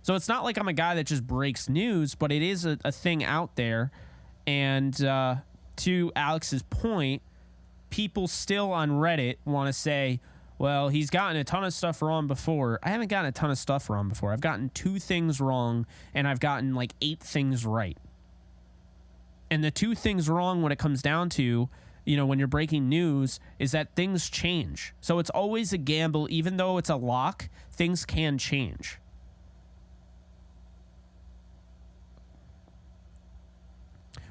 So it's not like I'm a guy that just breaks news, but it is a thing out there. And to Alex's point, people still on Reddit want to say, well, he's gotten a ton of stuff wrong before. I haven't gotten a ton of stuff wrong before. I've gotten 2 things wrong, and I've gotten like 8 things right. And the 2 things wrong when it comes down to, when you're breaking news, is that things change. So it's always a gamble. Even though it's a lock, things can change.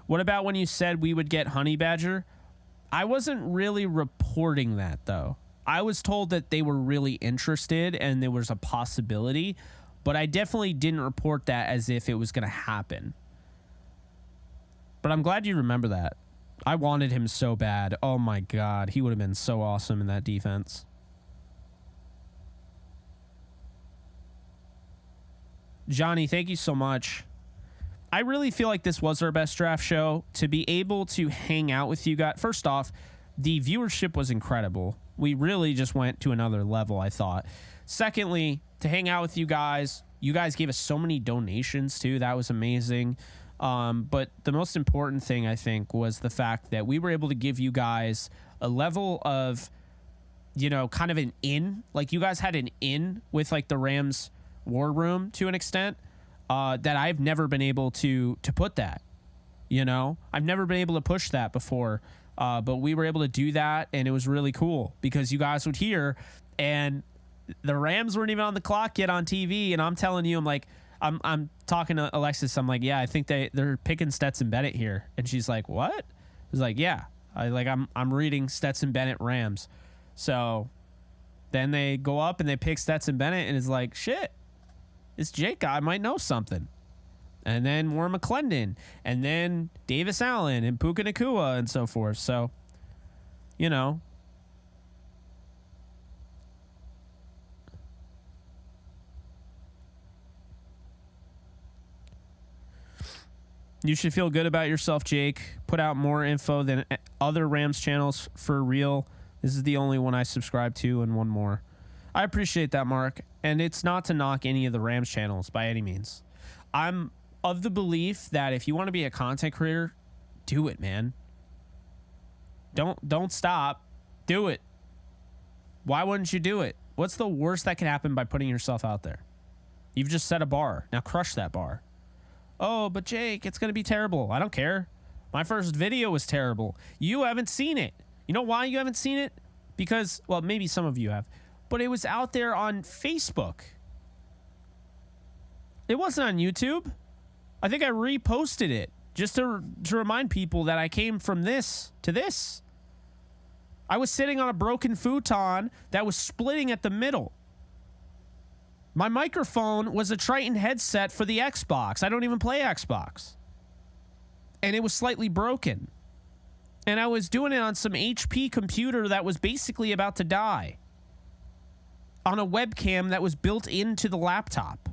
What about when you said we would get Honey Badger? I wasn't really reporting that, though. I was told that they were really interested and there was a possibility, but I definitely didn't report that as if it was going to happen. But I'm glad you remember that. I wanted him so bad. Oh, my God. He would have been so awesome in that defense. Johnny, thank you so much. I really feel like this was our best draft show. To be able to hang out with you guys. First off, the viewership was incredible. We really just went to another level, I thought. Secondly, to hang out with you guys gave us so many donations too. That was amazing. But the most important thing, I think, was the fact that we were able to give you guys a level of, kind of an in. Like, you guys had an in with, like, the Rams war room to an extent. That I've never been able to put that, I've never been able to push that before, but we were able to do that, and it was really cool because you guys would hear, and the Rams weren't even on the clock yet on TV, and I'm telling you, I'm talking to Alexis, I'm like, yeah, I think they're picking Stetson Bennett here, and she's like, what? I was like, yeah, I'm reading Stetson Bennett Rams, so then they go up and they pick Stetson Bennett, and it's like, shit. This Jake guy might know something. And then Warren McClendon. And then Davis Allen and Puka Nacua and so forth. So, You should feel good about yourself, Jake. Put out more info than other Rams channels for real. This is the only one I subscribe to and one more. I appreciate that, Mark. And it's not to knock any of the Rams channels by any means. I'm of the belief that if you want to be a content creator, do it, man. Don't stop. Do it. Why wouldn't you do it? What's the worst that can happen by putting yourself out there? You've just set a bar. Now crush that bar. Oh, but Jake, it's going to be terrible. I don't care. My first video was terrible. You haven't seen it. You know why you haven't seen it? Because, well, maybe some of you have. But it was out there on Facebook. It wasn't on YouTube. I think I reposted it just to remind people that I came from this to this. I was sitting on a broken futon that was splitting at the middle. My microphone was a Triton headset for the Xbox. I don't even play Xbox. And it was slightly broken. And I was doing it on some HP computer that was basically about to die. On a webcam that was built into the laptop.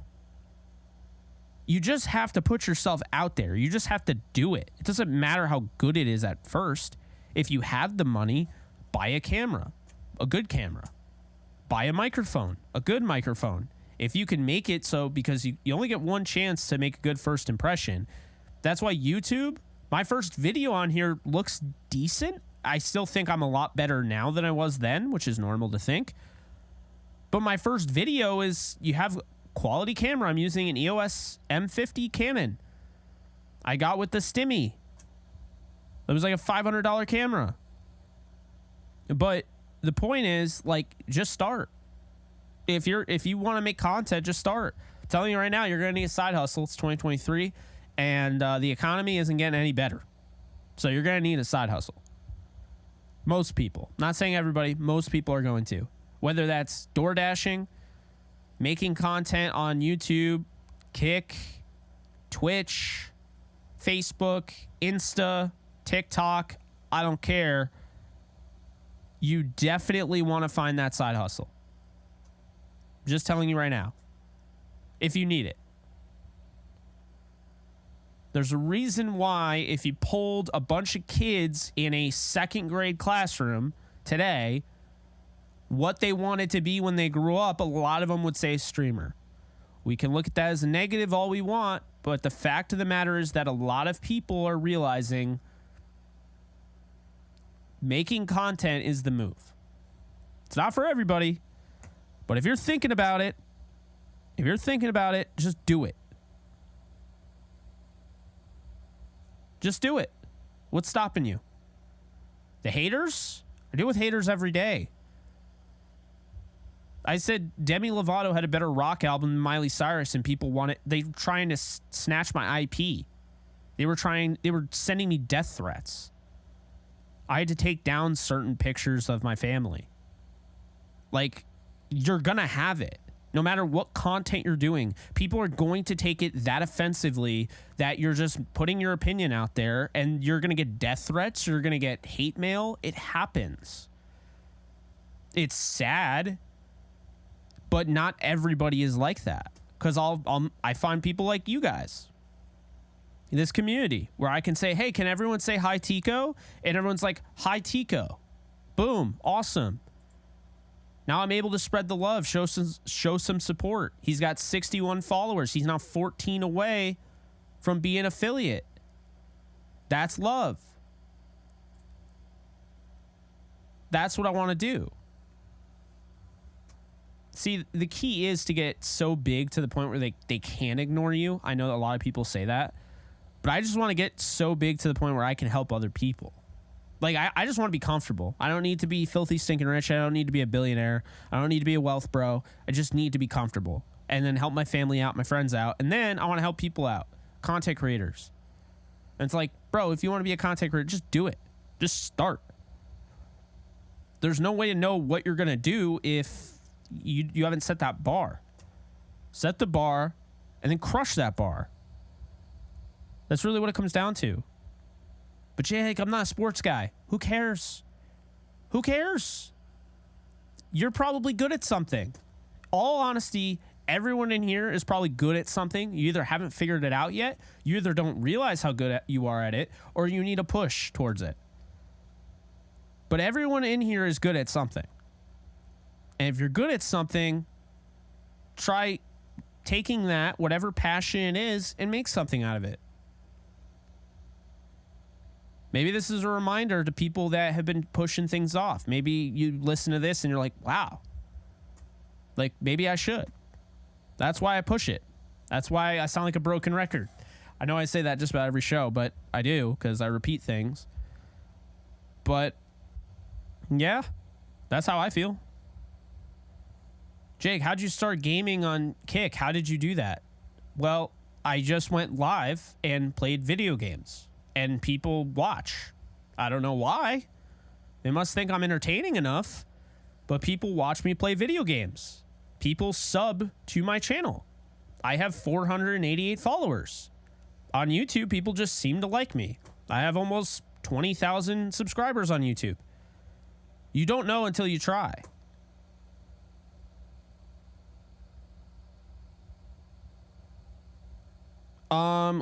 You just have to put yourself out there. You just have to do it. It doesn't matter how good it is at first. If you have the money, buy a camera, a good camera. Buy a microphone, a good microphone. If you can make it so, because you only get one chance to make a good first impression. That's why YouTube, my first video on here looks decent. I still think I'm a lot better now than I was then, which is normal to think. But my first video is, you have quality camera. I'm using an EOS M50 Canon. I got with the Stimmy. It was like a $500 camera. But the point is, like, just start. If you want to make content, just start. I'm telling you right now, you're going to need a side hustle. It's 2023, and the economy isn't getting any better. So you're going to need a side hustle. Most people. Not saying everybody. Most people are going to. whether that's door dashing, making content on YouTube, Kick, Twitch, Facebook, Insta, TikTok, I don't care. You definitely want to find that side hustle. Just telling you right now. If you need it. There's a reason why if you polled a bunch of kids in a second grade classroom today what they wanted to be when they grew up, a lot of them would say streamer. We can look at that as a negative all we want, but the fact of the matter is that a lot of people are realizing making content is the move. It's not for everybody, but if you're thinking about it, just do it. Just do it. What's stopping you? The haters? I deal with haters every day. I said Demi Lovato had a better rock album than Miley Cyrus, and people they were trying to snatch my IP. They were sending me death threats. I had to take down certain pictures of my family. Like, you're gonna have it. No matter what content you're doing, people are going to take it that offensively that you're just putting your opinion out there, and you're going to get death threats. You're going to get hate mail. It happens. It's sad, but not everybody is like that. Because I find people like you guys in this community where I can say, hey, can everyone say hi, Tico? And everyone's like, hi, Tico. Boom. Awesome. Now I'm able to spread the love, show some support. He's got 61 followers. He's now 14 away from being affiliate. That's love. That's what I want to do. See, the key is to get so big to the point where they can't ignore you. I know that a lot of people say that, but I just want to get so big to the point where I can help other people. Like, I just want to be comfortable. I don't need to be filthy, stinking rich. I don't need to be a billionaire. I don't need to be a wealth bro. I just need to be comfortable and then help my family out, my friends out. And then I want to help people out, content creators. And it's like, bro, if you want to be a content creator, just do it. Just start. There's no way to know what you're going to do if you haven't set that bar. Set the bar and then crush that bar. That's really what it comes down to. But Jake, I'm not a sports guy. Who cares? Who cares? You're probably good at something. All honesty, everyone in here is probably good at something. You either haven't figured it out yet, you either don't realize how good you are at it, or you need a push towards it. But everyone in here is good at something. And if you're good at something, try taking that, whatever passion it is, and make something out of it. Maybe this is a reminder to people that have been pushing things off. Maybe you listen to this and you're like, wow, like maybe I should. That's why I push it. That's why I sound like a broken record. I know I say that just about every show, but I do because I repeat things. But yeah, that's how I feel. Jake, how'd you start gaming on Kick? How did you do that? Well, I just went live and played video games. And people watch. I don't know why. They must think I'm entertaining enough. But people watch me play video games. People sub to my channel. I have 488 followers. On YouTube, people just seem to like me. I have almost 20,000 subscribers on YouTube. You don't know until you try.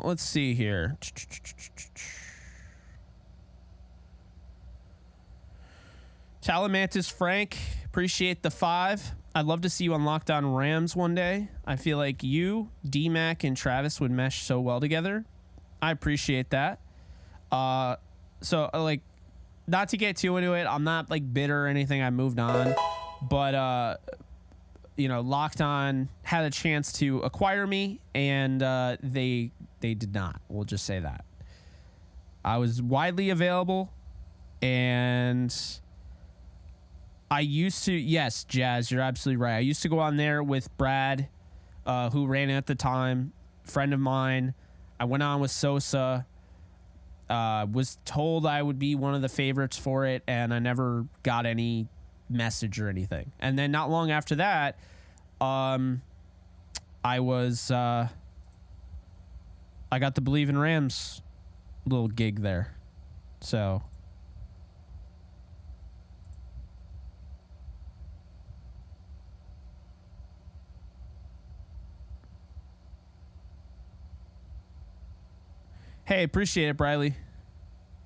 Let's see here. Talamantis Frank, appreciate the 5. I'd love to see you on Lockdown Rams one day. I feel like you, D-Mac, and Travis would mesh so well together. I appreciate that. So, like, not to get too into it, I'm not, like, bitter or anything. I moved on. But, you know, Locked On had a chance to acquire me, and they did not. We'll just say that. I was widely available, and I used to, yes, Jazz, you're absolutely right. I used to go on there with Brad, who ran it at the time, friend of mine. I went on with Sosa, was told I would be one of the favorites for it, and I never got any message or anything. And then not long after that, I got the Believe in Rams little gig there. So hey, appreciate it, Briley.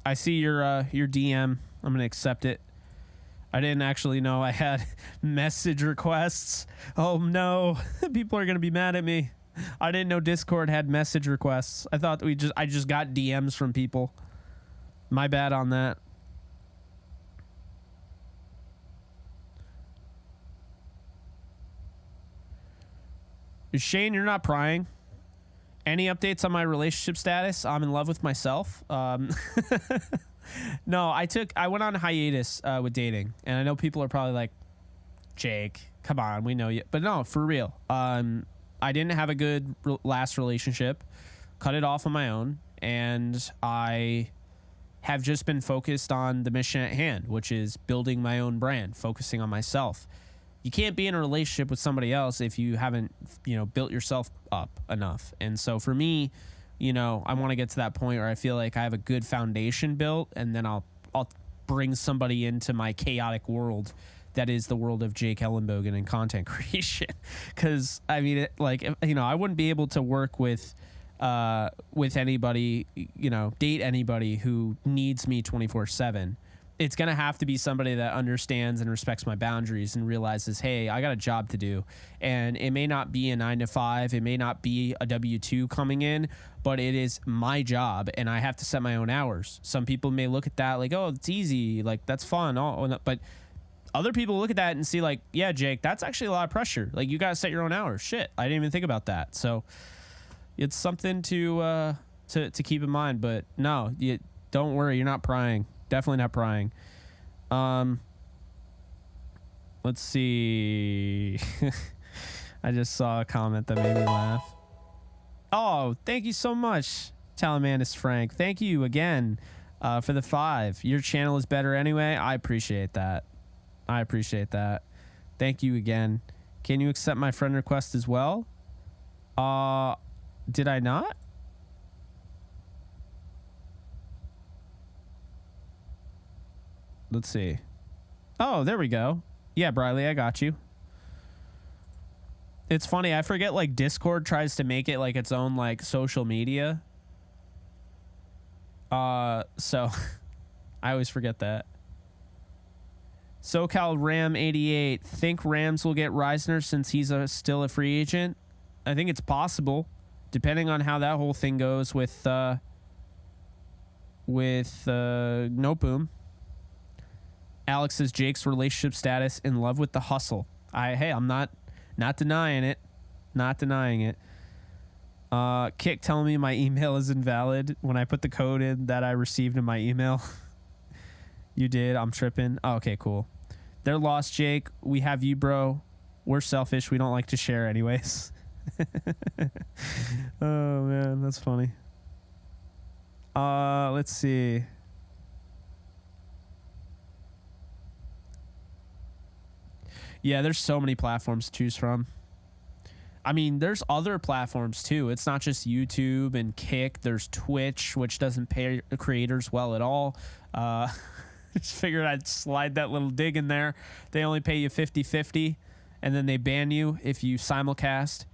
I see your DM. I'm gonna accept it. I didn't actually know I had message requests. Oh no, people are gonna be mad at me. I didn't know Discord had message requests. I thought I just got DMs from people. My bad on that. Shane, you're not prying. Any updates on my relationship status? I'm in love with myself. No, I went on hiatus with dating, and I know people are probably like, Jake, come on, we know you. But no, for real. I didn't have a good last relationship, cut it off on my own, and I have just been focused on the mission at hand, which is building my own brand, focusing on myself. You can't be in a relationship with somebody else if you haven't, built yourself up enough. And so for me, I want to get to that point where I feel like I have a good foundation built, and then I'll bring somebody into my chaotic world that is the world of Jake Ellenbogen and content creation. Because I mean, I wouldn't be able to work with anybody, date anybody who needs me 24/7. It's going to have to be somebody that understands and respects my boundaries and realizes, hey, I got a job to do. And it may not be a 9 to 5. It may not be a W-2 coming in, but it is my job and I have to set my own hours. Some people may look at that like, oh, it's easy. Like, that's fun. But other people look at that and see like, yeah, Jake, that's actually a lot of pressure. Like, you got to set your own hours. Shit, I didn't even think about that. So it's something to keep in mind. But no, don't worry. You're not prying. Definitely not prying. Let's see. I just saw a comment that made me laugh. Oh, thank you so much, Talamantis Frank. Thank you again for the 5. Your channel is better anyway. I appreciate that. Thank you again. Can you accept my friend request as well? Did I not? Let's see. Oh, there we go. Yeah, Briley, I got you. It's funny. I forget, like, Discord tries to make it like its own, like, social media. So I always forget that. SoCal Ram 88. Think Rams will get Reisner since he's still a free agent? I think it's possible, depending on how that whole thing goes with Nopum. Alex says Jake's relationship status in love with the hustle. I'm not denying it. Not denying it. Kick telling me my email is invalid when I put the code in that I received in my email. You did. I'm tripping. Oh, okay, cool. They're lost, Jake. We have you, bro. We're selfish. We don't like to share anyways. Oh, man. That's funny. Let's see. Yeah, there's so many platforms to choose from. I mean, there's other platforms too. It's not just YouTube and Kick. There's Twitch, which doesn't pay the creators well at all. Just figured I'd slide that little dig in there. They only pay you 50-50, and then they ban you if you simulcast.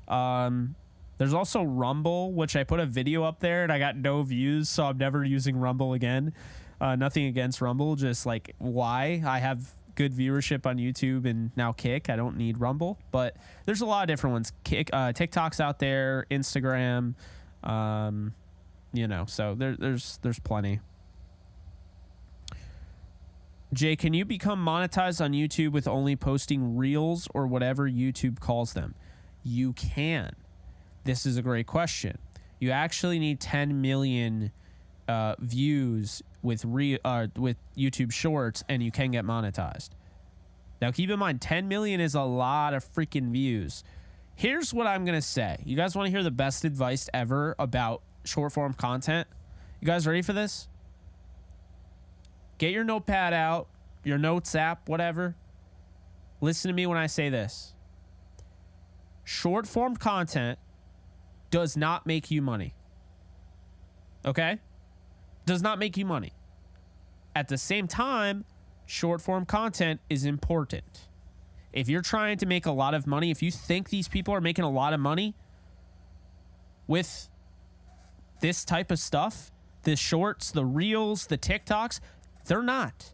There's also Rumble, which I put a video up there, and I got no views, so I'm never using Rumble again. Nothing against Rumble, just like why. I have good viewership on YouTube and now Kick. I don't need Rumble, but there's a lot of different ones. Kick, TikTok's out there, Instagram, so there's plenty. Jay, can you become monetized on YouTube with only posting reels or whatever YouTube calls them? You can. This is a great question. You actually need 10 million views with YouTube Shorts, and you can get monetized. Now, keep in mind, 10 million is a lot of freaking views. Here's what I'm going to say. You guys want to hear the best advice ever about short form content? You guys ready for this? Get your notepad out. your notes app, whatever. Listen to me when I say this. Short form content does not make you money. Okay? Does not make you money. At the same time, short form content is important. If you're trying to make a lot of money, if you think these people are making a lot of money with this type of stuff, the shorts, the reels, the TikToks, they're not.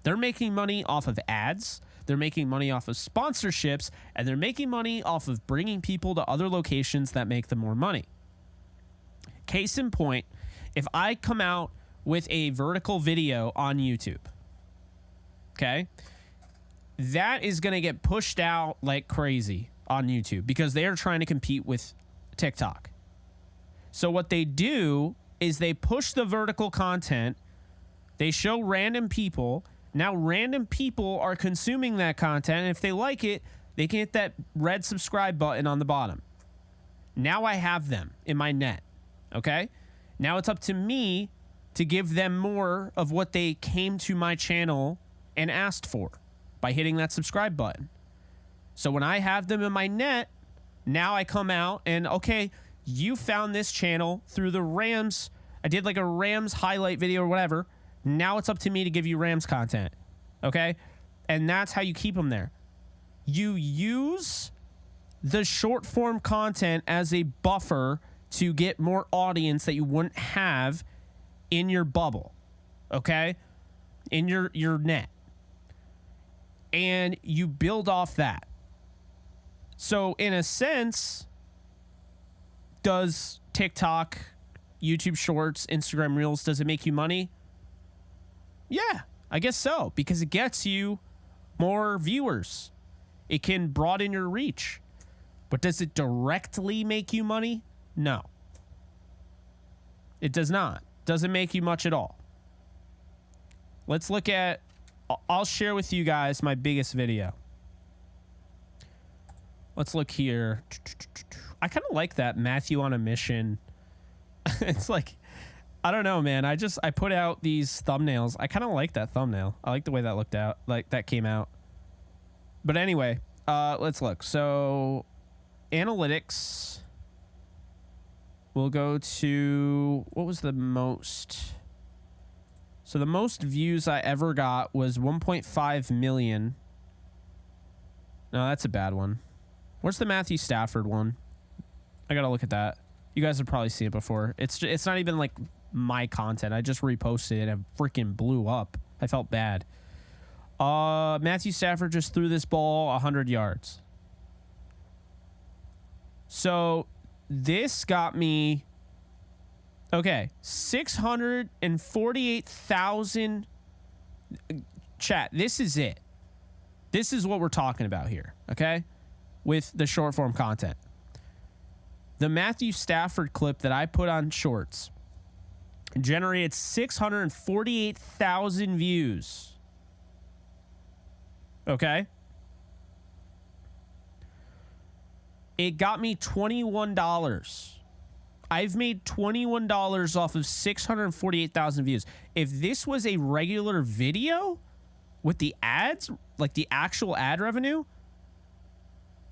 They're making money off of ads. They're making money off of sponsorships, and they're making money off of bringing people to other locations that make them more money. Case in point, if I come out with a vertical video on YouTube, okay, that is going to get pushed out like crazy on YouTube because they are trying to compete with TikTok. So what they do is they push the vertical content. They show random people. Now random people are consuming that content. And if they like it, they can hit that red subscribe button on the bottom. Now I have them in my net. Okay? Now it's up to me to give them more of what they came to my channel and asked for by hitting that subscribe button. So when I have them in my net, now I come out and, okay, you found this channel through the Rams. I did like a Rams highlight video or whatever. Now it's up to me to give you Rams content. Okay? And that's how you keep them there. You use the short form content as a buffer to get more audience that you wouldn't have in your bubble. Okay? In your net. And you build off that. So in a sense, does TikTok, YouTube Shorts, Instagram Reels, does it make you money? Yeah, I guess so, because it gets you more viewers. It can broaden your reach. But does it directly make you money? No. It does not. Doesn't make you much at all. Let's look at, I'll share with you guys my biggest video. Let's look here. I kind of like that Matthew on a mission. It's like, I don't know, man. I put out these thumbnails. I kind of like that thumbnail. I like the way that looked out, like that came out. But anyway, let's look. So analytics, we'll go to, what was the most? So the most views I ever got was 1.5 million. No, that's a bad one. Where's the Matthew Stafford one? I gotta look at that. You guys have probably seen it before. It's not even like my content. I just reposted it and it freaking blew up. I felt bad. Matthew Stafford just threw this ball 100 yards. So this got me, okay, 648,000. Chat, this is it. This is what we're talking about here, okay? With the short form content. The Matthew Stafford clip that I put on Shorts generated 648,000 views. Okay? It got me $21. I've made $21 off of 648,000 views. If this was a regular video with the ads, like the actual ad revenue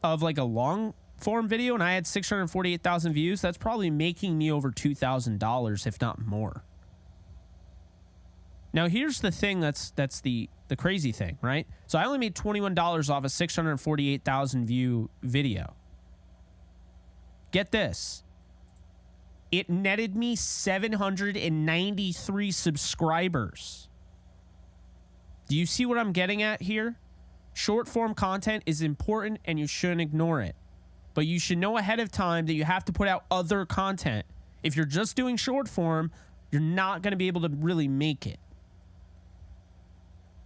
of like a long form video, and I had 648,000 views, that's probably making me over $2,000, if not more. Now, here's the thing that's the crazy thing, right? So I only made $21 off a 648,000 view video. Get this. It netted me 793 subscribers. Do you see what I'm getting at here? Short form content is important and you shouldn't ignore it. But you should know ahead of time that you have to put out other content. If you're just doing short form, you're not going to be able to really make it.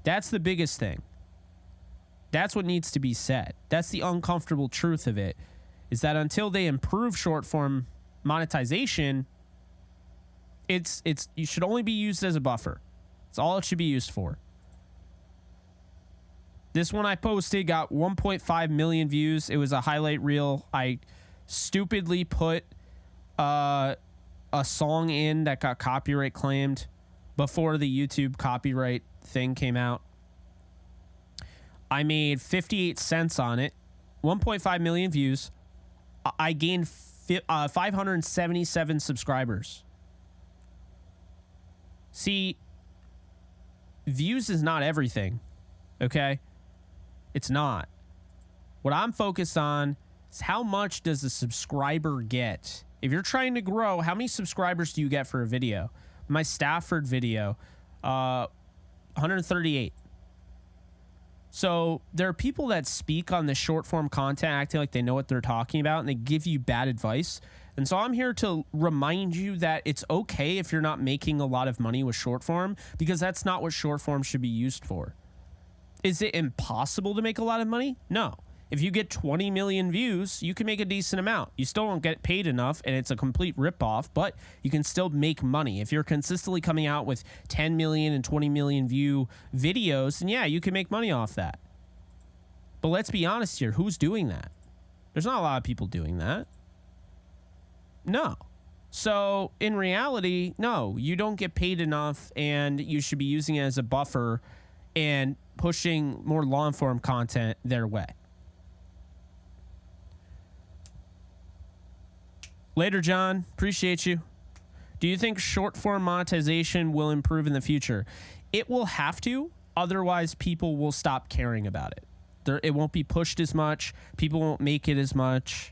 That's the biggest thing. That's what needs to be said. That's the uncomfortable truth of it, is that until they improve short form monetization, you should only be used as a buffer. That's all it should be used for. This one I posted got 1.5 million views. It was a highlight reel. I stupidly put a song in that got copyright claimed before the YouTube copyright thing came out. I made 58 cents on it, 1.5 million views. I gained 577 subscribers. See, views is not everything, okay? It's not. What I'm focused on is how much does a subscriber get? If you're trying to grow, how many subscribers do you get for a video? My Stafford video, 138. So there are people that speak on the short form content acting like they know what they're talking about, and they give you bad advice. And so I'm here to remind you that it's okay if you're not making a lot of money with short form, because that's not what short form should be used for. Is it impossible to make a lot of money? No. If you get 20 million views, you can make a decent amount. You still don't get paid enough, and it's a complete ripoff, but you can still make money. If you're consistently coming out with 10 million and 20 million view videos, then yeah, you can make money off that. But let's be honest here. Who's doing that? There's not a lot of people doing that. No. So in reality, no, you don't get paid enough, and you should be using it as a buffer and pushing more long form content their way. Later, John. Appreciate you. Do you think short form monetization will improve in the future? It will have to. Otherwise, people will stop caring about it. It won't be pushed as much. People won't make it as much.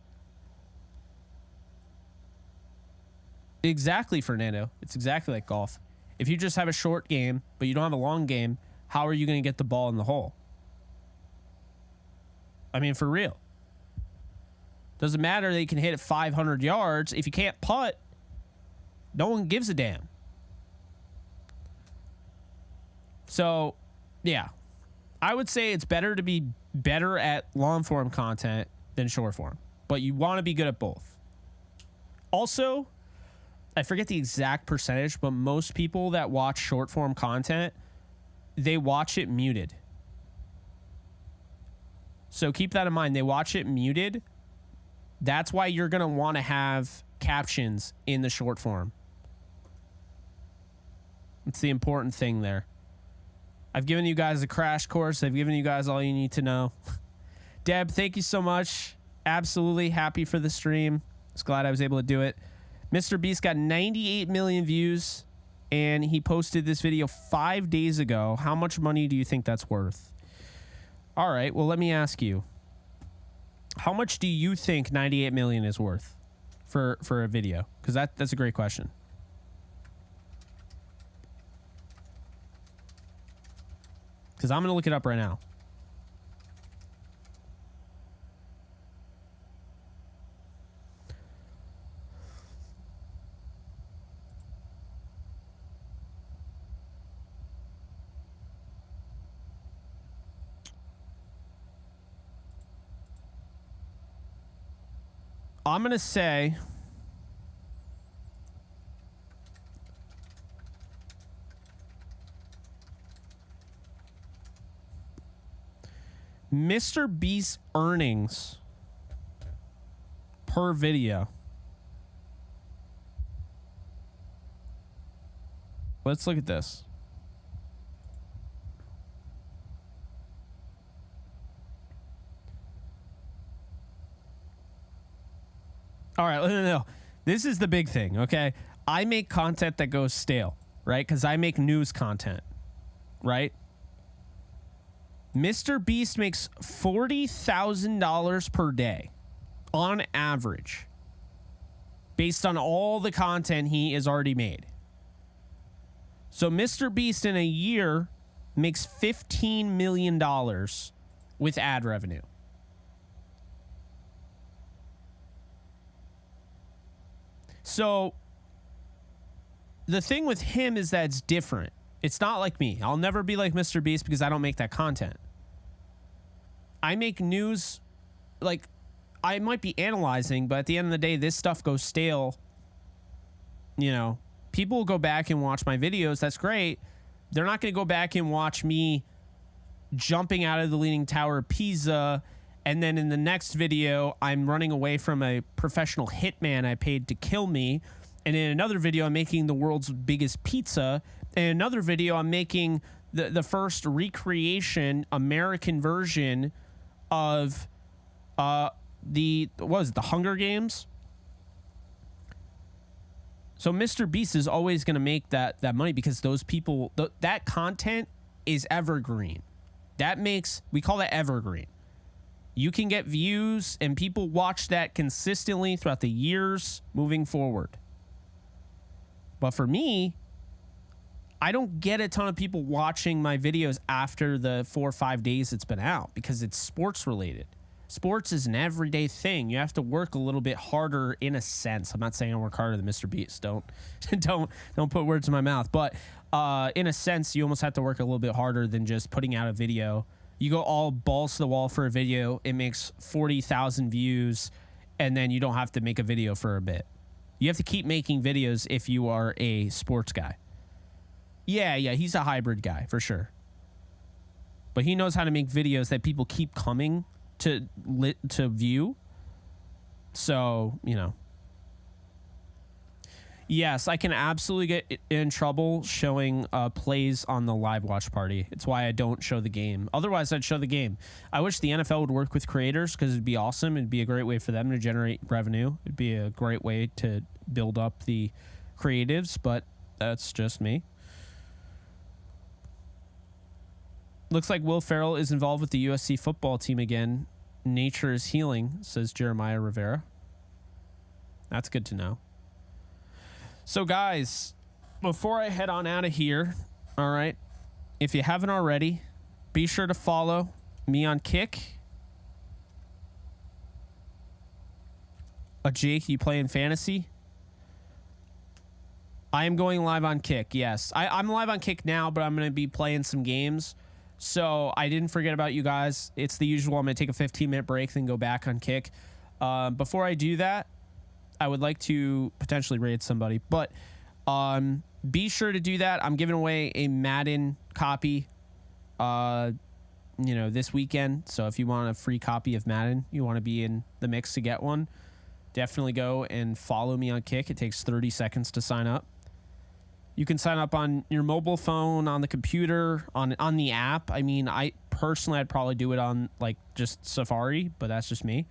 Exactly, Fernando. It's exactly like golf. If you just have a short game, but you don't have a long game, how are you going to get the ball in the hole? I mean, for real. Doesn't matter that you can hit it 500 yards. If you can't putt, no one gives a damn. So, yeah. I would say it's better to be better at long form content than short form. But you want to be good at both. Also, I forget the exact percentage, but most people that watch short form content, they watch it muted. So keep that in mind. They watch it muted. That's why you're going to want to have captions in the short form. It's the important thing there. I've given you guys a crash course. I've given you guys all you need to know. Deb, thank you so much. Absolutely happy for the stream. Just glad I was able to do it. Mr. Beast got 98 million views, and he posted this video 5 days ago. How much money do you think that's worth? All right, well, let me ask you. How much do you think 98 million is worth for a video? Because that's a great question. Because I'm going to look it up right now. I'm going to say Mr. Beast's earnings per video. Let's look at this. All right, no. This is the big thing, okay? I make content that goes stale, right? Because I make news content, right? Mr. Beast makes $40,000 per day on average based on all the content he has already made. So Mr. Beast in a year makes $15 million with ad revenue. So the thing with him is that it's different. It's not like me. I'll never be like Mr. Beast because I don't make that content. I make news, like, I might be analyzing, but at the end of the day, this stuff goes stale. You know, people will go back and watch my videos. That's great. They're not going to go back and watch me jumping out of the Leaning Tower of Pisa, and then in the next video, I'm running away from a professional hitman I paid to kill me. And in another video, I'm making the world's biggest pizza. And in another video, I'm making the first recreation American version of the Hunger Games. So Mr. Beast is always going to make that money because those people, that content is evergreen. We call that evergreen. You can get views and people watch that consistently throughout the years moving forward. But for me, I don't get a ton of people watching my videos after the 4 or 5 days it's been out because it's sports related. Sports is an everyday thing. You have to work a little bit harder in a sense. I'm not saying I work harder than Mr. Beast. Don't put words in my mouth. But in a sense, you almost have to work a little bit harder than just putting out a video. You go all balls to the wall for a video. It makes 40,000 views, and then you don't have to make a video for a bit. You have to keep making videos if you are a sports guy. Yeah, he's a hybrid guy for sure. But he knows how to make videos that people keep coming to view. So, you know. Yes, I can absolutely get in trouble showing plays on the live watch party. It's why I don't show the game. Otherwise, I'd show the game. I wish the NFL would work with creators because it'd be awesome. It'd be a great way for them to generate revenue. It'd be a great way to build up the creatives, but that's just me. Looks like Will Ferrell is involved with the USC football team again. Nature is healing, says Jeremiah Rivera. That's good to know. So, guys, before I head on out of here, all right, if you haven't already, be sure to follow me on Kick. Jake, you playing fantasy? I am going live on Kick, yes. I'm live on Kick now, but I'm going to be playing some games. So I didn't forget about you guys. It's the usual. I'm going to take a 15-minute break, then go back on Kick. Before I do that, I would like to potentially raid somebody. But be sure to do that. I'm giving away a Madden copy this weekend. So if you want a free copy of Madden, you want to be in the mix to get one, definitely go and follow me on Kick. It takes 30 seconds to sign up. You can sign up on your mobile phone, on the computer, on the app. I mean, I'd probably do it on like just Safari, but that's just me.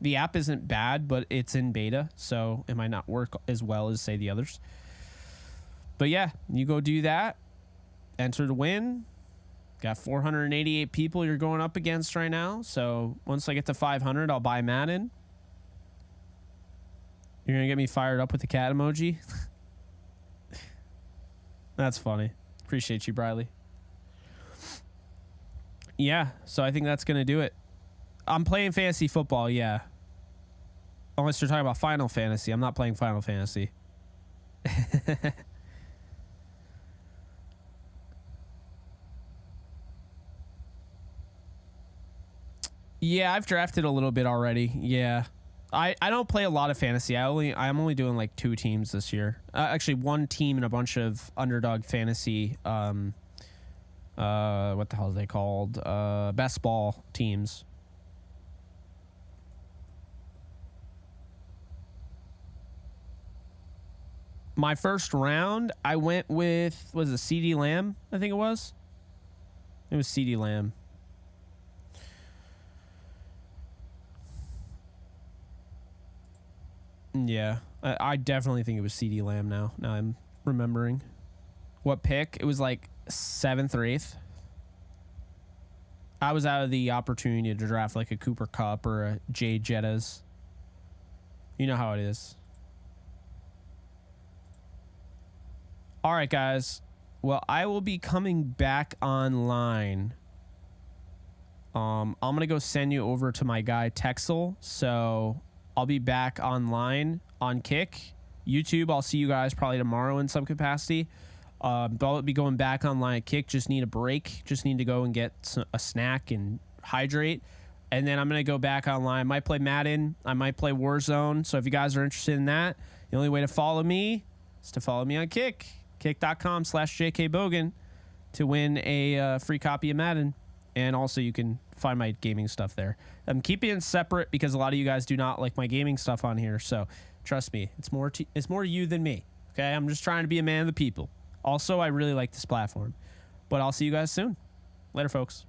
The app isn't bad, but it's in beta, so it might not work as well as, say, the others. But yeah, you go do that. Enter to win. Got 488 people you're going up against right now. So once I get to 500, I'll buy Madden. You're going to get me fired up with the cat emoji? That's funny. Appreciate you, Briley. Yeah, so I think that's going to do it. I'm playing fantasy football, yeah. Unless you're talking about Final Fantasy. I'm not playing Final Fantasy. Yeah, I've drafted a little bit already. Yeah. I don't play a lot of fantasy. I'm only doing like 2 teams this year. Actually, 1 team and a bunch of underdog fantasy. What the hell are they called? Best ball teams. My first round, I went with, was it CD Lamb? I think it was. It was CD Lamb. Yeah, I definitely think it was CD Lamb now. Now I'm remembering. What pick? It was like 7th or 8th. I was out of the opportunity to draft like a Cooper Kupp or a Jay Jettas. You know how it is. All right, guys. Well, I will be coming back online. I'm going to go send you over to my guy, Texel. So I'll be back online on Kick. YouTube, I'll see you guys probably tomorrow in some capacity. But I'll be going back online at Kick. Just need a break. Just need to go and get a snack and hydrate. And then I'm going to go back online. I might play Madden. I might play Warzone. So if you guys are interested in that, the only way to follow me is to follow me on Kick. Kick.com/JKBogan to win a free copy of Madden. And also you can find my gaming stuff there. I'm keeping it separate because a lot of you guys do not like my gaming stuff on here. So trust me, it's more you than me. Okay, I'm just trying to be a man of the people. Also, I really like this platform. But I'll see you guys soon. Later, folks.